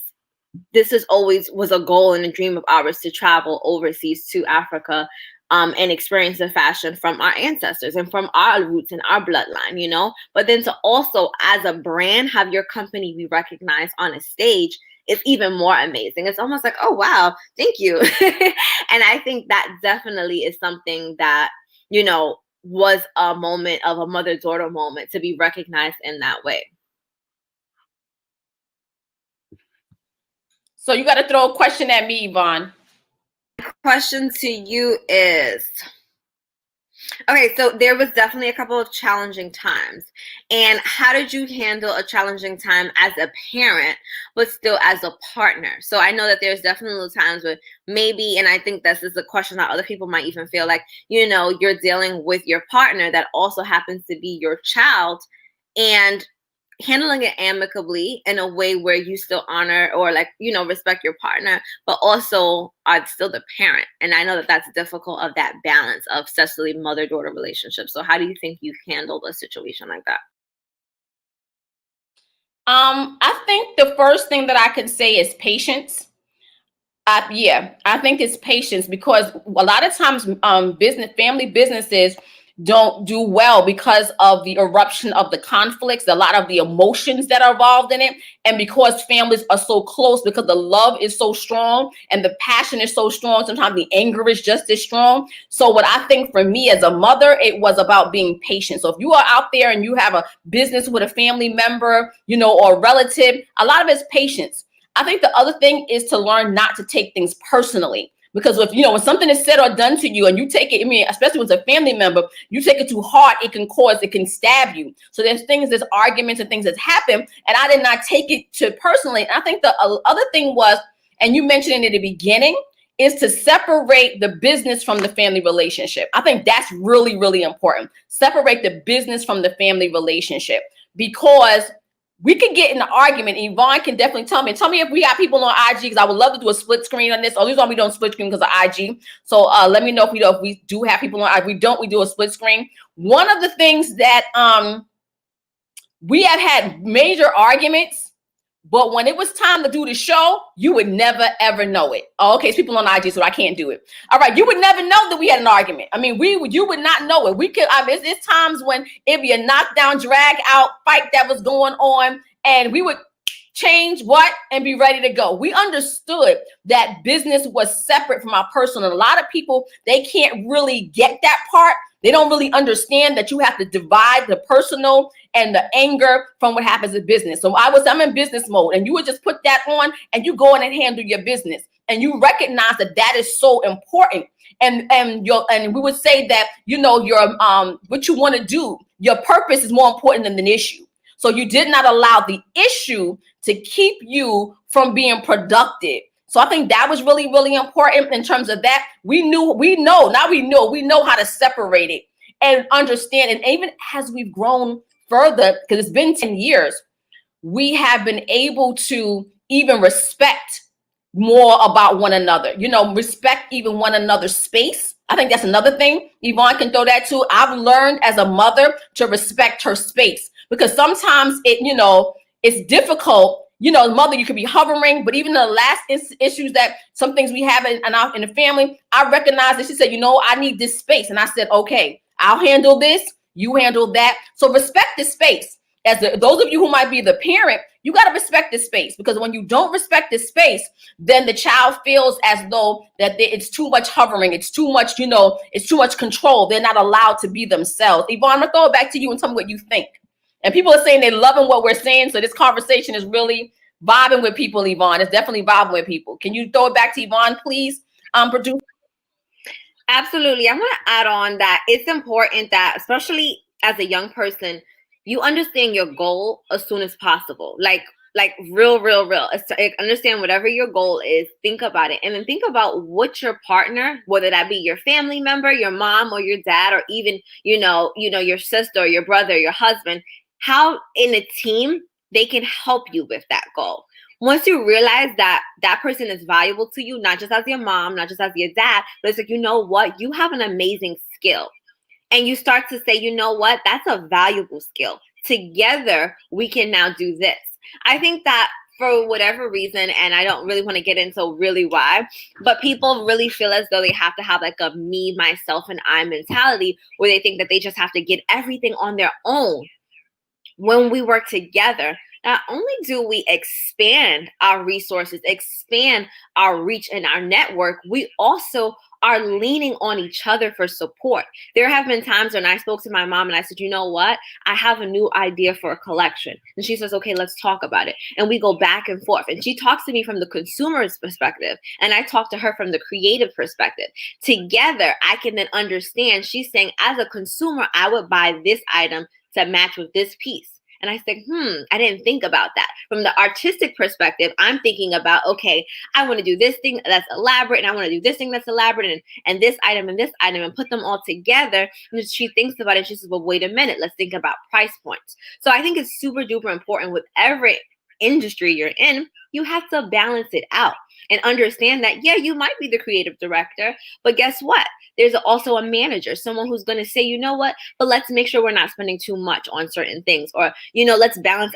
this was a goal and a dream of ours to travel overseas to Africa and experience the fashion from our ancestors and from our roots and our bloodline, But then to also, as a brand, have your company be recognized on a stage, it's even more amazing. It's almost like, oh, wow, thank you. And I think that definitely is something that, was a moment of a mother-daughter moment to be recognized in that way. So you got to throw a question at me, Yvonne. Question to you is, okay, so there was definitely a couple of challenging times. And how did you handle a challenging time as a parent, but still as a partner? So I know that there's definitely times where maybe, and I think this is a question that other people might even feel like, you're dealing with your partner that also happens to be your child, and handling it amicably in a way where you still honor or respect your partner, but also are still the parent. And I know that that's difficult, of that balance of especially mother-daughter relationships. So how do you think you handled a situation like that? I think the first thing that I can say is patience. I think it's patience, because a lot of times family businesses don't do well because of the eruption of the conflicts, a lot of the emotions that are involved in it. And because families are so close, because the love is so strong and the passion is so strong, sometimes the anger is just as strong. So what I think for me as a mother, it was about being patient. So if you are out there and you have a business with a family member, or a relative, a lot of it's patience. I think the other thing is to learn not to take things personally. Because if when something is said or done to you and you take it, I mean, especially when it's a family member, you take it too hard, it can stab you. So there's arguments and things that happen, and I did not take it to personally. And I think the other thing was, and you mentioned it at the beginning, is to separate the business from the family relationship. I think that's really, really important. Separate the business from the family relationship, because we could get in an argument. Yvonne can definitely tell me if we got people on IG, because I would love to do a split screen on this. Or we don't split screen because of IG. So let me know if we do have people on IG. We do a split screen. One of the things that we have had major arguments, but when it was time to do the show, you would never, ever know it. Oh, okay, it's people on IG, so I can't do it. All right, you would never know that we had an argument. I mean, you would not know it. It's times when it'd be a knockdown, drag out fight that was going on, and we would change and be ready to go. We understood that business was separate from our personal. A lot of people, they can't really get that part. They don't really understand that you have to divide the personal and the anger from what happens in business. So I'm in business mode, and you would just put that on and you go in and handle your business, and you recognize that is so important. And we would say that your what you want to do, your purpose is more important than the issue. So you did not allow the issue to keep you from being productive. So I think that was really, really important in terms of that. We know how to separate it and understand. And even as we've grown further, because it's been 10 years, we have been able to even respect more about one another, respect even one another's space. I think that's another thing. Yvonne can throw that too. I've learned as a mother to respect her space, because sometimes it's difficult. Mother, you could be hovering, but even the last issues that some things we have in the family, I recognized that she said, I need this space. And I said, okay, I'll handle this. You handle that. So respect the space. Those of you who might be the parent, you got to respect this space, because when you don't respect this space, then the child feels as though that it's too much hovering. It's too much, it's too much control. They're not allowed to be themselves. Yvonne, I'm going to throw it back to you and tell me what you think. And people are saying they're loving what we're saying. So this conversation is really vibing with people, Yvonne. It's definitely vibing with people. Can you throw it back to Yvonne, please, producer? Absolutely. I want to add on that it's important that, especially as a young person, you understand your goal as soon as possible. Like real. Understand whatever your goal is, think about it. And then think about what your partner, whether that be your family member, your mom or your dad, or even, your sister, your brother, your husband, how in a team they can help you with that goal. Once you realize that that person is valuable to you, not just as your mom, not just as your dad, but it's like, what? You have an amazing skill. And you start to say, what? That's a valuable skill. Together, we can now do this. I think that for whatever reason, and I don't really want to get into really why, but people really feel as though they have to have like a me, myself, and I mentality, where they think that they just have to get everything on their own. When we work together, not only do we expand our resources, expand our reach and our network, we also are leaning on each other for support. There have been times when I spoke to my mom and I said, what? I have a new idea for a collection. And she says, okay, let's talk about it. And we go back and forth. And she talks to me from the consumer's perspective, and I talk to her from the creative perspective. Together, I can then understand. She's saying, as a consumer, I would buy this item to match with this piece. And I said, I didn't think about that. From the artistic perspective, I'm thinking about, okay, I want to do this thing that's elaborate, and I want to do this thing that's elaborate, and this item, and put them all together. And she thinks about it. She says, well, wait a minute. Let's think about price points. So I think it's super duper important with every industry you're in. You have to balance it out and understand that, yeah, you might be the creative director, but guess what? There's also a manager, someone who's going to say, what, but let's make sure we're not spending too much on certain things, or, let's balance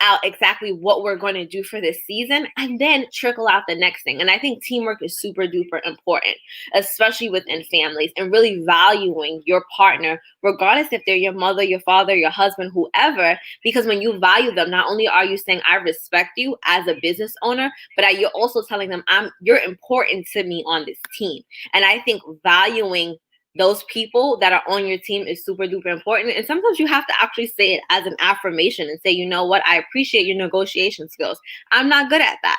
out exactly what we're going to do for this season, and then trickle out the next thing. And I think teamwork is super duper important, especially within families, and really valuing your partner, regardless if they're your mother, your father, your husband, whoever, because when you value them, not only are you saying, I respect you as a business owner, but you're also telling them, you're important to me on this team. And I think valuing those people that are on your team is super duper important. And sometimes you have to actually say it as an affirmation and say, you know what, I appreciate your negotiation skills. I'm not good at that.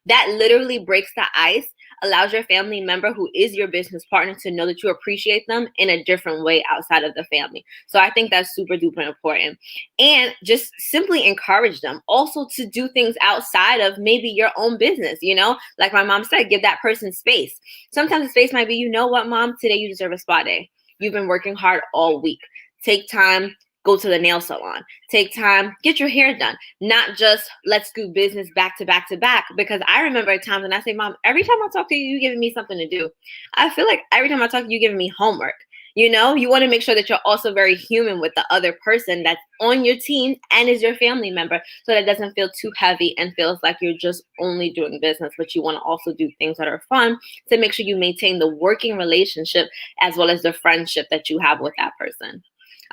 That literally breaks the ice, allows your family member who is your business partner to know that you appreciate them in a different way outside of the family. So I think that's super duper important. And just simply encourage them also to do things outside of maybe your own business, you know, like my mom said, give that person space. Sometimes the space might be, you know what, mom, today you deserve a spa day. You've been working hard all week. Take time, go to the nail salon. Take time, get your hair done. Not just let's do business back to back to back. Because I remember times when I say, mom, every time I talk to you, you're giving me something to do. I feel like every time I talk to you, you're giving me homework. You know, you want to make sure that you're also very human with the other person that's on your team and is your family member, so that it doesn't feel too heavy and feels like you're just only doing business, but you want to also do things that are fun to make sure you maintain the working relationship as well as the friendship that you have with that person.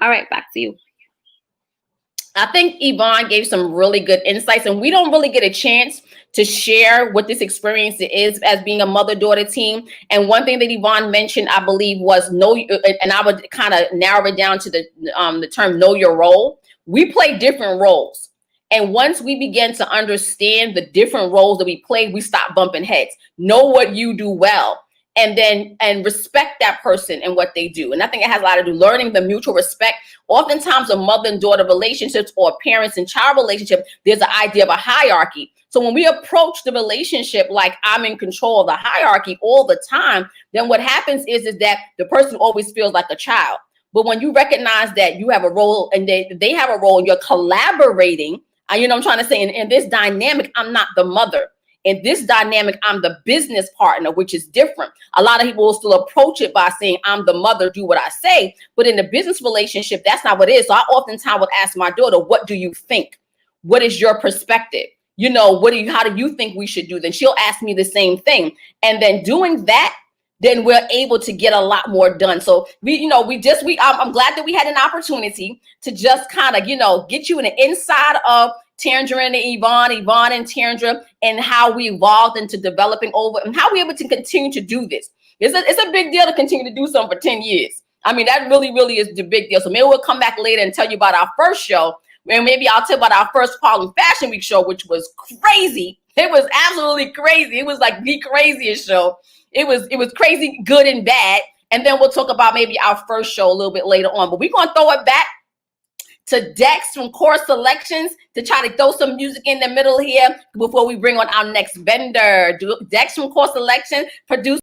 All right, back to you. I think Yvonne gave some really good insights, and we don't really get a chance to share what this experience is as being a mother-daughter team. And one thing that Yvonne mentioned, I believe, was know, and I would kind of narrow it down to the term know your role. We play different roles. And once we begin to understand the different roles that we play, we stop bumping heads. Know what you do well. And respect that person and what they do. And I think it has a lot to do learning the mutual respect. Oftentimes, a mother and daughter relationships or parents and child relationship, there's an idea of a hierarchy. So when we approach the relationship like I'm in control of the hierarchy all the time, then what happens is that the person always feels like a child. But when you recognize that you have a role and they have a role and you're collaborating, you know what I'm trying to say? In this dynamic, I'm not the mother. In this dynamic, I'm the business partner, which is different. A lot of people will still approach it by saying, I'm the mother, do what I say. But in the business relationship, that's not what it is. So I oftentimes would ask my daughter, what do you think? What is your perspective? You know, how do you think we should do? Then she'll ask me the same thing. And then doing that, then we're able to get a lot more done. So I'm glad that we had an opportunity to just kind of, get you in the inside of Tandra and Yvonne and Tandra, and how we evolved into developing over and how we're able to continue to do this. It's a big deal to continue to do something for 10 years. I mean, that really, really is the big deal. So maybe we'll come back later and tell you about our first show. And maybe I'll tell about our first Harlem Fashion Week show, which was crazy. It was absolutely crazy. It was like the craziest show. It was crazy, good and bad. And then we'll talk about maybe our first show a little bit later on. But we're going to throw it back to Dex from Core Selections to try to throw some music in the middle here before we bring on our next vendor. Dex from Core Selections, producer.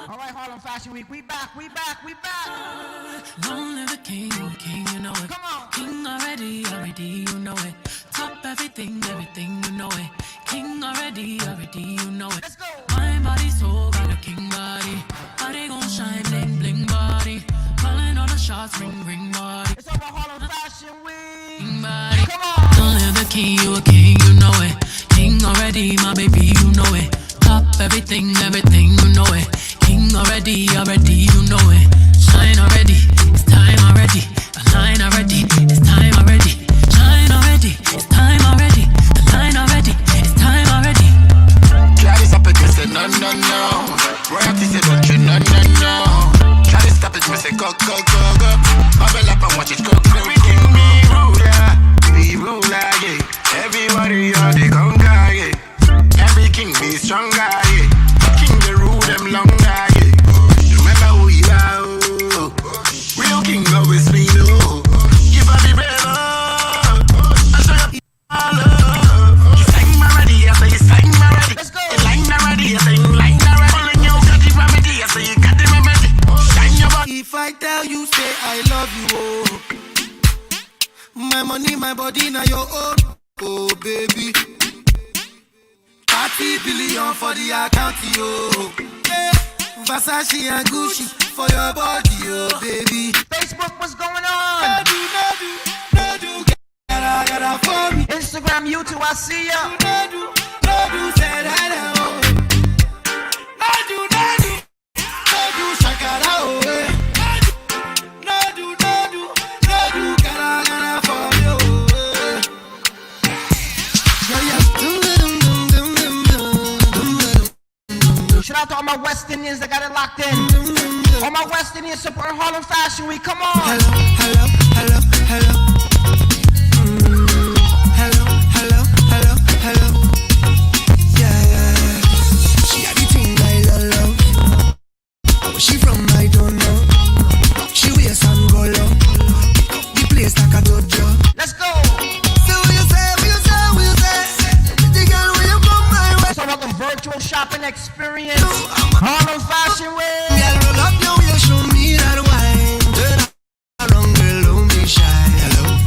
All right, Harlem Fashion Week, we back. Long live the king, you know it. Come on. King already, you know it. Top everything, you know it. King already, you know it. Let's go. My body so got a king body. Body gon' shine, bling, bling body. Calling all the shots, ring, ring body. It's over Harlem Fashion Week. King body. Come on. Don't live the king, you a king, you know it. King already, my baby, you know it. Top everything, you know it. King already, you know it. Shine already, it's time already. Align already, it's time already. Shine already, it's time already. Align already, it's time already. Try to stop it, me say no, no, no. Royalty say don't you, no, no, no. Try to stop it, me say go, go, go, go. Bubble up and watch it go, go, go. Be ruler, yeah. Everybody are the conga, yeah. Every king be stronger, yeah. King the rule them longer, yeah. Remember who you are, oh. Real king always be no. Give up the brave, I show you all love. You sang my ready, I say you sang my ready. Let's go. You line already, I say you line already. Calling you got the remedy, I say you got the remedy. Shine your body. If I tell you, say I love you, oh. My money, my body, now your own, oh baby. 30 billion for the account, yo. Versace and Gucci for your body, oh baby. Facebook, what's going on? Instagram, YouTube, I see ya. Said hello. Shakara, oh, gotta for you. Shout out to all my West Indians that got it locked in. All my West Indians support Harlem Fashion Week. Come on. Hello. Yeah. She had the thing I love. Where she from, I don't know. She wears some go low. The place like a dojo. Let's go. So what you say? The girl when you come my way. Let's talk about the virtual shopping experience. Harlem Fashion Week. Girl, roll up your waist, show me that wine. Turn around, girl, don't be shy. Hello.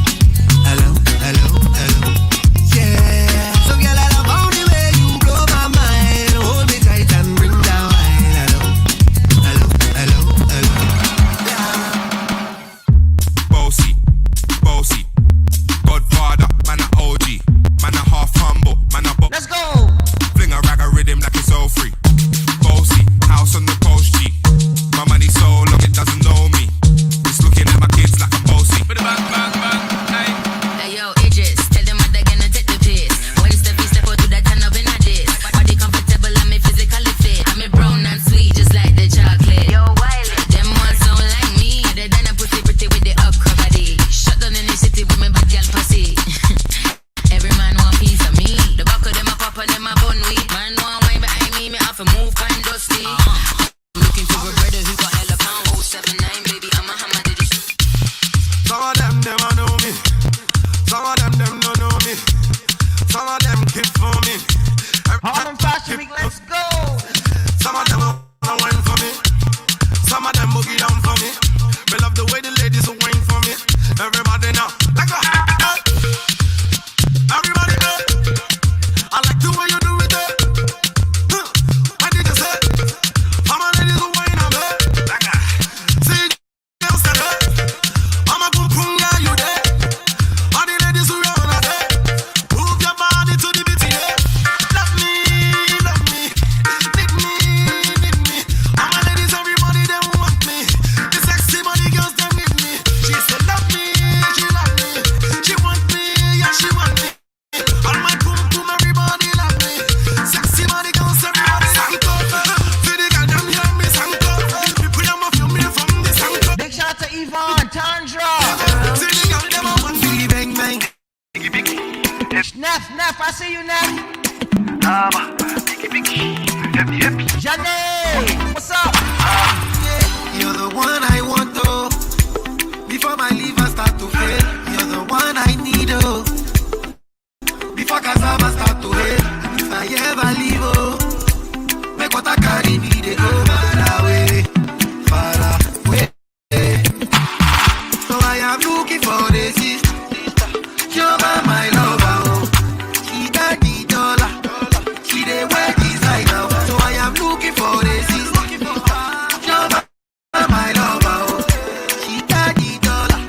Yeah. So girl, I love how the way you blow my mind. Hold me tight and bring down wine. Hello. Bossy. Godfather, man a OG. Man a half humble, man a Let's go. Fling a rag a rhythm like it's all free. Bossy, house on the coast G. My money so long it doesn't know me. It's looking at my kids like I'm bossy. Hey yo, Idris, tell them what they're gonna take the piss. When it's step out to that turn up in a dish. Body comfortable, I'm physically fit. I'm brown and sweet, just like the chocolate. Yo, Wiley, them ones don't like me. They done a pretty with the upper body. Shut down in the city with me bad girl pussy. Every man want piece of me. The back of them a pop and them a bun weed. Man want wine behind me have to move kind dusty. Looking for a brother who got hella pound. 079, baby, I'm a hammer to this. Some of them never know me. Some of them don't know me. Some of them keep for me. Harlem Fashion Week, let's go. Some of them wanna wine for me. Some of them boogie down for me. We love the way the ladies will wine for me. Everybody now, like a everybody know. I like the way you do it. I did you say? All my ladies will wine on me. Like a see girls that I'm a boom boom girl, you there? All the ladies who run out there, move your body to the beat, yeah. Love me, need me. All my ladies, everybody they want me. The sexy body girls they need me. She said love me, she love me. She want me, yeah she want me. All my boom boom, everybody love me. Sexy body girls, everybody sanko. See the girl them hear me sanko. People them a feel me from the sanko. Big shout out to Yvonne, Tandra. See the girl them a want me bang bang. Neff, I see you, Neff. Janae, what's up? You're the one I want, oh. Before my liver start to fail, you're the one I need, oh. Before cassava start to fail, if I ever leave, oh. Make what I carry me, they go far away. So I am looking for the sister. You're my lover, oh. She got the dollar. She the wear designer. So I am looking for the sister. You're my lover, oh. She got the dollar.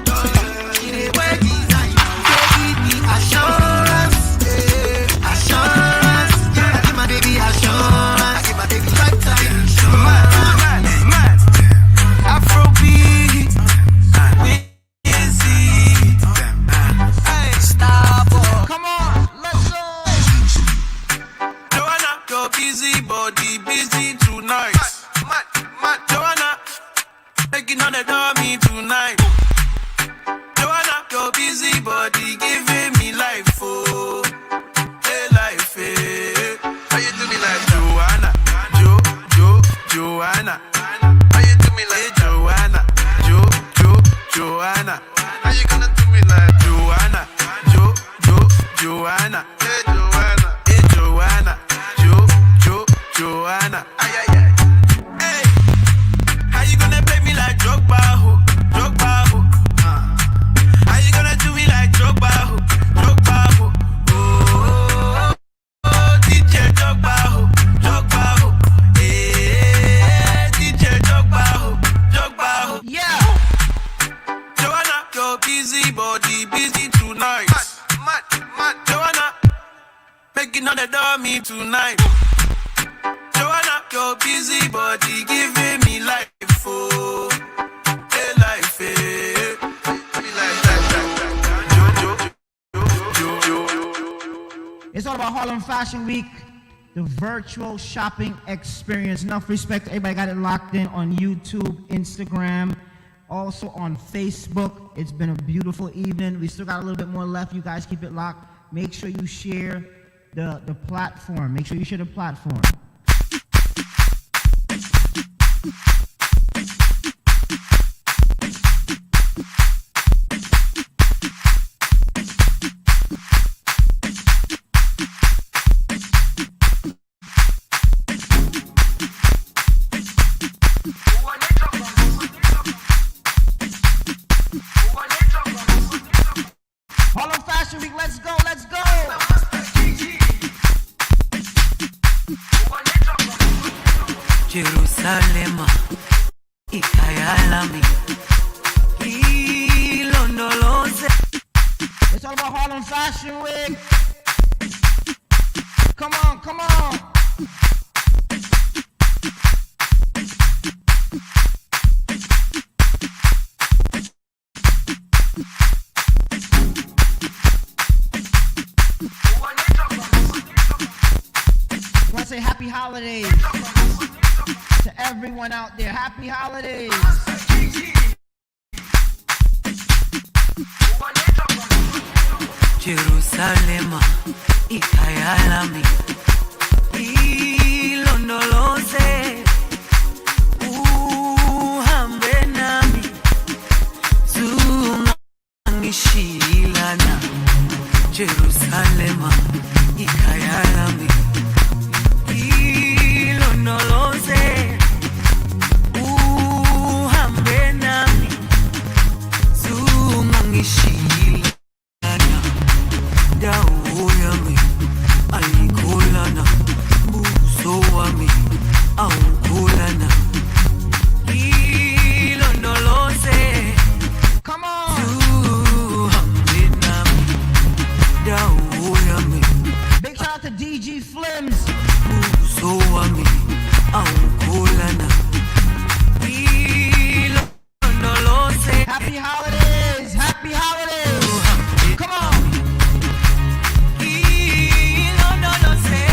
knocking on the door, me tonight. Joanna, your busy body giving me life, oh, hey, life, eh. It's all about Harlem Fashion Week, the virtual shopping experience. Enough respect, everybody got it locked in on YouTube, Instagram, also on Facebook. It's been a beautiful evening. We still got a little bit more left. You guys keep it locked. Make sure you share the platform. Make sure you share the platform. Harlem Fashion Week, let's go, let's go! Jerusalem, ikayalami, ilondoloze. It's all about Harlem Fashion Week. Come on, come on. I want to say happy holidays to everyone out there. Happy holidays. Jerusalem, ikayalami, ilondoloze. Uhambe nami, zungangishilana. Jerusalem, ikayalami, ilondoloze. Uhambe nami, zungangishilana. Dawo yami ayikholana, buso wami awukholana. Ilondoloze. Come on. Uhambe nami, dawo yami. Big shout out to DG Flims. Buso wami awukholana. Ilondoloze. Happy holidays. Happy holidays. Come on. Ilondoloze.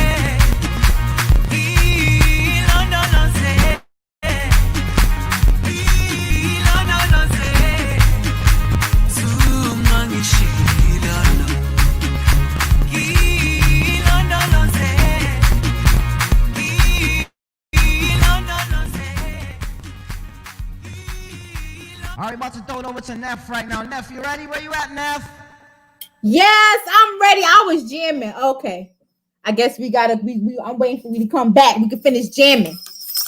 Ilondoloze. Ilondoloze. Zungangishilana. Ilondoloze. Ilondoloze. All right, about to throw it over to Neff right now. Neff, you ready? Where you at, Neff? Yes, I'm ready. I was jamming. Okay. I guess we gotta I'm waiting for you to come back. We can finish jamming.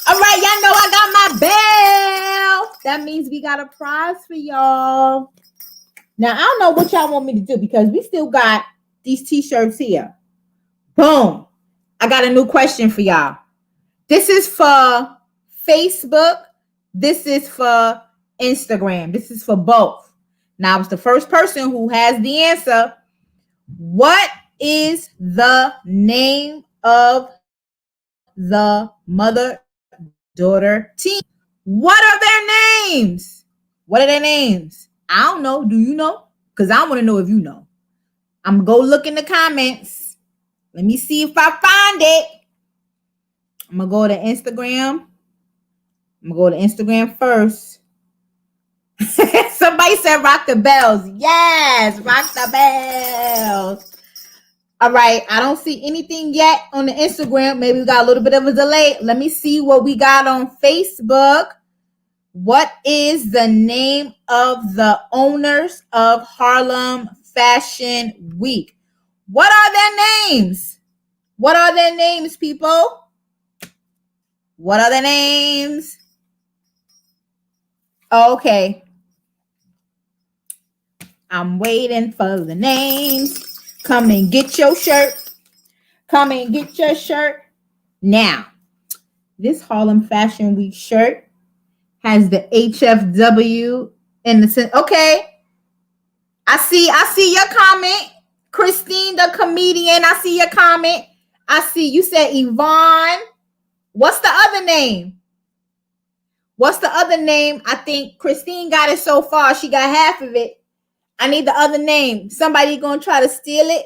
All right, y'all know I got my bell. That means we got a prize for y'all. Now I don't know what y'all want me to do because we still got these t-shirts here. Boom. I got a new question for y'all. This is for Facebook. This is for Instagram. This is for both. Now it's the first person who has the answer. What is the name of the mother-daughter team? What are their names? What are their names? I don't know. Do you know? Because I want to know if you know. I'm going to go look in the comments. Let me see if I find it. I'm going to go to Instagram. I'm going to go to Instagram first. Somebody said rock the bells. Yes, rock the bells. All right. I don't see anything yet on the Instagram. Maybe we got a little bit of a delay. Let me see what we got on Facebook. What is the name of the owners of Harlem Fashion Week? What are their names? What are their names, people? What are their names? Okay. I'm waiting for the names. Come and get your shirt. Come and get your shirt. Now, this Harlem Fashion Week shirt has the HFW in the center. Okay. I see your comment. Christine, the comedian. I see your comment. I see you said Yvonne. What's the other name? What's the other name? I think Christine got it so far. She got half of it. I need the other name. Somebody gonna try to steal it?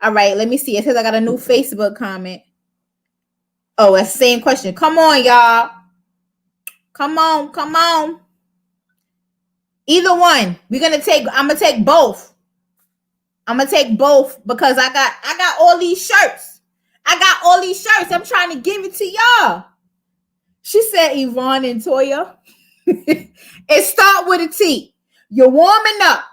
All right, let me see. It says I got a new Facebook comment. Oh, it's the same question. Come on, y'all. Come on, come on. Either one. I'm gonna take both. I'm gonna take both because I got all these shirts. I got all these shirts. I'm trying to give it to y'all. She said Yvonne and Toya. It start with a T. You're warming up.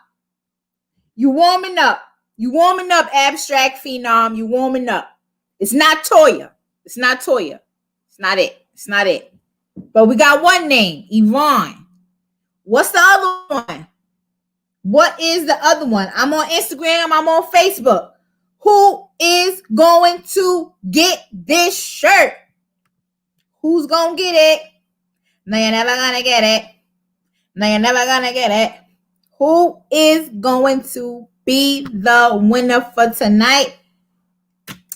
You warming up. You warming up, abstract phenom. You warming up. It's not Toya. It's not Toya. It's not it. It's not it. But we got one name, Yvonne. What's the other one? What is the other one? I'm on Instagram. I'm on Facebook. Who is going to get this shirt? Who's going to get it? No, you're never going to get it. No, you're never going to get it. Who is going to be the winner for tonight?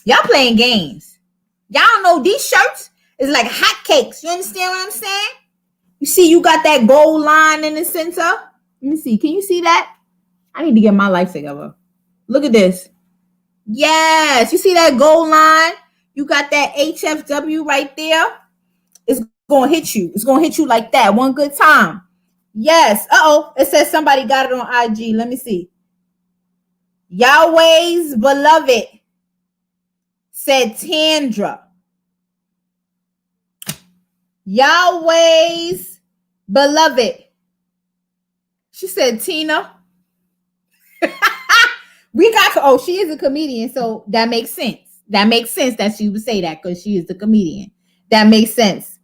Y'all playing games. Y'all know these shirts is like hotcakes. You understand what I'm saying? You see, you got that gold line in the center. Let me see. Can you see that? I need to get my life together. Look at this. Yes. You see that gold line? You got that HFW right there. It's going to hit you. It's going to hit you like that. One good time. Yes. Uh-oh. It says somebody got it on IG. Let me see. Yahweh's beloved said Tandra. Yahweh's beloved. She said Tina. She is a comedian, so that makes sense. That makes sense that she would say that because she is the comedian. That makes sense.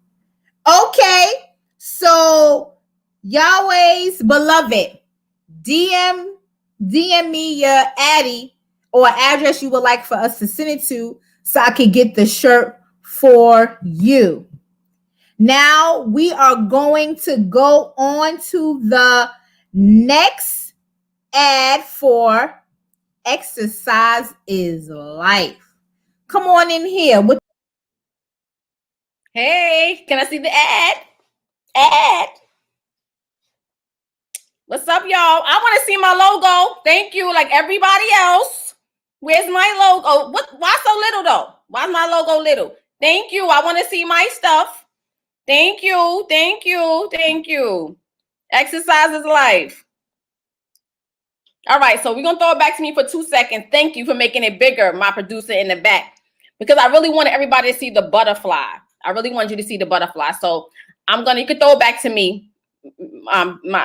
Okay, so Yahweh's beloved, DM me your addy or address you would like for us to send it to so I can get the shirt for you. Now we are going to go on to the next ad for Exercise is Life. Come on in here. Hey, can I see the ad? Ad. What's up, y'all? I want to see my logo. Thank you, like everybody else. Where's my logo? Why so little, though? Why's my logo little? Thank you. I want to see my stuff. Thank you. Thank you. Thank you. Exercise is life. All right, so we're going to throw it back to me for 2 seconds. Thank you for making it bigger, my producer in the back, because I really wanted everybody to see the butterfly. I really want you to see the butterfly. So you can throw it back to me,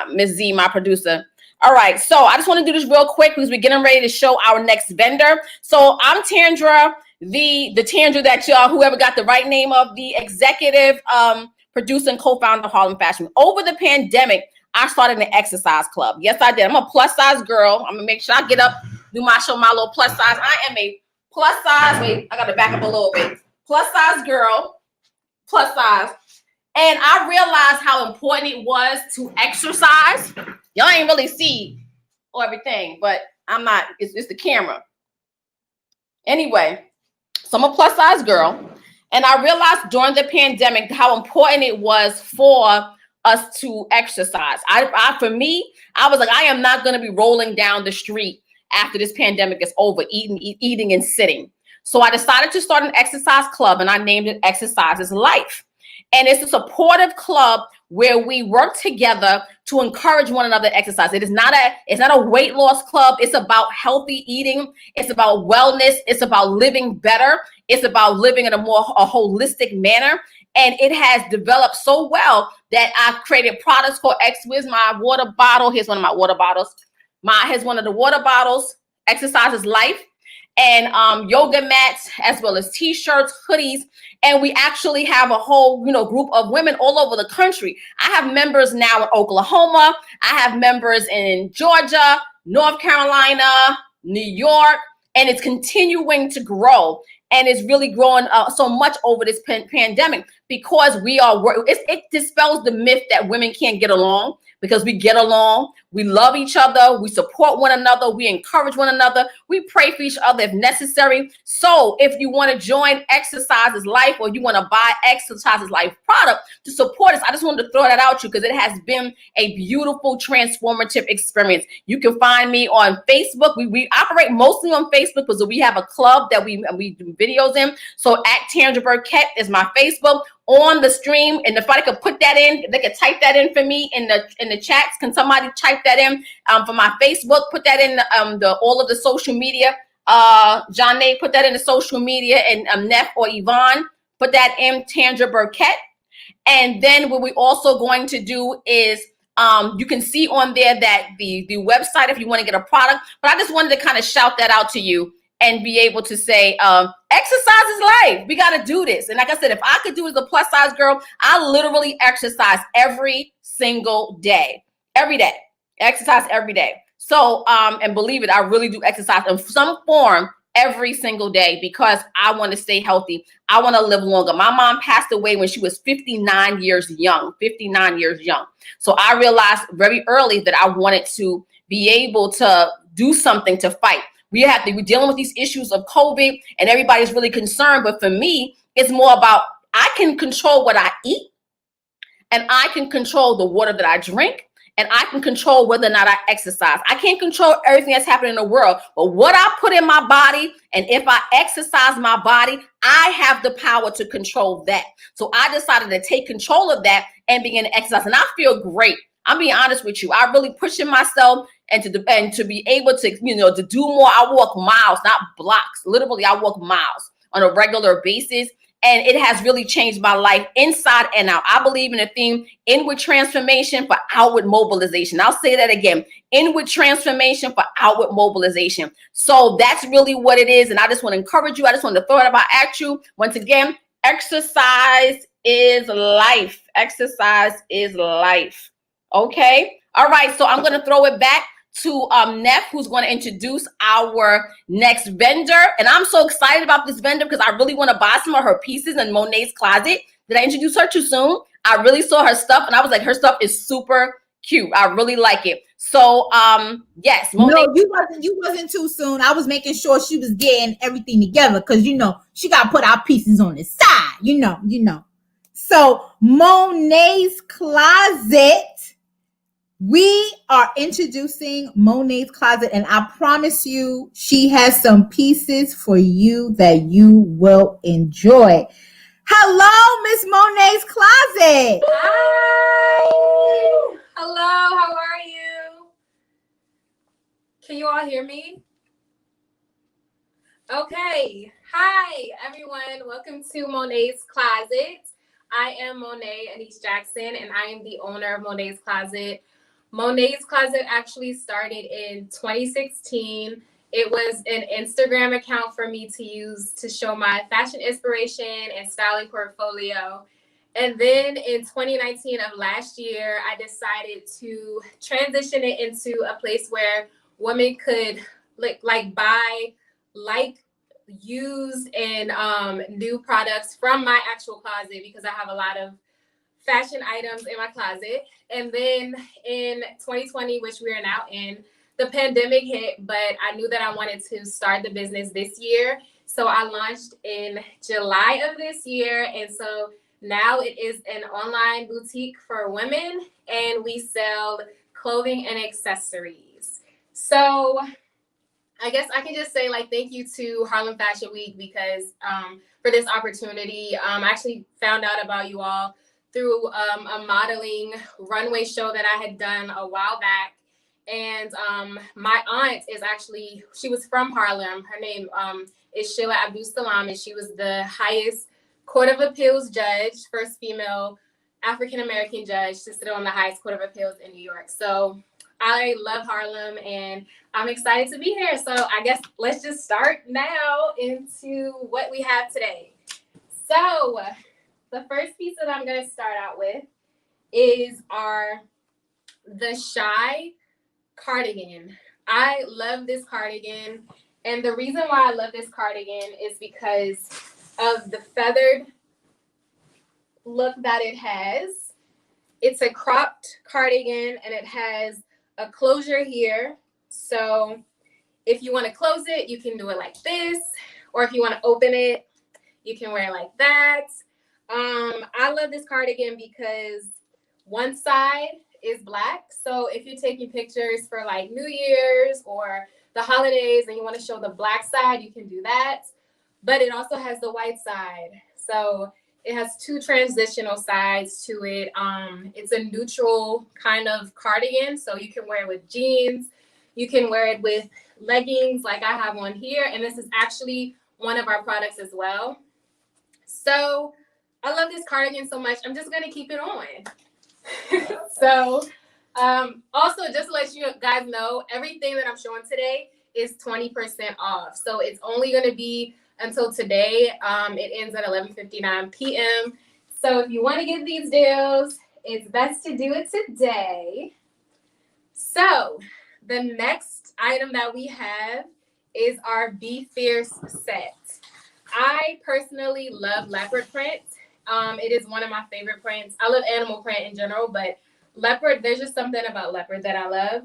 Ms. Z, my producer. All right, so I just want to do this real quick because we're getting ready to show our next vendor. So I'm Tandra, the Tandra that whoever got the right name of, the executive producer and co-founder of Harlem Fashion. Over the pandemic, I started an exercise club. Yes, I did. I'm a plus size girl. I'm gonna make sure I get up, do my little plus size. I am a plus size. Wait, I gotta back up a little bit. Plus size girl, plus size. And I realized how important it was to exercise. Y'all ain't really see everything, but I'm not, it's the camera. Anyway, so I'm a plus size girl. And I realized during the pandemic how important it was for us to exercise. For me, I was like, I am not going to be rolling down the street after this pandemic is over, eating and sitting. So I decided to start an exercise club, and I named it Exercise is Life. And it's a supportive club where we work together to encourage one another to exercise. It's not a weight loss club. It's about healthy eating. It's about wellness. It's about living better. It's about living in a holistic manner. And it has developed so well that I've created products called Here's my water bottle. Here's one of my water bottles. Here's one of the water bottles. Exercise is Life. And yoga mats, as well as t-shirts, hoodies. And we actually have a whole, group of women all over the country. I have members now in Oklahoma. I have members in Georgia, North Carolina, New York, and it's continuing to grow. And it's really growing so much over this pandemic because it dispels the myth that women can't get along, because we get along. We love each other. We support one another. We encourage one another. We pray for each other if necessary. So if you want to join Exercise is Life, or you want to buy Exercise is Life product to support us, I just wanted to throw that out to you because it has been a beautiful, transformative experience. You can find me on Facebook. We operate mostly on Facebook because we have a club that we do videos in. So at Tandra Burkett is my Facebook. On the stream, and if I could put that in, they could type that in for me in the chats. Can somebody type that in for my Facebook? Put that in all of the social media. Johnny, put that in the social media, and Neff or Yvonne, put that in Tandra Burkett. And then what we also going to do is you can see on there that the website if you want to get a product. But I just wanted to kind of shout that out to you and be able to say, exercise is life. We got to do this. And like I said, if I could do it as a plus size girl, I literally exercise every single day. Every day. Exercise every day. So, and believe it, I really do exercise in some form every single day because I want to stay healthy. I want to live longer. My mom passed away when she was 59 years young, 59 years young. So I realized very early that I wanted to be able to do something to fight. We're dealing with these issues of COVID and everybody's really concerned. But for me, it's more about I can control what I eat and I can control the water that I drink. And I can control whether or not I exercise. I can't control everything that's happening in the world, but what I put in my body, and if I exercise my body, I have the power to control that. So I decided to take control of that and begin to exercise, and I feel great. I'm being honest with you. I'm really pushing myself and to be able to, to do more. I walk miles, not blocks. Literally, I walk miles on a regular basis. And it has really changed my life inside and out. I believe in a theme, inward transformation for outward mobilization. I'll say that again, inward transformation for outward mobilization. So that's really what it is. And I just want to encourage you. I just want to throw it about at you. Once again, exercise is life. Exercise is life. Okay. All right. So I'm going to throw it back to Neff, who's going to introduce our next vendor. And I'm so excited about this vendor because I really want to buy some of her pieces in Monet's Closet. Did I introduce her too soon? I really saw her stuff and I was like, her stuff is super cute. I really like it. So yes, Monet. No, you wasn't too soon. I was making sure she was getting everything together because she got to put our pieces on the side. You know. So Monet's Closet. We are introducing Monet's Closet, and I promise you, she has some pieces for you that you will enjoy. Hello, Miss Monet's Closet. Hi. Hello, how are you? Can you all hear me? Okay. Hi, everyone. Welcome to Monet's Closet. I am Monet Anise Jackson, and I am the owner of Monet's Closet. Monet's Closet actually started in 2016. It was an Instagram account for me to use to show my fashion inspiration and styling portfolio. And then in 2019 of last year, I decided to transition it into a place where women could buy used and new products from my actual closet because I have a lot of fashion items in my closet. And then in 2020, which we are now in, the pandemic hit, but I knew that I wanted to start the business this year. So I launched in July of this year. And so now it is an online boutique for women and we sell clothing and accessories. So I guess I can just say thank you to Harlem Fashion Week because for this opportunity. I actually found out about you all through a modeling runway show that I had done a while back. And my aunt is actually, she was from Harlem. Her name is Sheila Abdul Salam, and she was the highest Court of Appeals judge, first female African-American judge to sit on the highest Court of Appeals in New York. So I love Harlem and I'm excited to be here. So I guess let's just start now into what we have today. So the first piece that I'm going to start out with is the Shy cardigan. I love this cardigan. And the reason why I love this cardigan is because of the feathered look that it has. It's a cropped cardigan and it has a closure here. So if you want to close it, you can do it like this, or if you want to open it, you can wear it like that. I love this cardigan because one side is black. So if you're taking pictures for like New Year's or the holidays and you want to show the black side, you can do that. But it also has the white side. So it has two transitional sides to it. It's a neutral kind of cardigan. So you can wear it with jeans. You can wear it with leggings like I have one here. And this is actually one of our products as well. So I love this cardigan so much. I'm just going to keep it on. So also, just to let you guys know, everything that I'm showing today is 20% off. So it's only going to be until today. It ends at 11:59 p.m. So if you want to get these deals, it's best to do it today. So the next item that we have is our Be Fierce set. I personally love leopard print. It is one of my favorite prints. I love animal print in general, but leopard, there's just something about leopard that I love.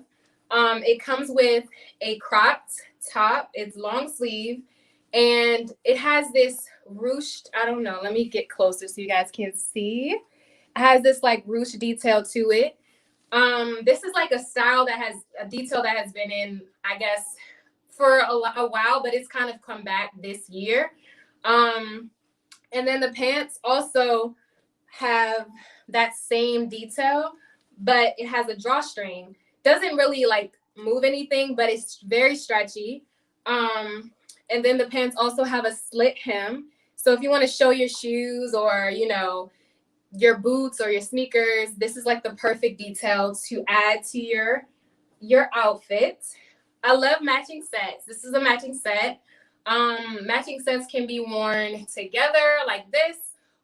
It comes with a cropped top. It's long sleeve, and it has this ruched, I don't know, let me get closer so you guys can see. It has this like ruched detail to it. This is like a style that has a detail that has been in, I guess, for a while, but it's kind of come back this year. And then the pants also have that same detail, but it has a drawstring. Doesn't really like move anything, but it's very stretchy. And then the pants also have a slit hem. So if you want to show your shoes or, you know, your boots or your sneakers, this is like the perfect detail to add to your outfit. I love matching sets. This is a matching set. Matching sets can be worn together like this,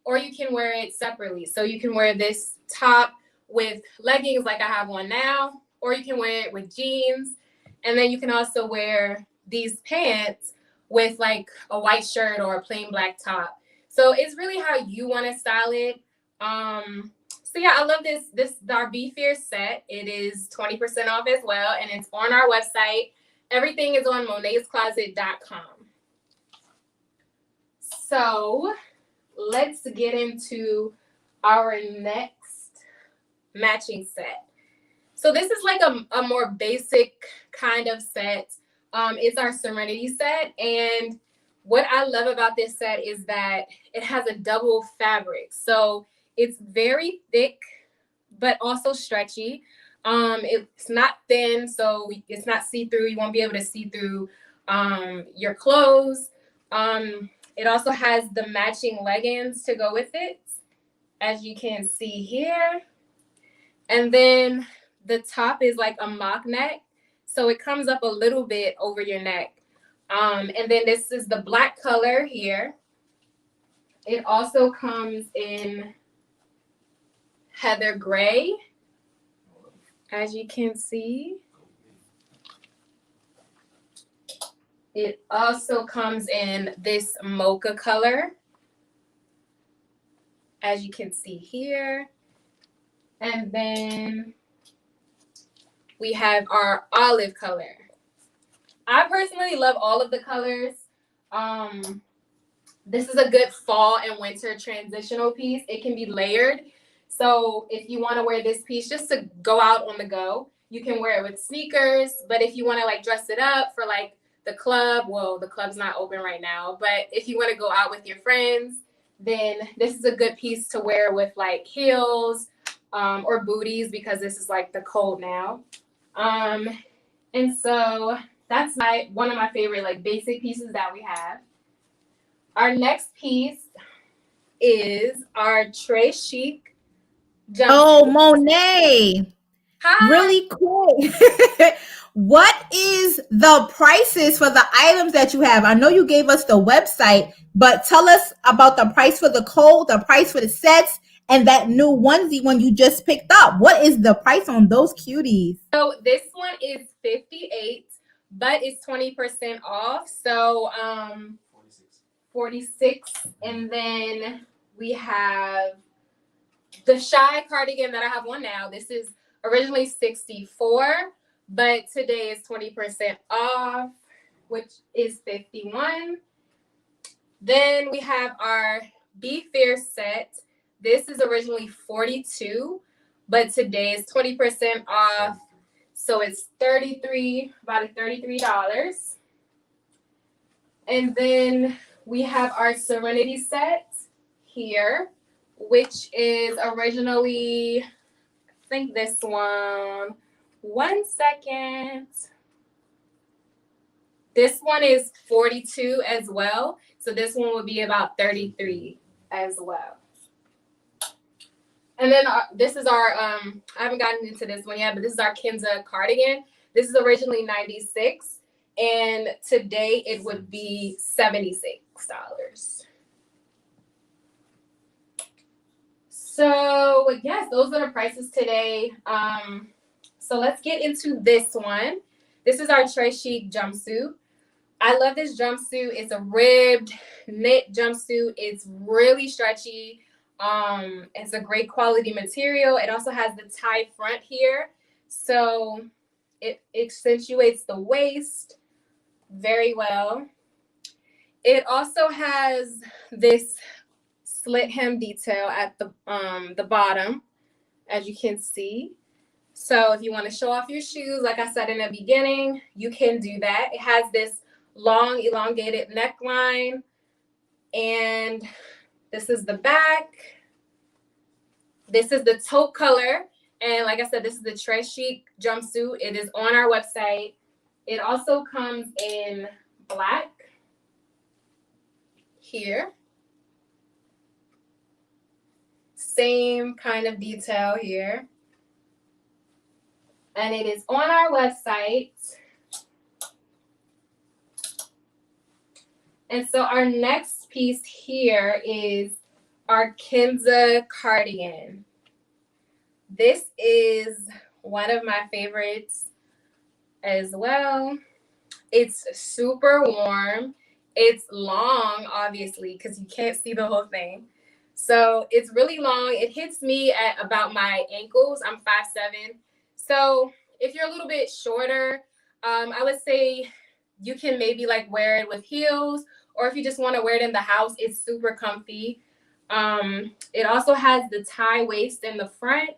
or you can wear it separately. So you can wear this top with leggings like I have one now, or you can wear it with jeans. And then you can also wear these pants with like a white shirt or a plain black top. So it's really how you want to style it. So yeah, I love this our Be Fierce set. It is 20% off as well, and it's on our website. Everything is on Monet'sCloset.com. So let's get into our next matching set. So this is like a more basic kind of set. It's our Serenity set, and what I love about this set is that it has a double fabric. So it's very thick, but also stretchy. It's not thin, so it's not see-through. You won't be able to see through your clothes. It also has the matching leggings to go with it, as you can see here. And then the top is like a mock neck, so it comes up a little bit over your neck. And then this is the black color here. It also comes in heather gray, as you can see. It also comes in this mocha color, as you can see here. And then we have our olive color. I personally love all of the colors. This is a good fall and winter transitional piece. It can be layered. So if you want to wear this piece just to go out on the go, you can wear it with sneakers. But if you want to like dress it up for like the club, well, the club's not open right now, but if you want to go out with your friends, then this is a good piece to wear with like heels or booties, because this is like the cold now. And so that's one of my favorite like basic pieces that we have. Our next piece is our Très Chic jumpsuit. Oh, Monet. Hi. Really quick. What is the prices for the items that you have? I know you gave us the website, but tell us about the price for the coat, the price for the sets, and that new onesie one you just picked up. What is the price on those cuties? So this one is $58, but it's 20% off. So 46. And then we have the Shy cardigan that I have one now. This is originally $64, but today is 20% off, which is $51. Then we have our Be Fair set. This is originally $42, but today is 20% off, so it's about $33. And then we have our Serenity set here, which is originally, I think this one second. This one is 42 as well. So this one would be about 33 as well. And then this is our, I haven't gotten into this one yet, but this is our Kinza cardigan. This is originally $96, and today it would be $76. So yes, those are the prices today. So let's get into this one. This is our Très Chic jumpsuit. I love this jumpsuit. It's a ribbed knit jumpsuit. It's really stretchy. It's a great quality material. It also has the tie front here, so it accentuates the waist very well. It also has this slit hem detail at the bottom, as you can see. So if you want to show off your shoes, like I said in the beginning, you can do that. It has this long elongated neckline, and this is the back. This is the taupe color, and like I said, this is the Très Chic jumpsuit. It is on our website. It also comes in black here. Same kind of detail here. And it is on our website. And so our next piece here is our Kinza cardigan. This is one of my favorites as well. It's super warm. It's long, obviously, because you can't see the whole thing. So it's really long. It hits me at about my ankles. I'm 5'7". So if you're a little bit shorter, I would say you can maybe like wear it with heels, or if you just want to wear it in the house, it's super comfy. It also has the tie waist in the front.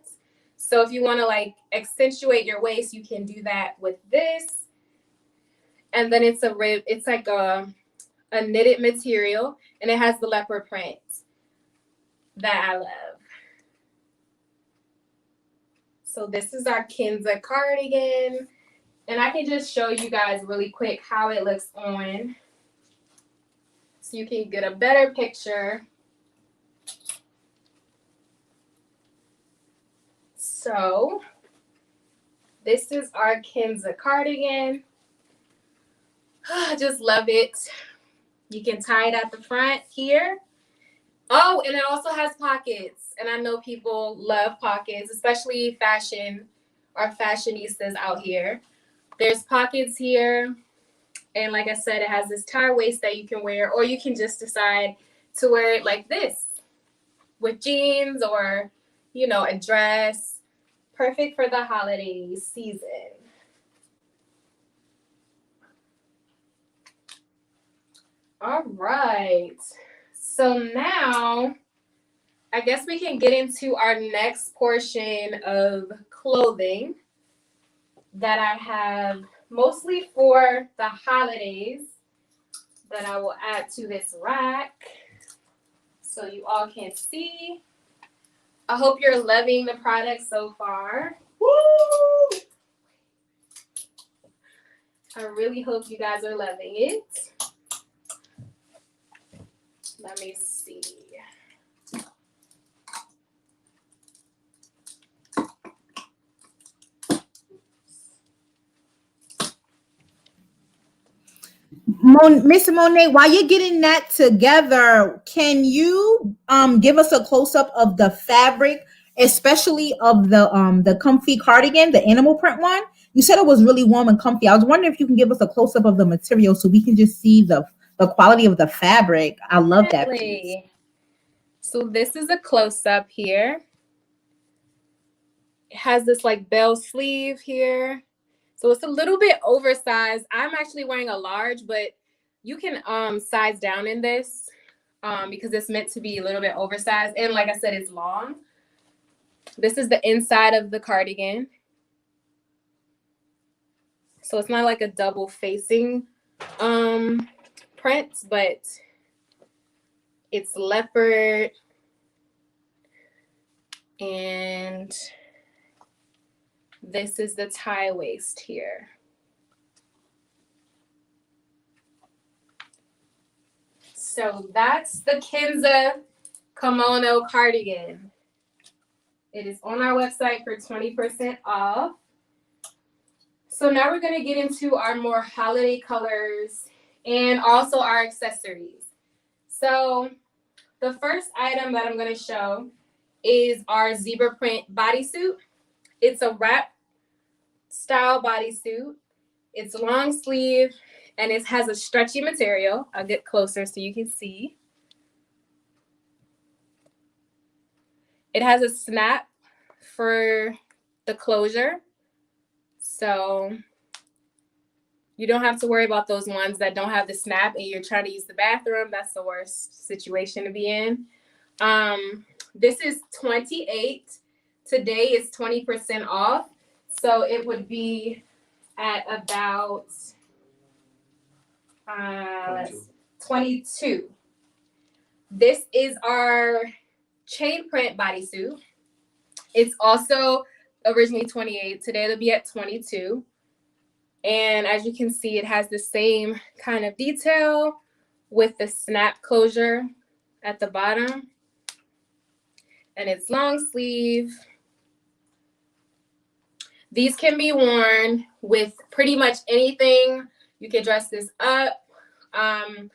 So if you want to like accentuate your waist, you can do that with this. And then it's like a knitted material, and it has the leopard print that I love. So this is our Kinza cardigan, and I can just show you guys really quick how it looks on, so you can get a better picture. So this is our Kinza cardigan. I just love it. You can tie it at the front here. Oh, and it also has pockets. And I know people love pockets, especially fashion or fashionistas out here. There's pockets here. And like I said, it has this tie waist that you can wear, or you can just decide to wear it like this with jeans or, you know, a dress. Perfect for the holiday season. All right. So now I guess we can get into our next portion of clothing that I have mostly for the holidays that I will add to this rack so you all can see. I hope you're loving the product so far. Woo! I really hope you guys are loving it. Let me see. Miss Monet, while you're getting that together, can you give us a close up of the fabric, especially of the comfy cardigan, the animal print one? You said it was really warm and comfy. I was wondering if you can give us a close up of the material so we can just see the quality of the fabric. I love that piece. So this is a close up here. It has this like bell sleeve here. So it's a little bit oversized. I'm actually wearing a large, but you can size down in this because it's meant to be a little bit oversized. And like I said, it's long. This is the inside of the cardigan. So it's not like a double facing print, but it's leopard and this is the tie waist here. So that's the Kinza kimono cardigan. It is on our website for 20% off. So now we're going to get into our more holiday colors and also our accessories. So the first item that I'm going to show is our zebra print bodysuit. It's a wrap style bodysuit. It's long sleeve and it has a stretchy material. I'll get closer so you can see. It has a snap for the closure. So you don't have to worry about those ones that don't have the snap and you're trying to use the bathroom. That's the worst situation to be in. This is $28. Today is 20% off. So it would be at about 22. This is our chain print bodysuit. It's also originally 28. Today it'll be at 22. And as you can see, it has the same kind of detail with the snap closure at the bottom. And it's long sleeve. These can be worn with pretty much anything. You can dress this up. I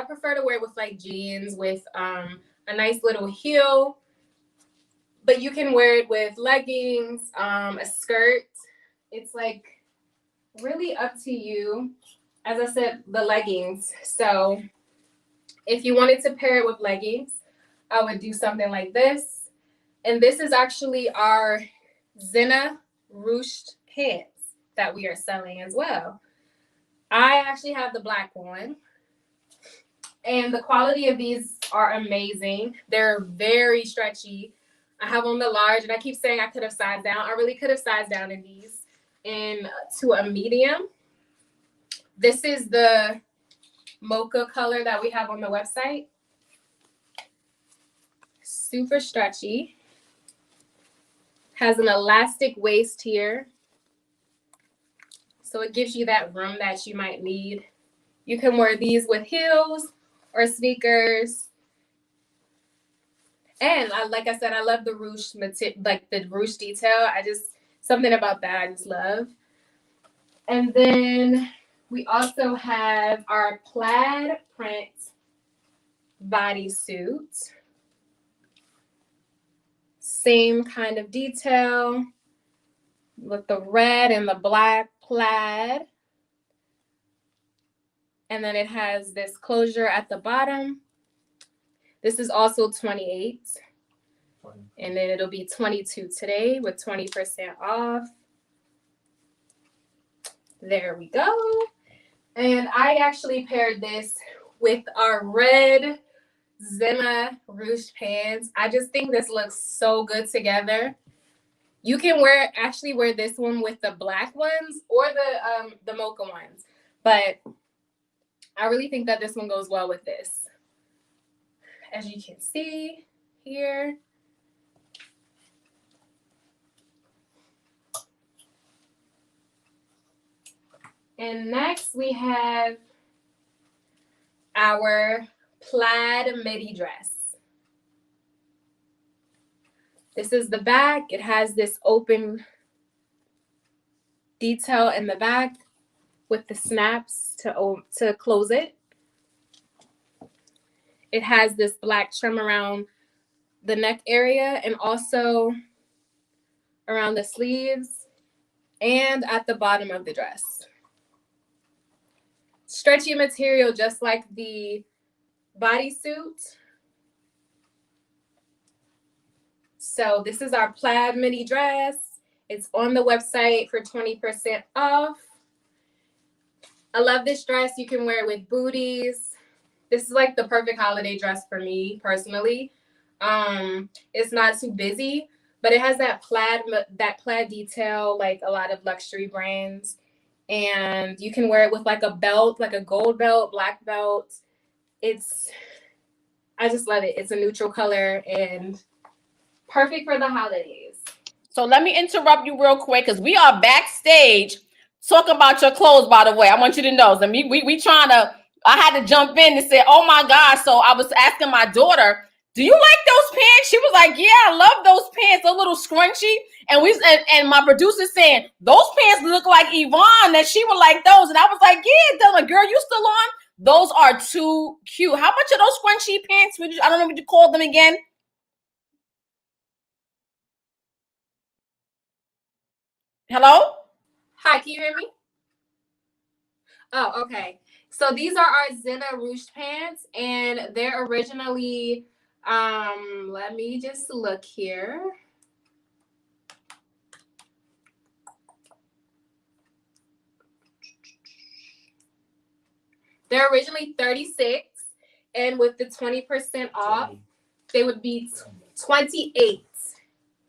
prefer to wear it with like jeans with a nice little heel. But you can wear it with leggings, a skirt. It's like really up to you. As I said, the leggings. So if you wanted to pair it with leggings, I would do something like this. And this is actually our Zenna ruched pants that we are selling as well. I actually have the black one. And the quality of these are amazing. They're very stretchy. I have on the large, and I keep saying I could have sized down. I really could have sized down in these to a medium. This is the mocha color that we have on the website. Super stretchy. Has an elastic waist here. So it gives you that room that you might need. You can wear these with heels or sneakers. And like I said, I love the ruched like the ruched detail. Something about that I just love. And then we also have our plaid print bodysuit. Same kind of detail with the red and the black plaid. And then it has this closure at the bottom. This is also 28. And then it'll be 22 today with 20% off. There we go. And I actually paired this with our red Zenna ruched pants. I just think this looks so good together. You can actually wear this one with the black ones or the mocha ones. But I really think that this one goes well with this. As you can see here. And next we have our plaid midi dress. This is the back. It has this open detail in the back with the snaps to close it. It has this black trim around the neck area and also around the sleeves and at the bottom of the dress. Stretchy material just like the bodysuit. So this is our plaid mini dress. It's on the website for 20% off. I love this dress. You can wear it with booties. This is like the perfect holiday dress for me personally. It's not too busy, but it has that plaid detail like a lot of luxury brands. And you can wear it with like a belt, like a gold belt, black belt. I just love it. It's a neutral color and perfect for the holidays. So let me interrupt you real quick because we are backstage talking about your clothes, by the way. I want you to know. So we trying to, I had to jump in and say, oh my God. So I was asking my daughter, do you like those pants? She was like, yeah, I love those pants. A little scrunchy. And my producer saying, those pants look like Yvonne, that she would like those. And I was like, yeah, Dylan, girl, you still on? Those are too cute. How much are those scrunchy pants? I don't know what you call them again. Hello? Hi, can you hear me? Oh, okay. So these are our Zenna ruched pants, and they're originally, let me just look here. They're originally 36, and with the 20% off, they would be 28.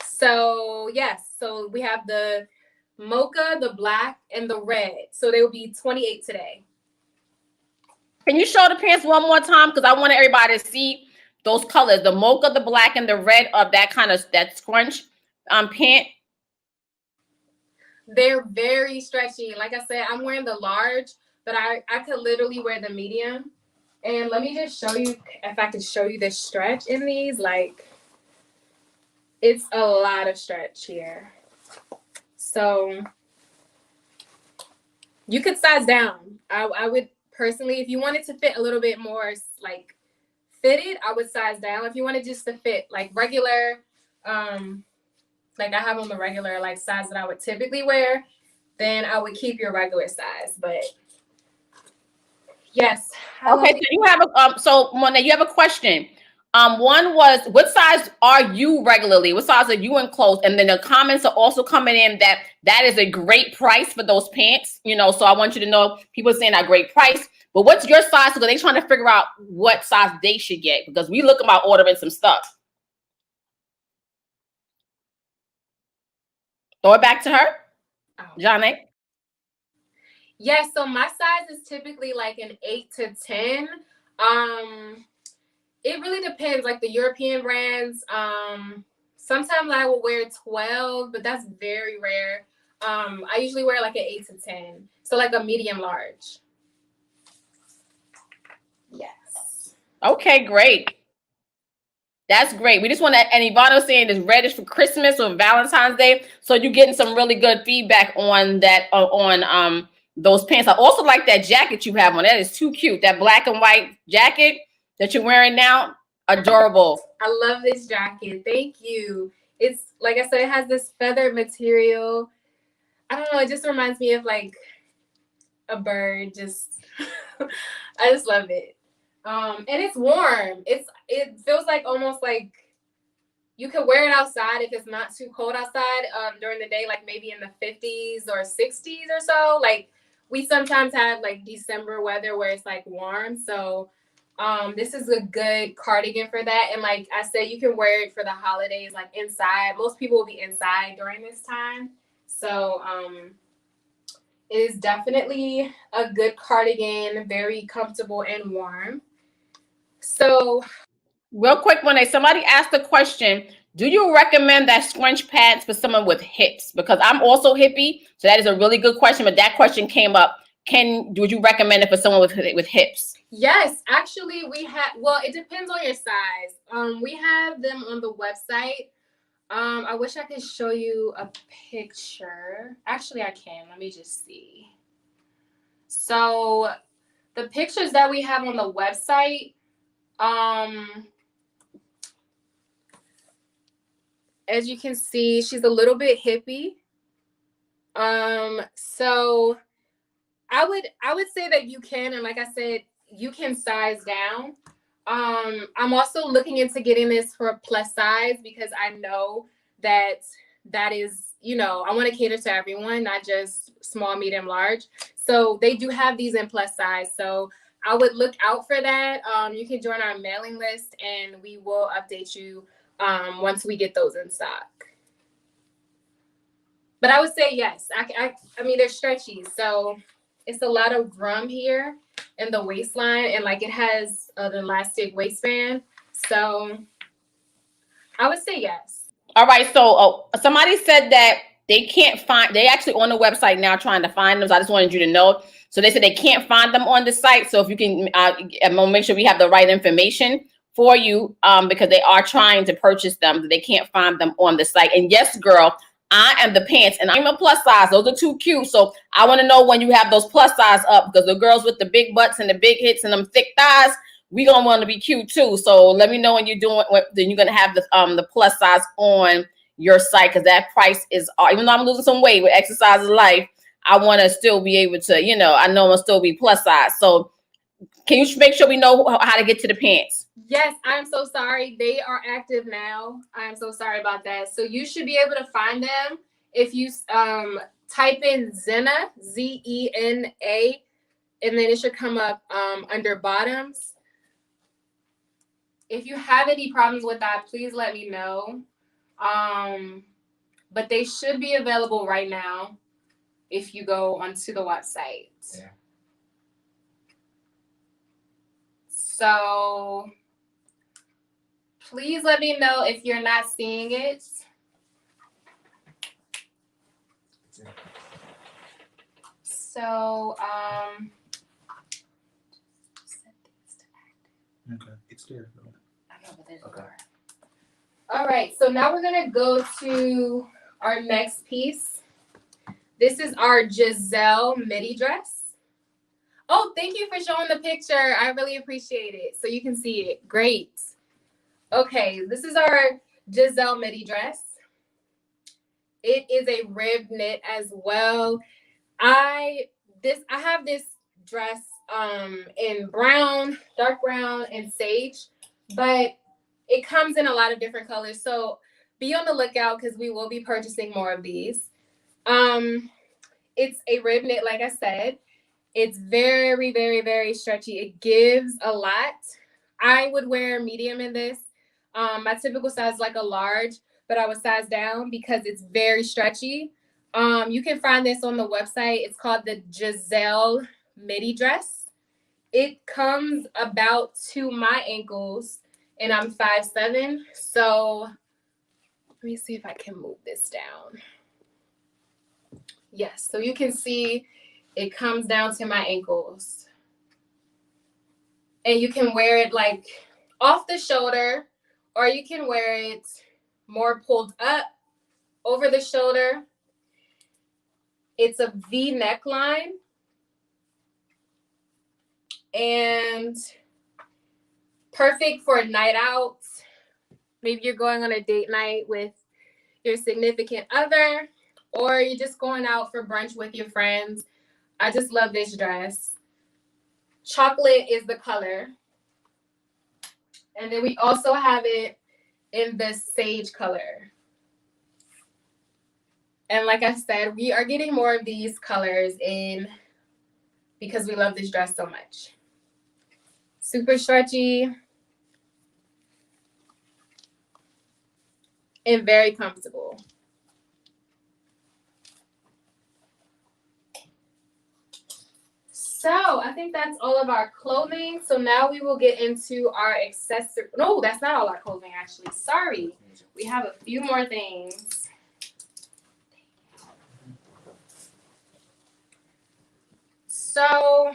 So yes, so we have the mocha, the black, and the red. So they will be 28 today. Can you show the pants one more time? Because I want everybody to see those colors, the mocha, the black, and the red of that kind of that scrunch pant. They're very stretchy. Like I said, I'm wearing the large, but I could literally wear the medium. And let me just show you, if I could show you the stretch in these, like it's a lot of stretch here. So you could size down. I would personally, if you wanted to fit a little bit more like fitted, I would size down. If you wanted just to fit like regular, like I have on the regular like size that I would typically wear, then I would keep your regular size. But yes. Okay, so you have a so Monet, you have a question. One was, what size are you regularly? What size are you in clothes? And then the comments are also coming in that is a great price for those pants. You know, so I want you to know people are saying a great price. But what's your size? Because they're trying to figure out what size they should get because we looking about ordering some stuff. Throw it back to her, Johnny. Yes, so my size is typically like an 8 to 10. It really depends, like the European brands. Sometimes I will wear 12, but that's very rare. I usually wear like an 8 to 10. So like a medium large. Yes. Okay, great. That's great. We just want to, and Ivano's saying this red is for Christmas or Valentine's Day. So you're getting some really good feedback on that, on those pants. I also like that jacket you have on. That is too cute. That black and white jacket that you're wearing now, adorable. I love this jacket. Thank you. It's, like I said, it has this feather material. I don't know. It just reminds me of like a bird. Just, I just love it. And it's warm. It feels like almost like you could wear it outside if it's not too cold outside during the day, like maybe in the 50s or 60s or so. Like we sometimes have like December weather where it's like warm. So this is a good cardigan for that. And like I said, you can wear it for the holidays, like inside. Most people will be inside during this time. So it is definitely a good cardigan, very comfortable and warm. So, real quick, when somebody asked the question, do you recommend that scrunch pants for someone with hips? Because I'm also hippie, so that is a really good question. But that question came up. Would you recommend it for someone with hips? Yes, actually, we have. Well, it depends on your size. We have them on the website. I wish I could show you a picture. Actually, I can. Let me just see. So, the pictures that we have on the website. As you can see, she's a little bit hippie. So I would say that you can, and like I said, you can size down. I'm also looking into getting this for plus size because I know that is you know, I want to cater to everyone, not just small, medium, large. So they do have these in plus size. So I would look out for that. You can join our mailing list and we will update you once we get those in stock. But I would say yes. I mean, they're stretchy. So it's a lot of drum here in the waistline, and like it has an elastic waistband. So I would say yes. All right. So somebody said that they can't find, they actually on the website now trying to find them. So I just wanted you to know. So they said they can't find them on the site. So if you can, I'm gonna make sure we have the right information for you, because they are trying to purchase them. They can't find them on the site. And yes, girl, I am the pants, and I'm a plus size. Those are too cute. So I want to know when you have those plus size up, because the girls with the big butts and the big hits and them thick thighs, we gonna want to be cute too. So let me know when you're doing. Then you're gonna have the plus size on your site, because that price is, even though I'm losing some weight with exercise is life, I want to still be able to, you know, I know I'm gonna still be plus size. So can you make sure we know how to get to the pants? Yes, I'm so sorry. They are active now. I'm so sorry about that. So you should be able to find them if you type in Zena, Z-E-N-A, and then it should come up under bottoms. If you have any problems with that, please let me know. But they should be available right now if you go onto the website. Yeah. So please let me know if you're not seeing it. So, Okay, it's there. Okay. All right, so now we're gonna go to our next piece. This is our Giselle midi dress. Oh, thank you for showing the picture. I really appreciate it. So you can see it. Great. Okay, this is our Giselle midi dress. It is a rib knit as well. I have this dress in brown, dark brown, and sage, but it comes in a lot of different colors. So be on the lookout because we will be purchasing more of these. It's a rib knit, like I said. It's very, very, very stretchy. It gives a lot. I would wear medium in this. My typical size is like a large, but I would size down because it's very stretchy. You can find this on the website. It's called the Giselle midi dress. It comes about to my ankles, and I'm 5'7". So let me see if I can move this down. Yes, so you can see it comes down to my ankles. And you can wear it like off the shoulder, or you can wear it more pulled up over the shoulder. It's a V neckline. And perfect for a night out. Maybe you're going on a date night with your significant other, or you're just going out for brunch with your friends. I just love this dress. Chocolate is the color. And then we also have it in the sage color. And like I said, we are getting more of these colors in because we love this dress so much. Super stretchy and very comfortable. So I think that's all of our clothing. So now we will get into our accessory. No, that's not all our clothing, actually. Sorry. We have a few more things. So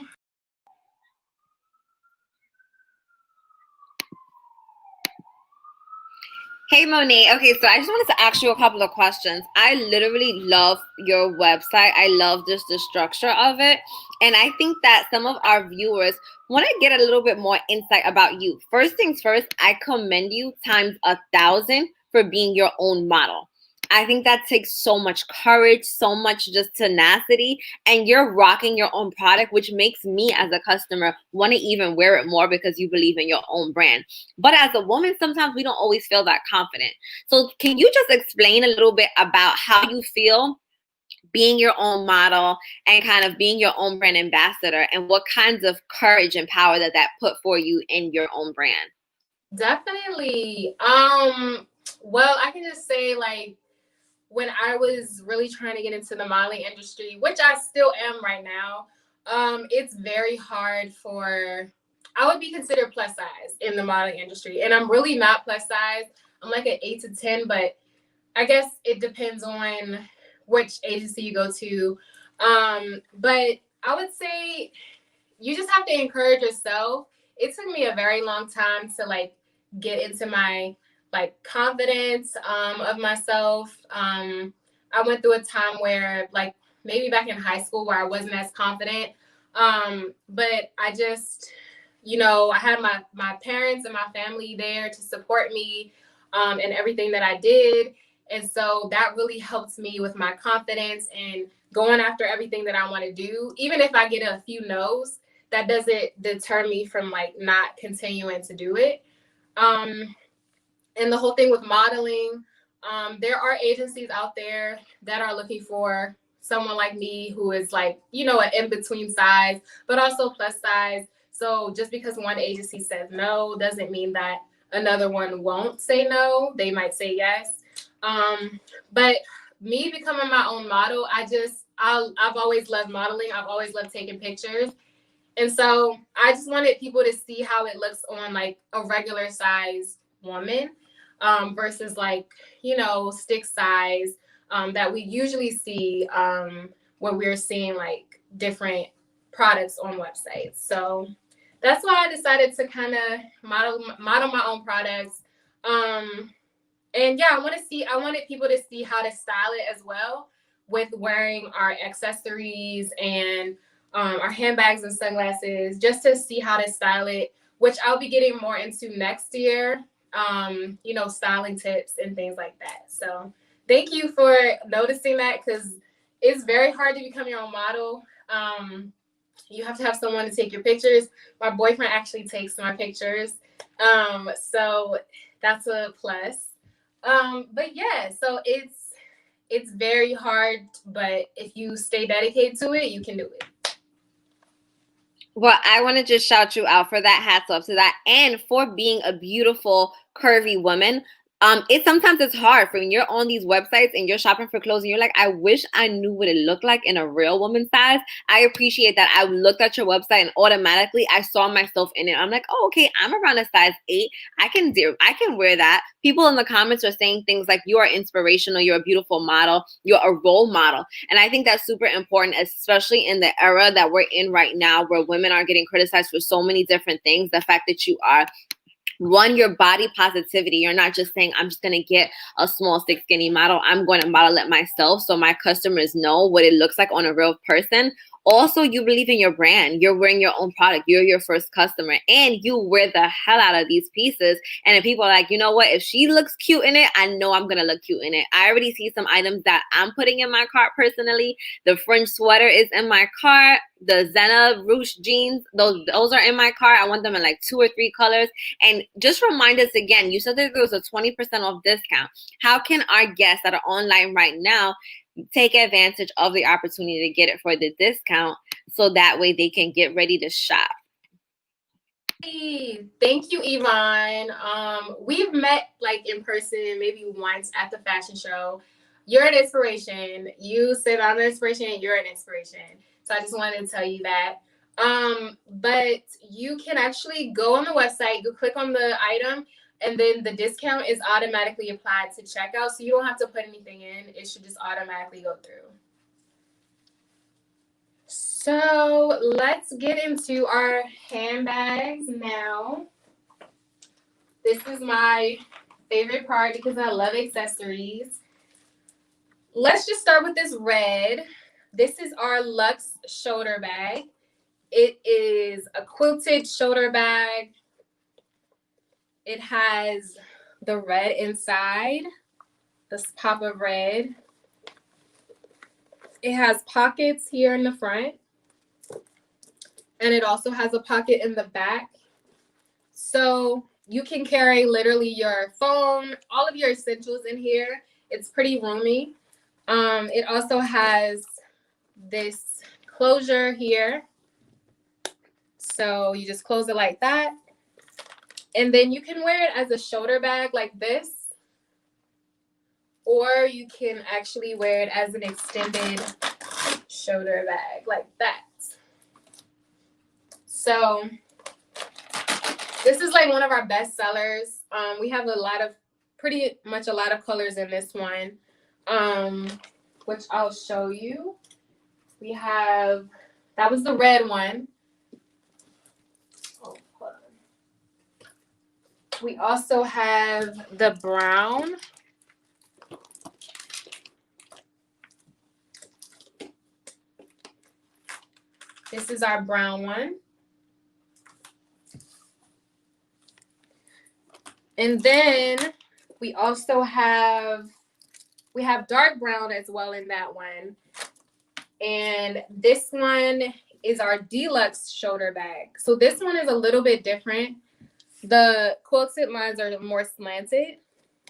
Hey Monique, okay, so I just wanted to ask you a couple of questions. I literally love your website. I love just the structure of it. And I think that some of our viewers want to get a little bit more insight about you. First things first, I commend you times 1,000 for being your own model. I think that takes so much courage, so much just tenacity, and you're rocking your own product, which makes me as a customer want to even wear it more because you believe in your own brand. But as a woman, sometimes we don't always feel that confident. So can you just explain a little bit about how you feel being your own model and kind of being your own brand ambassador, and what kinds of courage and power that put for you in your own brand? Definitely. Well, I can just say, like, when I was really trying to get into the modeling industry, which I still am right now, it's very hard for, I would be considered plus size in the modeling industry. And I'm really not plus size. I'm like an 8 to 10, but I guess it depends on which agency you go to. But I would say you just have to encourage yourself. It took me a very long time to like get into my like confidence of myself. I went through a time where like maybe back in high school where I wasn't as confident. But I just, you know, I had my parents and my family there to support me in everything that I did. And so that really helped me with my confidence and going after everything that I want to do. Even if I get a few no's, that doesn't deter me from like not continuing to do it. And the whole thing with modeling, there are agencies out there that are looking for someone like me who is like, you know, an in-between size, but also plus size. So just because one agency says no doesn't mean that another one won't say no. They might say yes. But me becoming my own model, I've always loved modeling. I've always loved taking pictures. And so I just wanted people to see how it looks on like a regular size woman versus like, you know, stick size that we usually see when we're seeing like different products on websites. So that's why I decided to kind of model my own products. And yeah, I wanted people to see how to style it as well with wearing our accessories and our handbags and sunglasses, just to see how to style it, which I'll be getting more into next year, you know, styling tips and things like that. So thank you for noticing that, because it's very hard to become your own model. You have to have someone to take your pictures. My boyfriend actually takes my pictures. So that's a plus. But yeah, so it's very hard, but if you stay dedicated to it, you can do it. Well, I want to just shout you out for that. Hats off to that, and for being a beautiful, curvy woman. Sometimes it's hard for when you're on these websites and you're shopping for clothes and you're like, I wish I knew what it looked like in a real woman's size. I appreciate that. I looked at your website and automatically I saw myself in it. I'm like, oh, okay, I'm around a size 8. I can wear that. People in the comments are saying things like, you are inspirational, you're a beautiful model, you're a role model. And I think that's super important, especially in the era that we're in right now, where women are getting criticized for so many different things. The fact that you are your body positivity. You're not just saying, I'm just going to get a small, thick, skinny model. I'm going to model it myself so my customers know what it looks like on a real person. Also, you believe in your brand. You're wearing your own product. You're your first customer, and you wear the hell out of these pieces. And if people are like, you know what, if she looks cute in it, I know I'm going to look cute in it. I already see some items that I'm putting in my cart personally. The French sweater is in my cart. The Zena ruche jeans, those are in my cart. I want them in like 2 or 3 colors. And just remind us again, you said that there was a 20% off discount. How can our guests that are online right now take advantage of the opportunity to get it for the discount so that way they can get ready to shop? Hey, thank you, Yvonne. We've met like in person maybe once at the fashion show. You're an inspiration. You said I'm an inspiration. You're an inspiration. So I just wanted to tell you that. But you can actually go on the website, you click on the item, and then the discount is automatically applied to checkout. So you don't have to put anything in. It should just automatically go through. So let's get into our handbags now. This is my favorite part because I love accessories. Let's just start with this red. This is our Luxe shoulder bag. It is a quilted shoulder bag. It has the red inside, this pop of red. It has pockets here in the front, and it also has a pocket in the back. So you can carry literally your phone, all of your essentials in here. It's pretty roomy. It also has this closure here. So you just close it like that. And then you can wear it as a shoulder bag like this, or you can actually wear it as an extended shoulder bag like that. So this is like one of our best sellers. We have pretty much a lot of colors in this one, which I'll show you. We have, that was the red one. Oh, hold on. We also have the brown. This is our brown one. And then we also have dark brown as well in that one. And this one is our deluxe shoulder bag. So this one is a little bit different. The quilted lines are more slanted.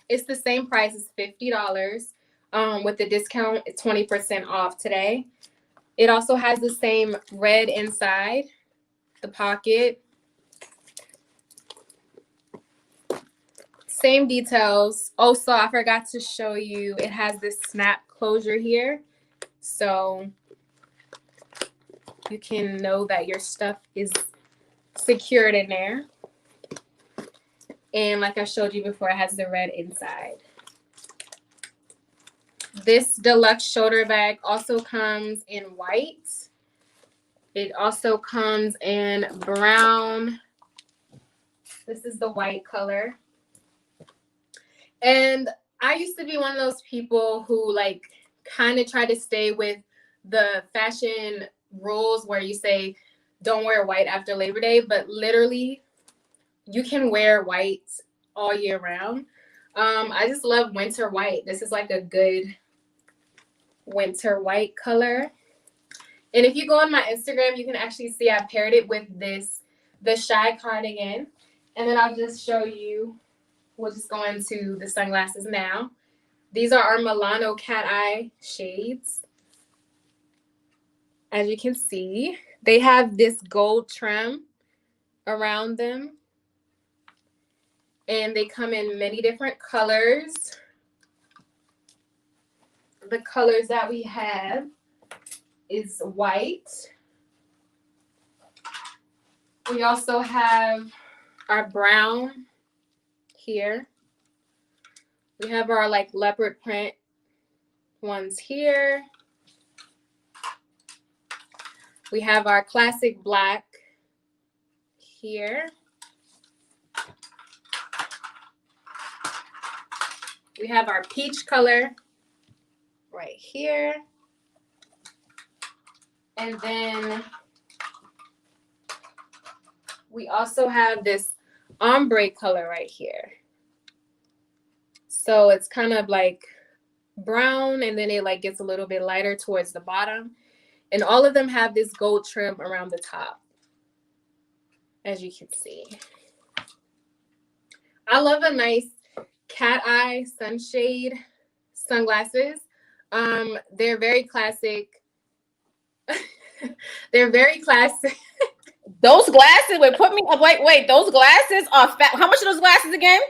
It's the same price as $50. With the discount, it's 20% off today. It also has the same red inside, the pocket. Same details. Also, I forgot to show you, it has this snap closure here. So you can know that your stuff is secured in there. And like I showed you before, it has the red inside. This deluxe shoulder bag also comes in white. It also comes in brown. This is the white color. And I used to be one of those people who like kind of try to stay with the fashion rules where you say don't wear white after Labor Day, but literally you can wear white all year round. I just love winter white. This is like a good winter white color. And if you go on my Instagram, you can actually see I paired it with the Shy cardigan. And then I'll just show you, we'll just go into the sunglasses now. These are our Milano cat eye shades. As you can see, they have this gold trim around them. And they come in many different colors. The colors that we have is white. We also have our brown here. We have our like leopard print ones here. We have our classic black here. We have our peach color right here. And then we also have this ombre color right here. So it's kind of like brown, and then it like gets a little bit lighter towards the bottom. And all of them have this gold trim around the top, as you can see. I love a nice cat eye sunshade sunglasses. They're very classic. They're very classic. Those glasses would put me up. Wait, those glasses are fat. How much are those glasses again?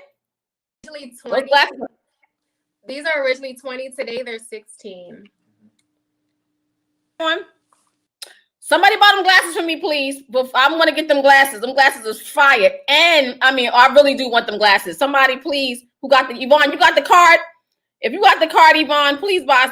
Originally 20. These are originally 20. Today they're 16. Somebody buy them glasses for me, please. But I'm gonna get them glasses. Them glasses is fire. And I mean, I really do want them glasses. Somebody, please, who got the Yvonne? You got the card? If you got the card, Yvonne, please buy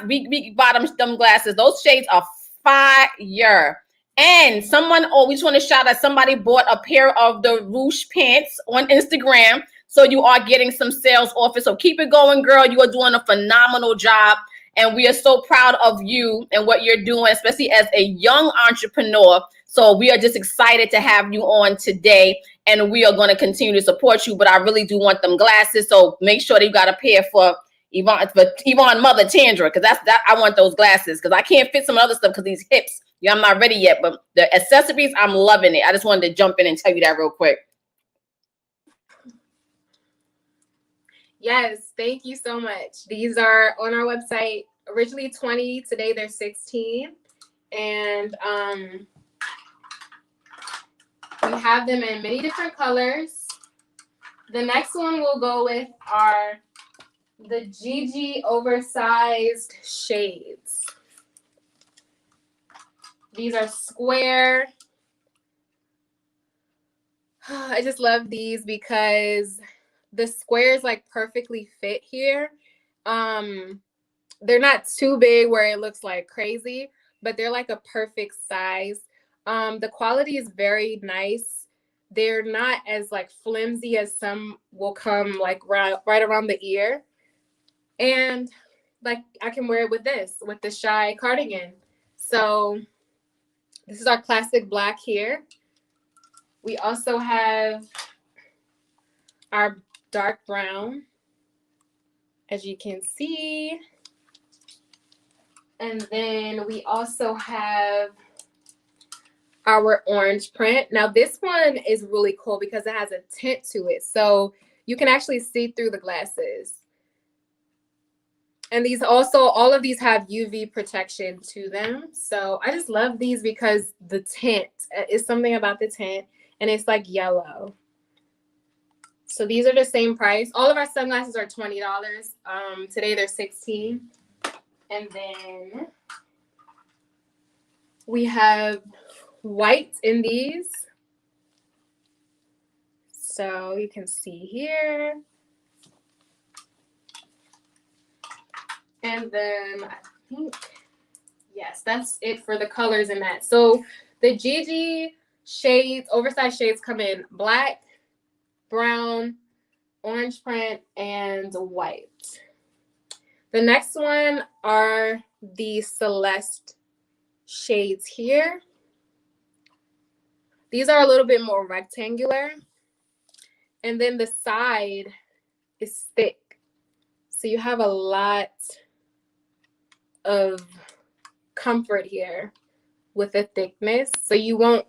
them glasses. Those shades are fire. And someone, we just want to shout out, somebody bought a pair of the ruche pants on Instagram. So you are getting some sales off it. So keep it going, girl. You are doing a phenomenal job. And we are so proud of you and what you're doing, especially as a young entrepreneur. So we are just excited to have you on today. And we are going to continue to support you. But I really do want them glasses. So make sure that you got a pair for Yvonne mother Tandra, because that I want those glasses because I can't fit some other stuff because these hips. Yeah, I'm not ready yet, but the accessories, I'm loving it. I just wanted to jump in and tell you that real quick. Yes, thank you so much. These are on our website. Originally 20, today they're 16. And we have them in many different colors. The next one we'll go with are the Gigi oversized shades. These are square. I just love these because the squares like perfectly fit here. They're not too big where it looks like crazy, but they're like a perfect size. The quality is very nice. They're not as like flimsy as some will come like right around the ear. And like I can wear it with this, with the Shy cardigan. So this is our classic black here. We also have our dark brown, as you can see. And then we also have our orange print. Now this one is really cool because it has a tint to it. So you can actually see through the glasses. And these also, all of these have UV protection to them. So I just love these because the tint is something about the tint and it's like yellow. So these are the same price. All of our sunglasses are $20. Today they're $16. And then we have white in these. So you can see here. And then I think, yes, that's it for the colors in that. So the Gigi shades, oversized shades come in black, brown, orange print, and white. The next one are the Celeste shades here. These are a little bit more rectangular. And then the side is thick. So you have a lot of comfort here with the thickness. So you won't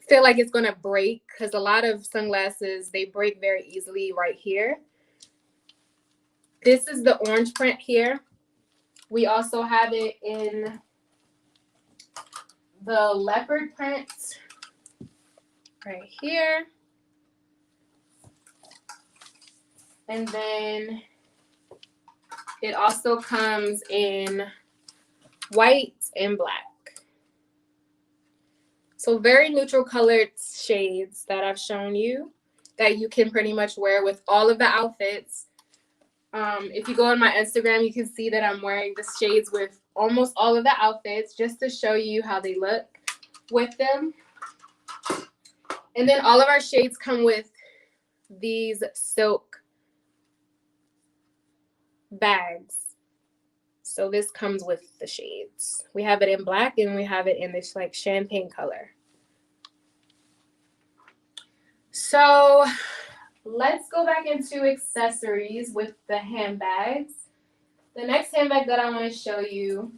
feel like it's going to break because a lot of sunglasses, they break very easily right here. This is the orange print here. We also have it in the leopard print right here. And then it also comes in white and black. So very neutral colored shades that I've shown you that you can pretty much wear with all of the outfits. If you go on my Instagram, you can see that I'm wearing the shades with almost all of the outfits just to show you how they look with them. And then all of our shades come with these silk bags. So this comes with the shades. We have it in black and we have it in this like champagne color. So let's go back into accessories with the handbags. The next handbag that I want to show you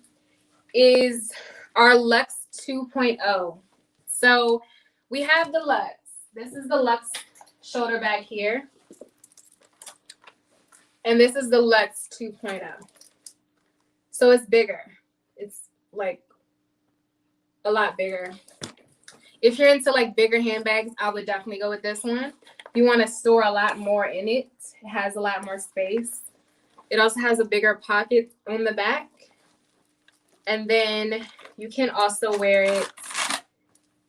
is our Luxe 2.0. So we have the Luxe. This is the Luxe shoulder bag here. And this is the Luxe 2.0. So it's bigger. It's like a lot bigger. If you're into like bigger handbags, I would definitely go with this one. You want to store a lot more in it. It has a lot more space. It also has a bigger pocket on the back. And then you can also wear it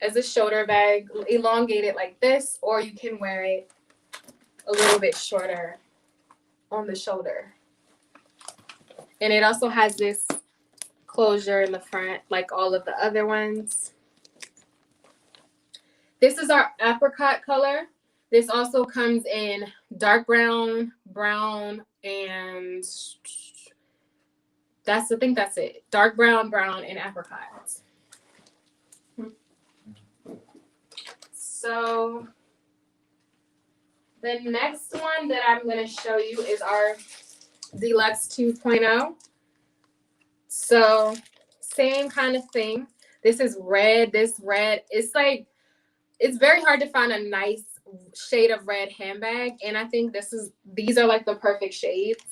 as a shoulder bag, elongate it like this, or you can wear it a little bit shorter on the shoulder. And it also has this closure in the front like all of the other ones. This is our apricot color. This also comes in dark brown, brown, and I think that's it. Dark brown, brown, and apricot. So the next one that I'm going to show you is our Deluxe 2.0. So same kind of thing. This is red. This red, it's like, it's very hard to find a nice shade of red handbag. And I think these are like the perfect shades.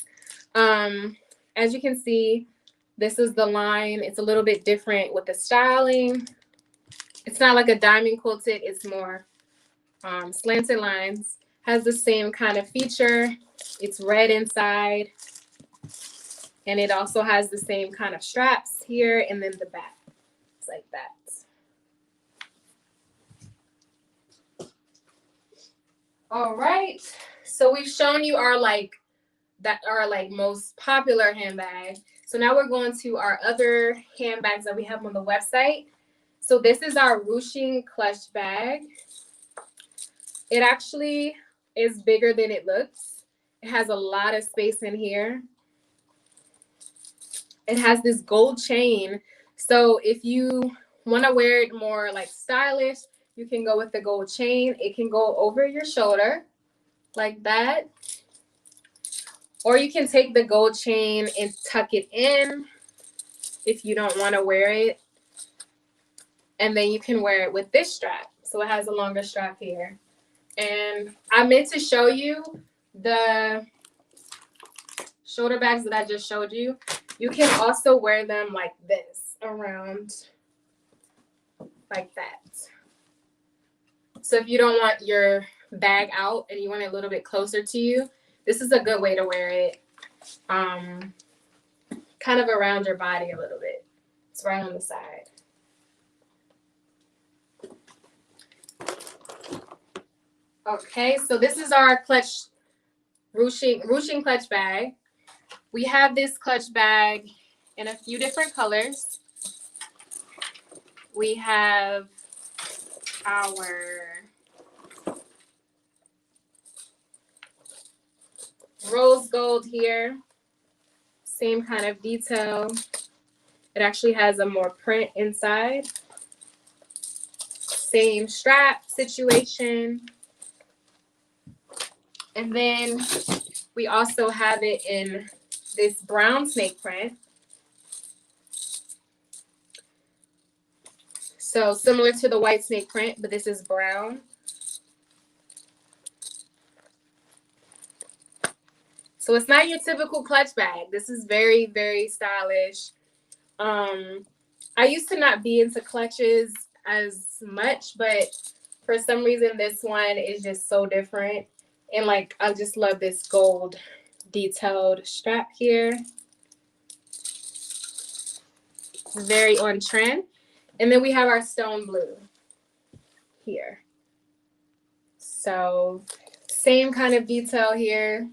As you can see, this is the line. It's a little bit different with the styling. It's not like a diamond quilted. It's more slanted lines. Has the same kind of feature. It's red inside. And it also has the same kind of straps here and then the back. It's like that. All right. So we've shown you our most popular handbag. So now we're going to our other handbags that we have on the website. So this is our ruching clutch bag. It actually is bigger than it looks. It has a lot of space in here. It has this gold chain. So if you want to wear it more like stylish, you can go with the gold chain. It can go over your shoulder like that. Or you can take the gold chain and tuck it in if you don't want to wear it. And then you can wear it with this strap. So it has a longer strap here. And I meant to show you the shoulder bags that I just showed you. You can also wear them like this, around like that. So if you don't want your bag out and you want it a little bit closer to you, this is a good way to wear it. Kind of around your body a little bit. It's right on the side. Okay, so this is our clutch ruching clutch bag. We have this clutch bag in a few different colors. We have our rose gold here. Same kind of detail. It actually has a more print inside. Same strap situation. And then we also have it in this brown snake print. So similar to the white snake print, but this is brown. So it's not your typical clutch bag. This is very, very stylish. I used to not be into clutches as much, but for some reason this one is just so different. And like, I just love this gold detailed strap here. Very on trend. And then we have our stone blue here. So same kind of detail here.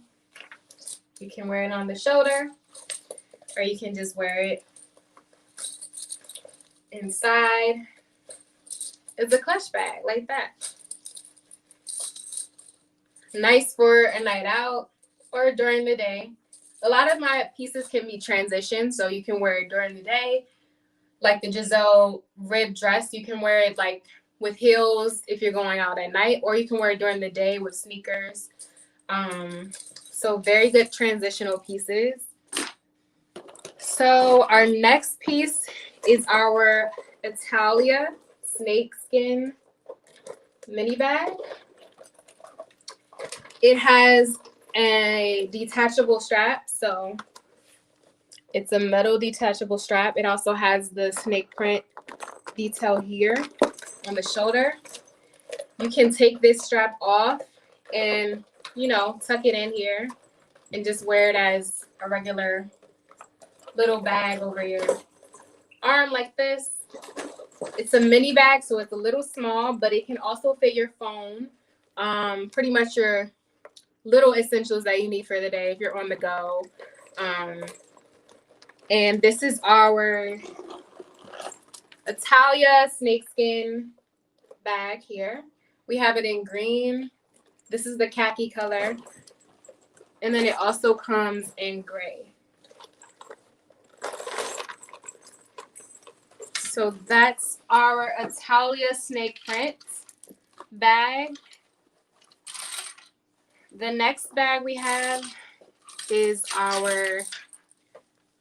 You can wear it on the shoulder, or you can just wear it inside. It's a clutch bag like that. Nice for a night out or during the day. A lot of my pieces can be transitioned, so you can wear it during the day. Like the Giselle rib dress, you can wear it like with heels if you're going out at night, or you can wear it during the day with sneakers. So very good transitional pieces. So our next piece is our Italia snakeskin mini bag. It has a detachable strap, so it's a metal detachable strap. It also has the snake print detail here on the shoulder. You can take this strap off and, you know, tuck it in here and just wear it as a regular little bag over your arm like this. It's a mini bag, so it's a little small, but it can also fit your phone. Pretty much your little essentials that you need for the day if you're on the go. And this is our Italia snakeskin bag here. We have it in green. This is the khaki color. And then it also comes in gray. So that's our Italia snake print bag. The next bag we have is our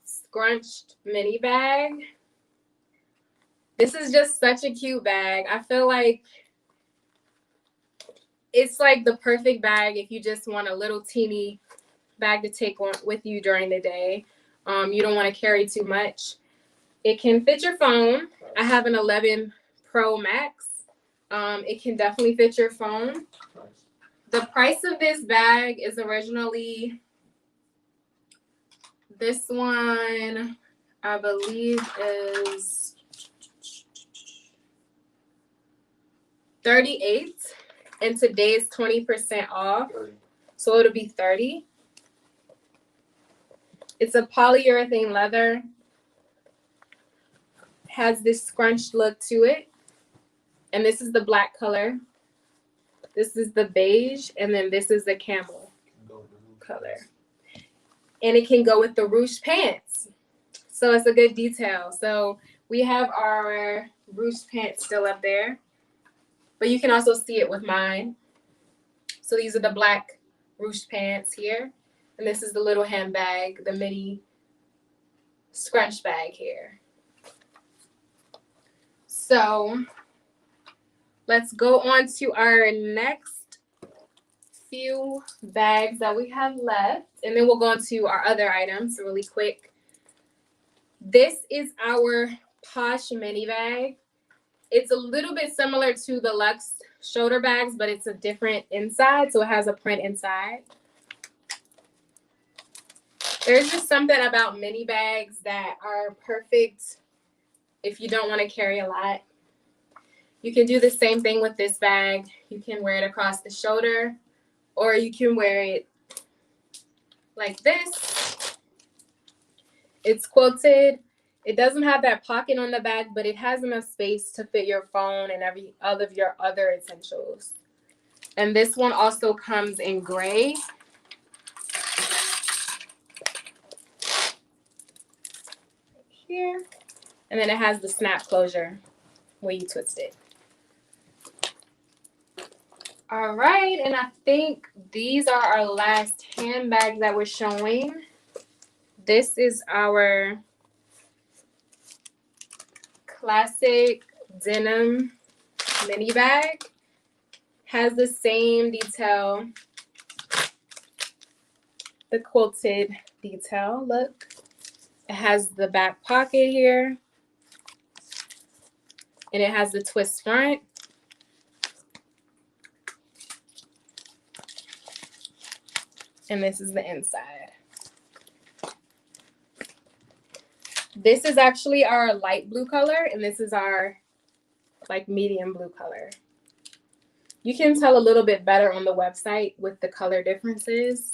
scrunched mini bag. This is just such a cute bag. I feel like it's like the perfect bag if you just want a little teeny bag to take on with you during the day. You don't want to carry too much. It can fit your phone. I have an 11 Pro Max. It can definitely fit your phone. The price of this bag is originally, this one, I believe, is $38, and today is 20% off, so it'll be $30. It's a polyurethane leather, has this scrunched look to it, and this is the black color. This is the beige, and then this is the camel color. And it can go with the ruched pants. So it's a good detail. So we have our ruched pants still up there, but you can also see it with mine. So these are the black ruched pants here. And this is the little handbag, the mini scrunch bag here. So let's go on to our next few bags that we have left, and then we'll go on to our other items really quick. This is our Posh mini bag. It's a little bit similar to the Luxe shoulder bags, but it's a different inside, so it has a print inside. There's just something about mini bags that are perfect if you don't want to carry a lot. You can do the same thing with this bag. You can wear it across the shoulder, or you can wear it like this. It's quilted. It doesn't have that pocket on the back, but it has enough space to fit your phone and every all of your other essentials. And this one also comes in gray. Here. And then it has the snap closure where you twist it. All right, and I think these are our last handbags that we're showing. This is our classic denim mini bag. Has the same detail, the quilted detail, look. It has the back pocket here, and it has the twist front. And this is the inside. This is actually our light blue color, and this is our like medium blue color. You can tell a little bit better on the website with the color differences.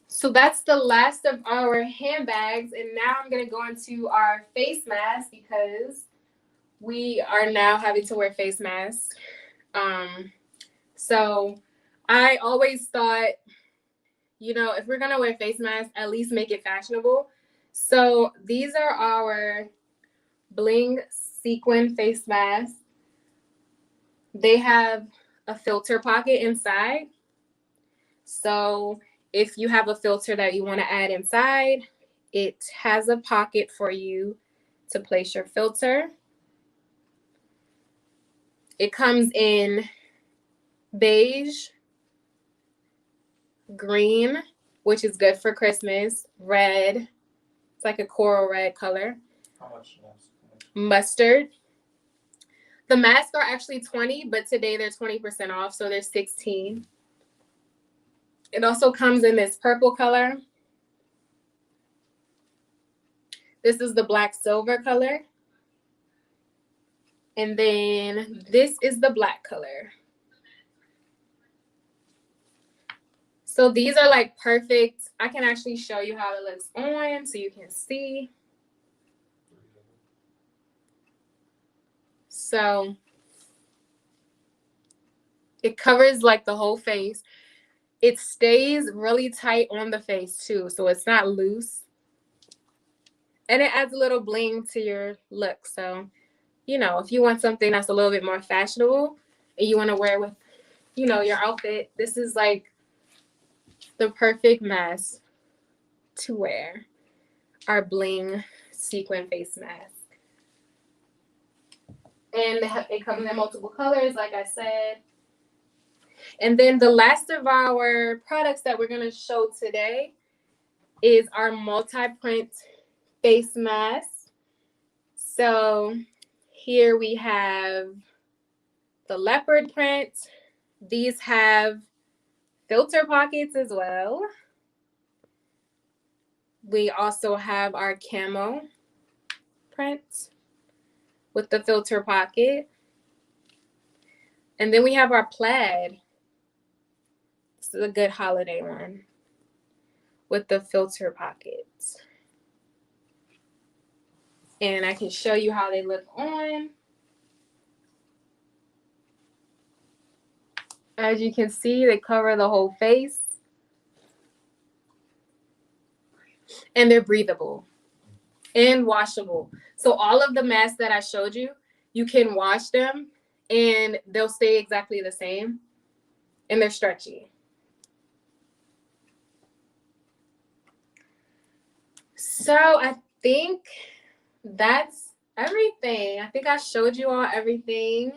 So that's the last of our handbags, and now I'm gonna go into our face masks because we are now having to wear face masks. So I always thought, you know, if we're gonna wear face masks, at least make it fashionable. So these are our bling sequin face masks. They have a filter pocket inside. So if you have a filter that you want to add inside, it has a pocket for you to place your filter. It comes in beige, green, which is good for Christmas, red, it's like a coral red color, How much? mustard. The masks are actually $20, but today they're 20% off, so they're $16. It also comes in this purple color. This is the black silver color. And then this is the black color. So these are like perfect. I can actually show you how it looks on so you can see. So it covers like the whole face. It stays really tight on the face too, so it's not loose. And it adds a little bling to your look. So, you know, if you want something that's a little bit more fashionable and you want to wear with, you know, your outfit, this is like the perfect mask to wear, our bling sequin face mask. And it comes in multiple colors, like I said. And then the last of our products that we're going to show today is our multi-print face mask. So here we have the leopard print. These have filter pockets as well. We also have our camo print with the filter pocket. And then we have our plaid. This is a good holiday one with the filter pockets. And I can show you how they look on. As you can see, they cover the whole face. And they're breathable and washable. So all of the masks that I showed you, you can wash them and they'll stay exactly the same. And they're stretchy. So I think that's everything. I think I showed you all everything.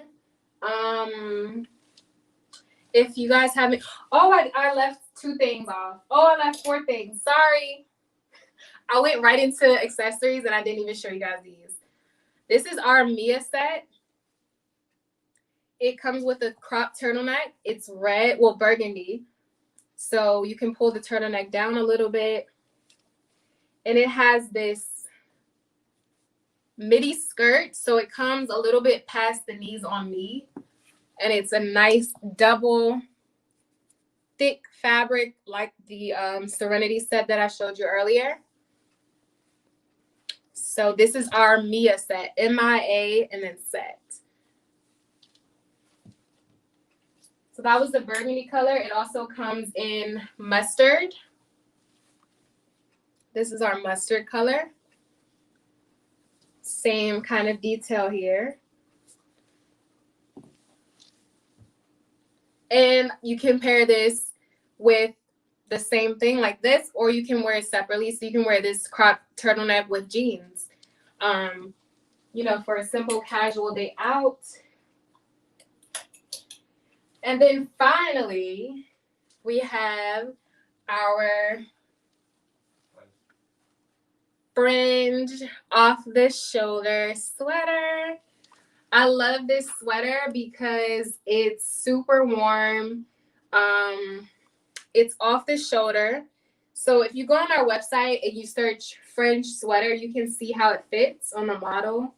If you guys haven't, I left 2 things off. I left 4 things. Sorry. I went right into accessories and I didn't even show you guys these. This is our Mia set. It comes with a crop turtleneck. It's red, well, burgundy. So you can pull the turtleneck down a little bit. And it has this midi skirt. So it comes a little bit past the knees on me. And it's a nice double thick fabric like the Serenity set that I showed you earlier. So this is our Mia set, MIA and then set. So that was the burgundy color. It also comes in mustard. This is our mustard color. Same kind of detail here. And you can pair this with the same thing like this, or you can wear it separately. So you can wear this crop turtleneck with jeans, for a simple casual day out. And then finally, we have our fringe off the shoulder sweater. I love this sweater because it's super warm. It's off the shoulder. So if you go on our website and you search fringe sweater, you can see how it fits on the model.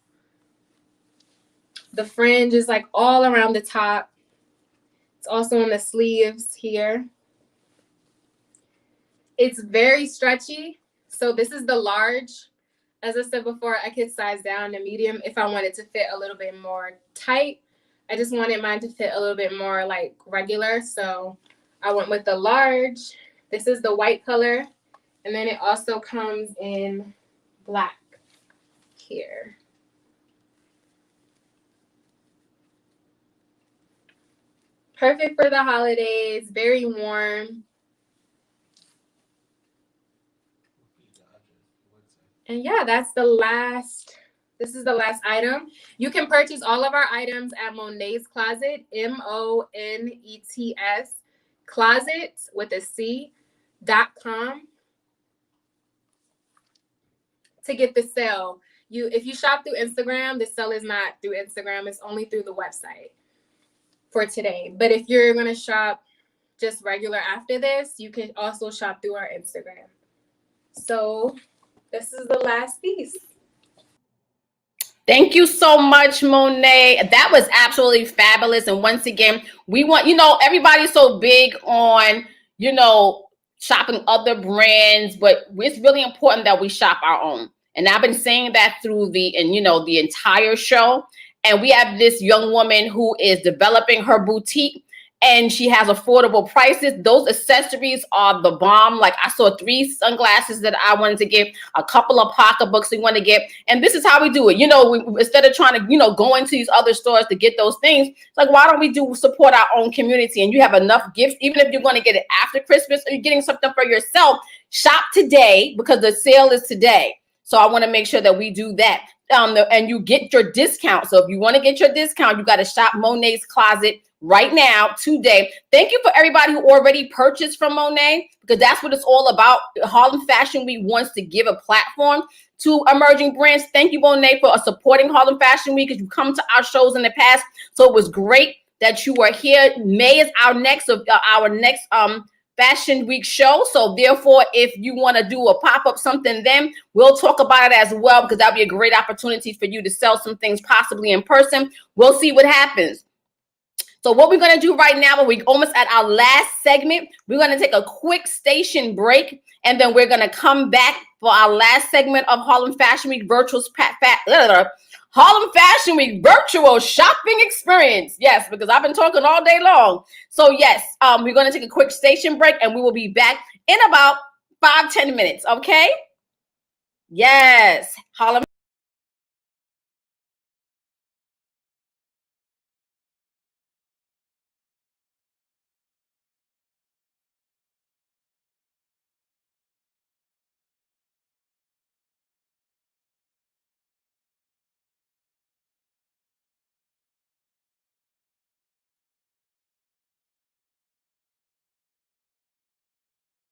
The fringe is like all around the top. It's also on the sleeves here. It's very stretchy. So this is the large. As I said before, I could size down to medium if I wanted to fit a little bit more tight. I just wanted mine to fit a little bit more like regular. So I went with the large. This is the white color. And then it also comes in black here. Perfect for the holidays, very warm. And yeah, this is the last item. You can purchase all of our items at Monet's Closet, MONETS Closet with a C.com to get the sale. If you shop through Instagram, the sale is not through Instagram, it's only through the website for today. But if you're gonna shop just regular after this, you can also shop through our Instagram. So this is the last piece. Thank you so much, Monet. That was absolutely fabulous. And once again, we want, everybody's so big on, shopping other brands, but it's really important that we shop our own. And I've been saying that through the entire show. And we have this young woman who is developing her boutique. and she has affordable prices. Those accessories are the bomb. Like I saw 3 sunglasses that I wanted to get, a couple of pocketbooks we want to get. And this is how we do it. You know, we, instead of trying to, you know, go into these other stores to get those things, it's like, why don't we support our own community? And you have enough gifts, even if you're going to get it after Christmas or you're getting something for yourself, shop today because the sale is today. So I want to make sure that we do that. And you get your discount. So if you want to get your discount, you got to shop Monet's Closet right now, today. Thank you for everybody who already purchased from Monet, because that's what it's all about. Harlem Fashion Week wants to give a platform to emerging brands. Thank you, Monet, for supporting Harlem Fashion Week, because you've come to our shows in the past. So it was great that you are here. May is our next Fashion Week show. So therefore, if you want to do a pop-up something, then we'll talk about it as well, because that'll be a great opportunity for you to sell some things possibly in person. We'll see what happens. So what we're going to do right now, we're almost at our last segment. We're going to take a quick station break, and then we're going to come back for our last segment of Harlem Fashion Week Harlem Fashion Week virtual shopping experience. Yes, because I've been talking all day long. So yes, we're going to take a quick station break, and we will be back in about 5-10 minutes. Okay. Yes. Harlem